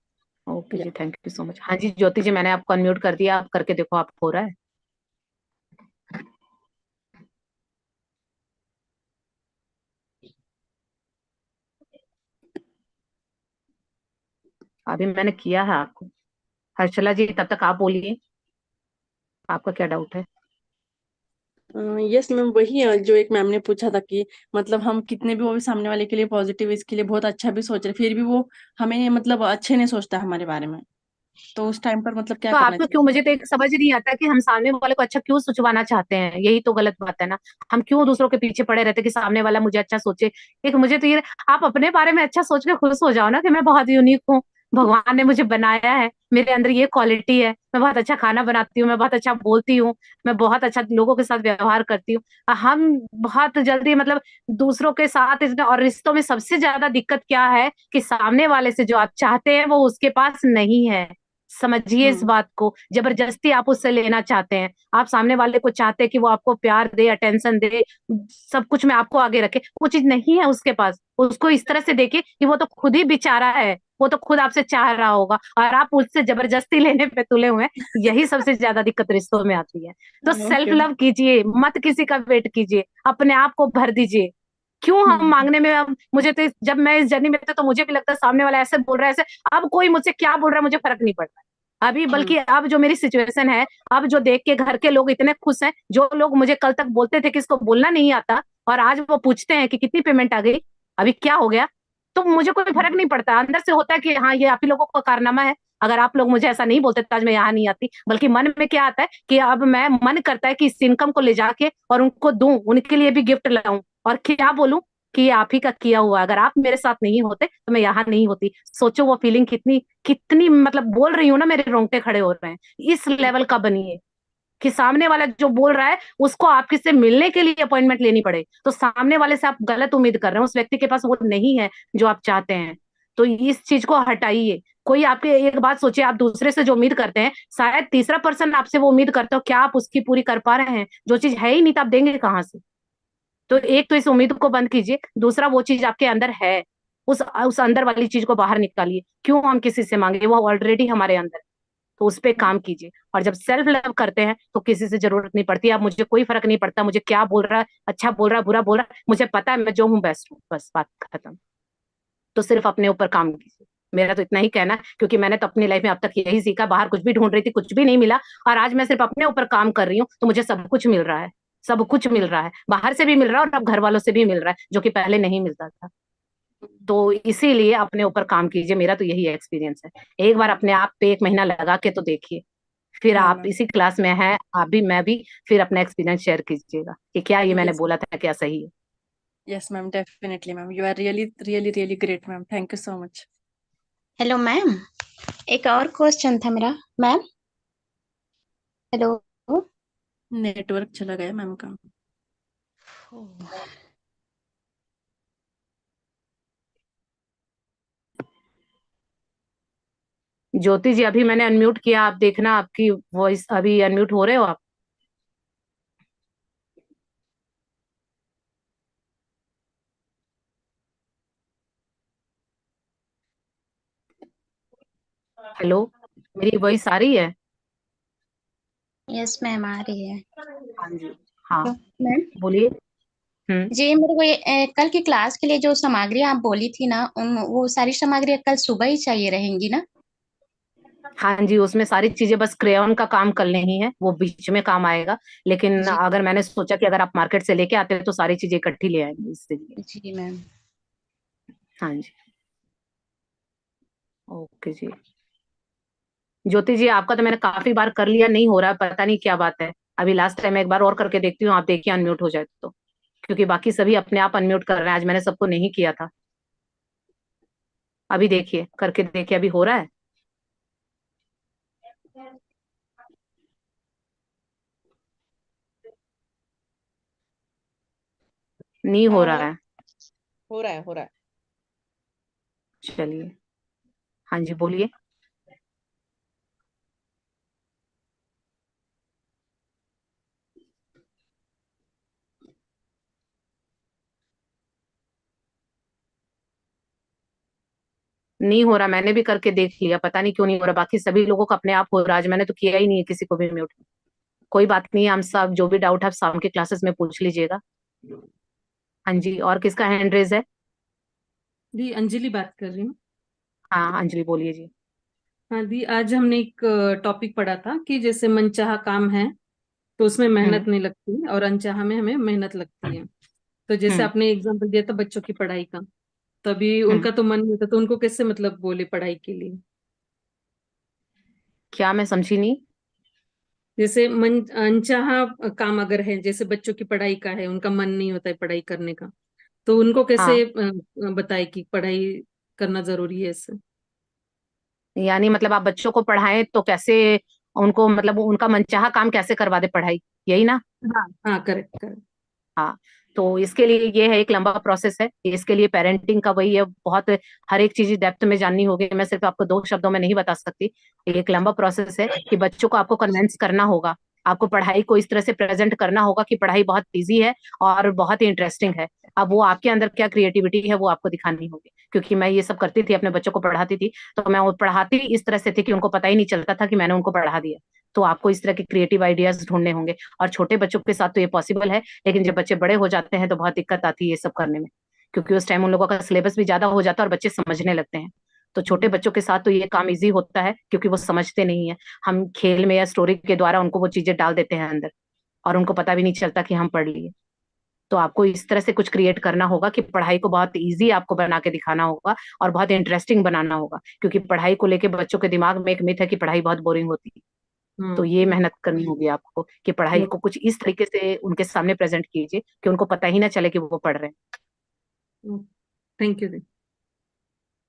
ओके जी, थैंक यू सो मच। हाँ जी ज्योति जी, मैंने आपको अनम्यूट कर दिया, आप करके देखो आप हो रहा है। अभी मैंने किया है आपको। हर्षला जी तब तक आप बोलिए, आपका क्या डाउट है? यस मैम, वही जो एक मैम ने पूछा था कि मतलब हम कितने भी वो भी सामने वाले के लिए पॉजिटिव, इसके लिए बहुत अच्छा भी सोच रहे, फिर भी वो हमें मतलब अच्छे नहीं सोचता हमारे बारे में, तो उस टाइम पर मतलब क्या तो करना आपको क्यों, चाहिए? मुझे तो एक समझ नहीं आता कि हम सामने वाले को अच्छा क्यों सोचवाना चाहते हैं, यही तो गलत बात है ना। हम क्यों दूसरों के पीछे पड़े रहते कि सामने वाला मुझे अच्छा सोचे। एक मुझे तो ये, आप अपने बारे में अच्छा सोच के खुश हो जाओ ना कि मैं बहुत यूनिक हूँ, भगवान ने मुझे बनाया है, मेरे अंदर ये क्वालिटी है, मैं बहुत अच्छा खाना बनाती हूँ, मैं बहुत अच्छा बोलती हूँ, मैं बहुत अच्छा लोगों के साथ व्यवहार करती हूँ। हम बहुत जल्दी मतलब दूसरों के साथ इसमें, और रिश्तों में सबसे ज्यादा दिक्कत क्या है कि सामने वाले से जो आप चाहते हैं वो उसके पास नहीं है। समझिए इस हम्म बात को, जबरदस्ती आप उससे लेना चाहते हैं। आप सामने वाले को चाहते हैं कि वो आपको प्यार दे, अटेंशन दे, सब कुछ में आपको आगे रखे, वो चीज नहीं है उसके पास। उसको इस तरह से देखिए कि वो तो खुद ही बेचारा है, वो तो खुद आपसे चाह रहा होगा और आप उससे जबरदस्ती लेने पे तुले हुए हैं। यही सबसे ज्यादा दिक्कत रिश्तों में आती है। तो सेल्फ ओके। लव कीजिए, मत किसी का वेट कीजिए, अपने आप को भर दीजिए। क्यों हम हम्म मांगने में, अब मुझे तो जब मैं इस जर्नी में थी तो मुझे भी लगता है सामने वाला ऐसे बोल रहा है ऐसे, अब कोई मुझसे क्या बोल रहा है मुझे फर्क नहीं पड़ता है अभी, हम्म बल्कि अब जो मेरी सिचुएशन है, अब जो देख के घर के लोग इतने खुश हैं, जो लोग मुझे कल तक बोलते थे कि इसको बोलना नहीं आता, और आज वो पूछते हैं कि कितनी पेमेंट आ गई, अभी क्या हो गया, तो मुझे कोई फर्क नहीं पड़ता। अंदर से होता है कि हाँ ये आप ही लोगों का कारनामा है, अगर आप लोग मुझे ऐसा नहीं बोलते तो आज मैं यहाँ नहीं आती। बल्कि मन में क्या आता है कि अब मैं, मन करता है कि इस इनकम को ले जाके और उनको दूं, उनके लिए भी गिफ्ट लाऊं, और क्या बोलूं कि ये आप ही का किया हुआ, अगर आप मेरे साथ नहीं होते तो मैं यहाँ नहीं होती। सोचो वो फीलिंग कितनी कितनी, मतलब बोल रही हूँ ना, मेरे रोंगटे खड़े हो रहे हैं। इस लेवल का बनिए कि सामने वाला जो बोल रहा है उसको आपके से मिलने के लिए अपॉइंटमेंट लेनी पड़े, तो सामने वाले से आप गलत उम्मीद कर रहे हैं, उस व्यक्ति के पास वो नहीं है जो आप चाहते हैं। तो इस चीज को हटाइए। कोई आपके, एक बात सोचिए, आप दूसरे से जो उम्मीद करते हैं, शायद तीसरा पर्सन आपसे वो उम्मीद करते हो, क्या आप उसकी पूरी कर पा रहे हैं? जो चीज है ही नहीं तो आप देंगे कहाँ से? तो एक तो इस उम्मीद को बंद कीजिए, दूसरा वो चीज आपके अंदर है, उस अंदर वाली चीज को बाहर निकालिए। क्यों हम किसी से मांगे, वो ऑलरेडी हमारे अंदर है। तो उस पे काम कीजिए, और जब सेल्फ लव करते हैं तो किसी से जरूरत नहीं पड़ती। अब मुझे कोई फर्क नहीं पड़ता मुझे क्या बोल रहा है, अच्छा बोल रहा है बुरा बोल रहा है, मुझे पता है मैं जो हूँ बेस्ट हूँ, बस बात खत्म। तो सिर्फ अपने ऊपर काम कीजिए, मेरा तो इतना ही कहना है, क्योंकि मैंने तो अपनी लाइफ में अब तक यही सीखा, बाहर कुछ भी ढूंढ रही थी कुछ भी नहीं मिला, और आज मैं सिर्फ अपने ऊपर काम कर रही हूँ तो मुझे सब कुछ मिल रहा है। सब कुछ मिल रहा है, बाहर से भी मिल रहा है और अब घर वालों से भी मिल रहा है, जो कि पहले नहीं मिलता था। तो इसीलिए अपने ऊपर काम कीजिए, मेरा तो यही एक्सपीरियंस है। एक बार अपने आप पे 1 महीना लगा के तो देखिए, फिर हाँ आप मैम। इसी क्लास में हैं, आप भी मैं भी, फिर अपना एक्सपीरियंस शेयर कीजिएगा कि क्या ये मैंने यस बोला था क्या सही है। Yes ma'am, definitely ma'am, you are really really really great ma'am, thank you so much. Hello ma'am, एक और क्वेश्चन था मेरा। Ma'am, hello. नेटवर्क चला गया मैम का। ज्योति जी अभी मैंने अनम्यूट किया, आप देखना आपकी वॉइस अभी अनम्यूट हो रहे हो आप। हेलो, मेरी वॉइस आ रही है? यस मैम, आ रही है। हाँ जी। हाँ, तो मैम बोलिए। जी, मेरे को ये कल की क्लास के लिए जो सामग्री आप बोली थी ना, वो सारी सामग्री कल सुबह ही चाहिए रहेंगी ना? हाँ जी, उसमें सारी चीजें, बस क्रेयॉन का काम कल नहीं है, वो बीच में काम आएगा। लेकिन जी अगर मैंने सोचा कि अगर आप मार्केट से लेके आते हैं तो सारी चीजें इकट्ठी ले आएंगे इसलिए। जी मैम। हाँ जी। ओके जी। ज्योति जी आपका तो मैंने काफी बार कर लिया, नहीं हो रहा है, पता नहीं क्या बात है। अभी लास्ट टाइम एक बार और करके देखती हूँ, आप देखिए अनम्यूट हो जाए तो, क्योंकि बाकी सभी अपने आप अनम्यूट कर रहे हैं, आज मैंने सबको नहीं किया था। अभी देखिए, करके देखिए, अभी हो रहा है? नहीं हो हाँ रहा है। हो रहा है, हो रहा है। चलिए। हाँ जी, बोलिए। नहीं हो रहा, मैंने भी करके देख लिया, पता नहीं क्यों नहीं हो रहा, बाकी सभी लोगों को अपने आप हो रहा है, आज मैंने तो किया ही नहीं है किसी को भी म्यूट। कोई बात नहीं, हम सब जो भी डाउट है आप शाम के क्लासेस में पूछ लीजिएगा। हाँ जी, और किसका हैंड रेज है? दी अंजलि बात कर रही हूँ। हाँ अंजलि बोलिए जी। हाँ दी, आज हमने एक टॉपिक पढ़ा था कि जैसे मनचाहा काम है तो उसमें मेहनत हम्म। नहीं लगती और अनचाहा में हमें मेहनत लगती है। तो जैसे हम्म। आपने एग्जांपल दिया था बच्चों की पढ़ाई का, तभी हम्म। उनका तो मन नहीं होता, तो उनको कैसे मतलब बोले पढ़ाई के लिए? क्या, मैं समझी नहीं। जैसे मन अनचाहा काम अगर है, जैसे बच्चों की पढ़ाई का है, उनका मन नहीं होता है पढ़ाई करने का, तो उनको कैसे हाँ, बताए कि पढ़ाई करना जरूरी है इससे? यानी मतलब आप बच्चों को पढ़ाएं तो कैसे उनको, मतलब उनका मनचाहा काम कैसे करवा दे पढ़ाई, यही ना? हाँ हाँ, करेक्ट करेक्ट। हाँ, तो इसके लिए ये है, एक लंबा प्रोसेस है, इसके लिए पेरेंटिंग का वही है, बहुत हर एक चीज डेप्थ में जाननी होगी, मैं सिर्फ आपको दो शब्दों में नहीं बता सकती। एक लंबा प्रोसेस है कि बच्चों को आपको कन्विंस करना होगा, आपको पढ़ाई को इस तरह से प्रेजेंट करना होगा कि पढ़ाई बहुत इजी है और बहुत ही इंटरेस्टिंग है। अब वो आपके अंदर क्या क्रिएटिविटी है वो आपको दिखानी होगी, क्योंकि मैं ये सब करती थी, अपने बच्चों को पढ़ाती थी, तो मैं वो पढ़ाती इस तरह से थी कि उनको पता ही नहीं चलता था कि मैंने उनको पढ़ा दिया। तो आपको इस तरह के क्रिएटिव आइडियाज ढूंढने होंगे, और छोटे बच्चों के साथ तो ये पॉसिबल है, लेकिन जब बच्चे बड़े हो जाते हैं तो बहुत दिक्कत आती है ये सब करने में, क्योंकि उस टाइम उन लोगों का सिलेबस भी ज्यादा हो जाता है और बच्चे समझने लगते हैं। तो छोटे बच्चों के साथ तो ये काम इजी होता है, क्योंकि वो समझते नहीं है, हम खेल में या स्टोरी के द्वारा उनको वो चीजें डाल देते हैं अंदर, और उनको पता भी नहीं चलता कि हम पढ़ लिए। तो आपको इस तरह से कुछ क्रिएट करना होगा कि पढ़ाई को बहुत इजी आपको बना के दिखाना होगा और बहुत इंटरेस्टिंग बनाना होगा, क्योंकि पढ़ाई को लेके बच्चों के दिमाग में एक मिथ है कि पढ़ाई बहुत बोरिंग होती है। तो ये मेहनत करनी होगी आपको कि पढ़ाई को कुछ इस तरीके से उनके सामने प्रेजेंट कीजिए कि उनको पता ही ना चले कि वो पढ़ रहे हैं। थैंक यू दी।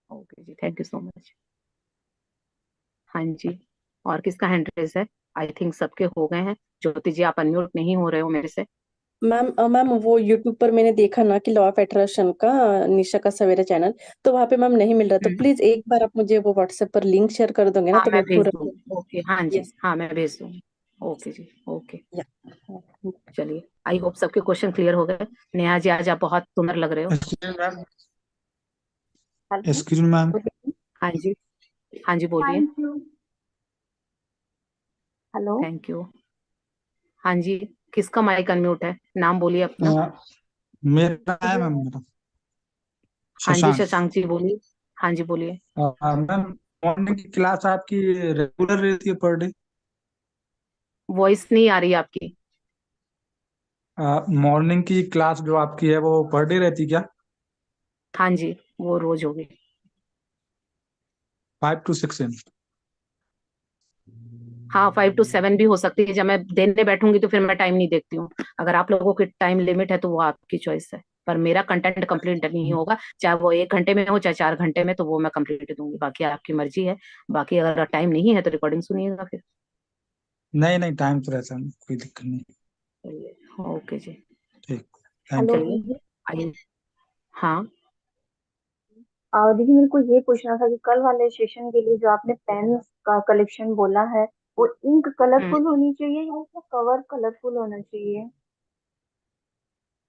ओके जी, थैंक यू सो मच। हाँ जी, और किसका हैंड रेज है? आई थिंक सबके हो गए हैं। ज्योति जी आप अनम्यूट नहीं हो रहे हो मेरे से। मैम मैम वो यूट्यूब पर मैंने देखा ना कि लॉ ऑफ अट्रैक्शन का निशा का सवेरा चैनल, तो वहाँ पे मैम नहीं मिल रहा, तो प्लीज एक बार आप मुझे वो व्हाट्सएप पर लिंक शेयर कर दोगे ना, हाँ तो मैं मैं भेज पूरा। दूंगी, ओके, हाँ जी, यस। हाँ मैं भेज दूंगी। ओके जी, ओके। या। चलिए, आई होप सबके क्वेश्चन क्लियर हो गए। नेहा जी आज आप बहुत सुंदर लग रहे हो। हेलो। Excuse me ma'am. हाँ जी, हाँ जी बोलिए। Thank you. Hello. Thank you. हाँ जी, किसका माइक अनम्यूट है, नाम बोलिए अपना। मेरा है मैम, मेरा हाँ जी, शशांक। शशांक जी बोलिए। हाँ जी बोलिए। मैम, मॉर्निंग की क्लास आपकी रेगुलर रहती है पर डे? वॉइस नहीं आ रही आपकी। मॉर्निंग की क्लास जो आपकी है वो पर डे रहती क्या? हाँ जी, वो रोज होगी। 5 to 6 एम? हाँ 5 to 7 भी हो सकती है। जब मैं देने बैठूंगी तो फिर मैं टाइम नहीं देखती हूँ। अगर आप लोगों की टाइम लिमिट है तो वो आपकी चॉइस है, पर मेरा कंटेंट कंप्लीट नहीं होगा, चाहे वो 1 घंटे में हो चाहे 4 घंटे में, तो वो मैं कंप्लीट दूंगी। बाकी आपकी मर्जी है। बाकी अगर टाइम नहीं है तो रिकॉर्डिंग सुनिएगा फिर। नहीं नहीं, टाइम तो रहता है, कोई दिक्कत नहीं। चलिए, ओके जी। ठीक, थैंक हेलो यू। चलिए दीदी। आइए। हाँ दीदी मेरे को ये पूछना था कि कल वाले सेशन के लिए जो आपने पेन का कलेक्शन बोला है, वो इंक हम्म, कलरफुल होनी चाहिए या उसका कवर कलरफुल होना चाहिए?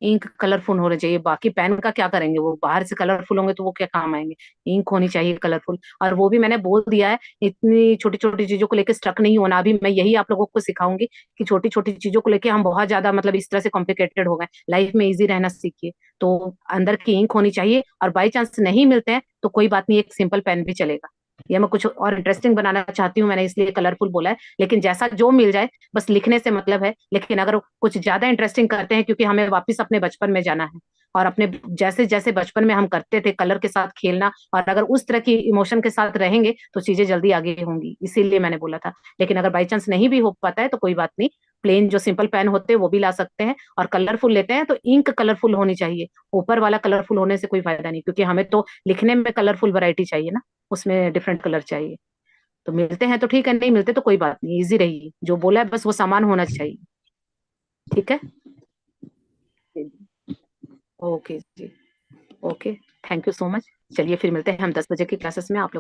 इंक कलरफुल होने चाहिए। बाकी पेन का क्या करेंगे, वो बाहर से कलरफुल होंगे तो वो क्या काम आएंगे। इंक होनी चाहिए कलरफुल। और वो भी मैंने बोल दिया है, इतनी छोटी छोटी चीजों को लेकर स्ट्रक नहीं होना। अभी मैं यही आप लोगों को सिखाऊंगी कि छोटी छोटी चीजों को लेकर हम बहुत ज्यादा मतलब इस तरह से कॉम्प्लिकेटेड हो गए। लाइफ में इजी रहना सीखिए। तो अंदर की इंक होनी चाहिए, और बाई चांस नहीं मिलते हैं तो कोई बात नहीं, एक सिंपल पेन भी चलेगा। ये मैं कुछ और इंटरेस्टिंग बनाना चाहती हूँ, मैंने इसलिए कलरफुल बोला है। लेकिन जैसा जो मिल जाए, बस लिखने से मतलब है। लेकिन अगर कुछ ज्यादा इंटरेस्टिंग करते हैं, क्योंकि हमें वापस अपने बचपन में जाना है, और अपने जैसे जैसे बचपन में हम करते थे कलर के साथ खेलना, और अगर उस तरह की इमोशन के साथ रहेंगे तो चीजें जल्दी आगे होंगी, इसीलिए मैंने बोला था। लेकिन अगर बाई चांस नहीं भी हो पाता है तो कोई बात नहीं, प्लेन जो सिंपल पेन होते हैं वो भी ला सकते हैं। और कलरफुल लेते हैं तो इंक कलरफुल होनी चाहिए। ऊपर वाला कलरफुल होने से कोई फायदा नहीं, क्योंकि हमें तो लिखने में कलरफुल वैरायटी चाहिए ना, उसमें डिफरेंट कलर चाहिए। तो मिलते हैं तो ठीक है, नहीं मिलते तो कोई बात नहीं, इजी रही। जो बोला है बस वो सामान होना चाहिए। ठीक है, ओके जी, okay, thank you so much. चलिए फिर मिलते हैं हम 10 बजे की क्लासेस में। आप लोग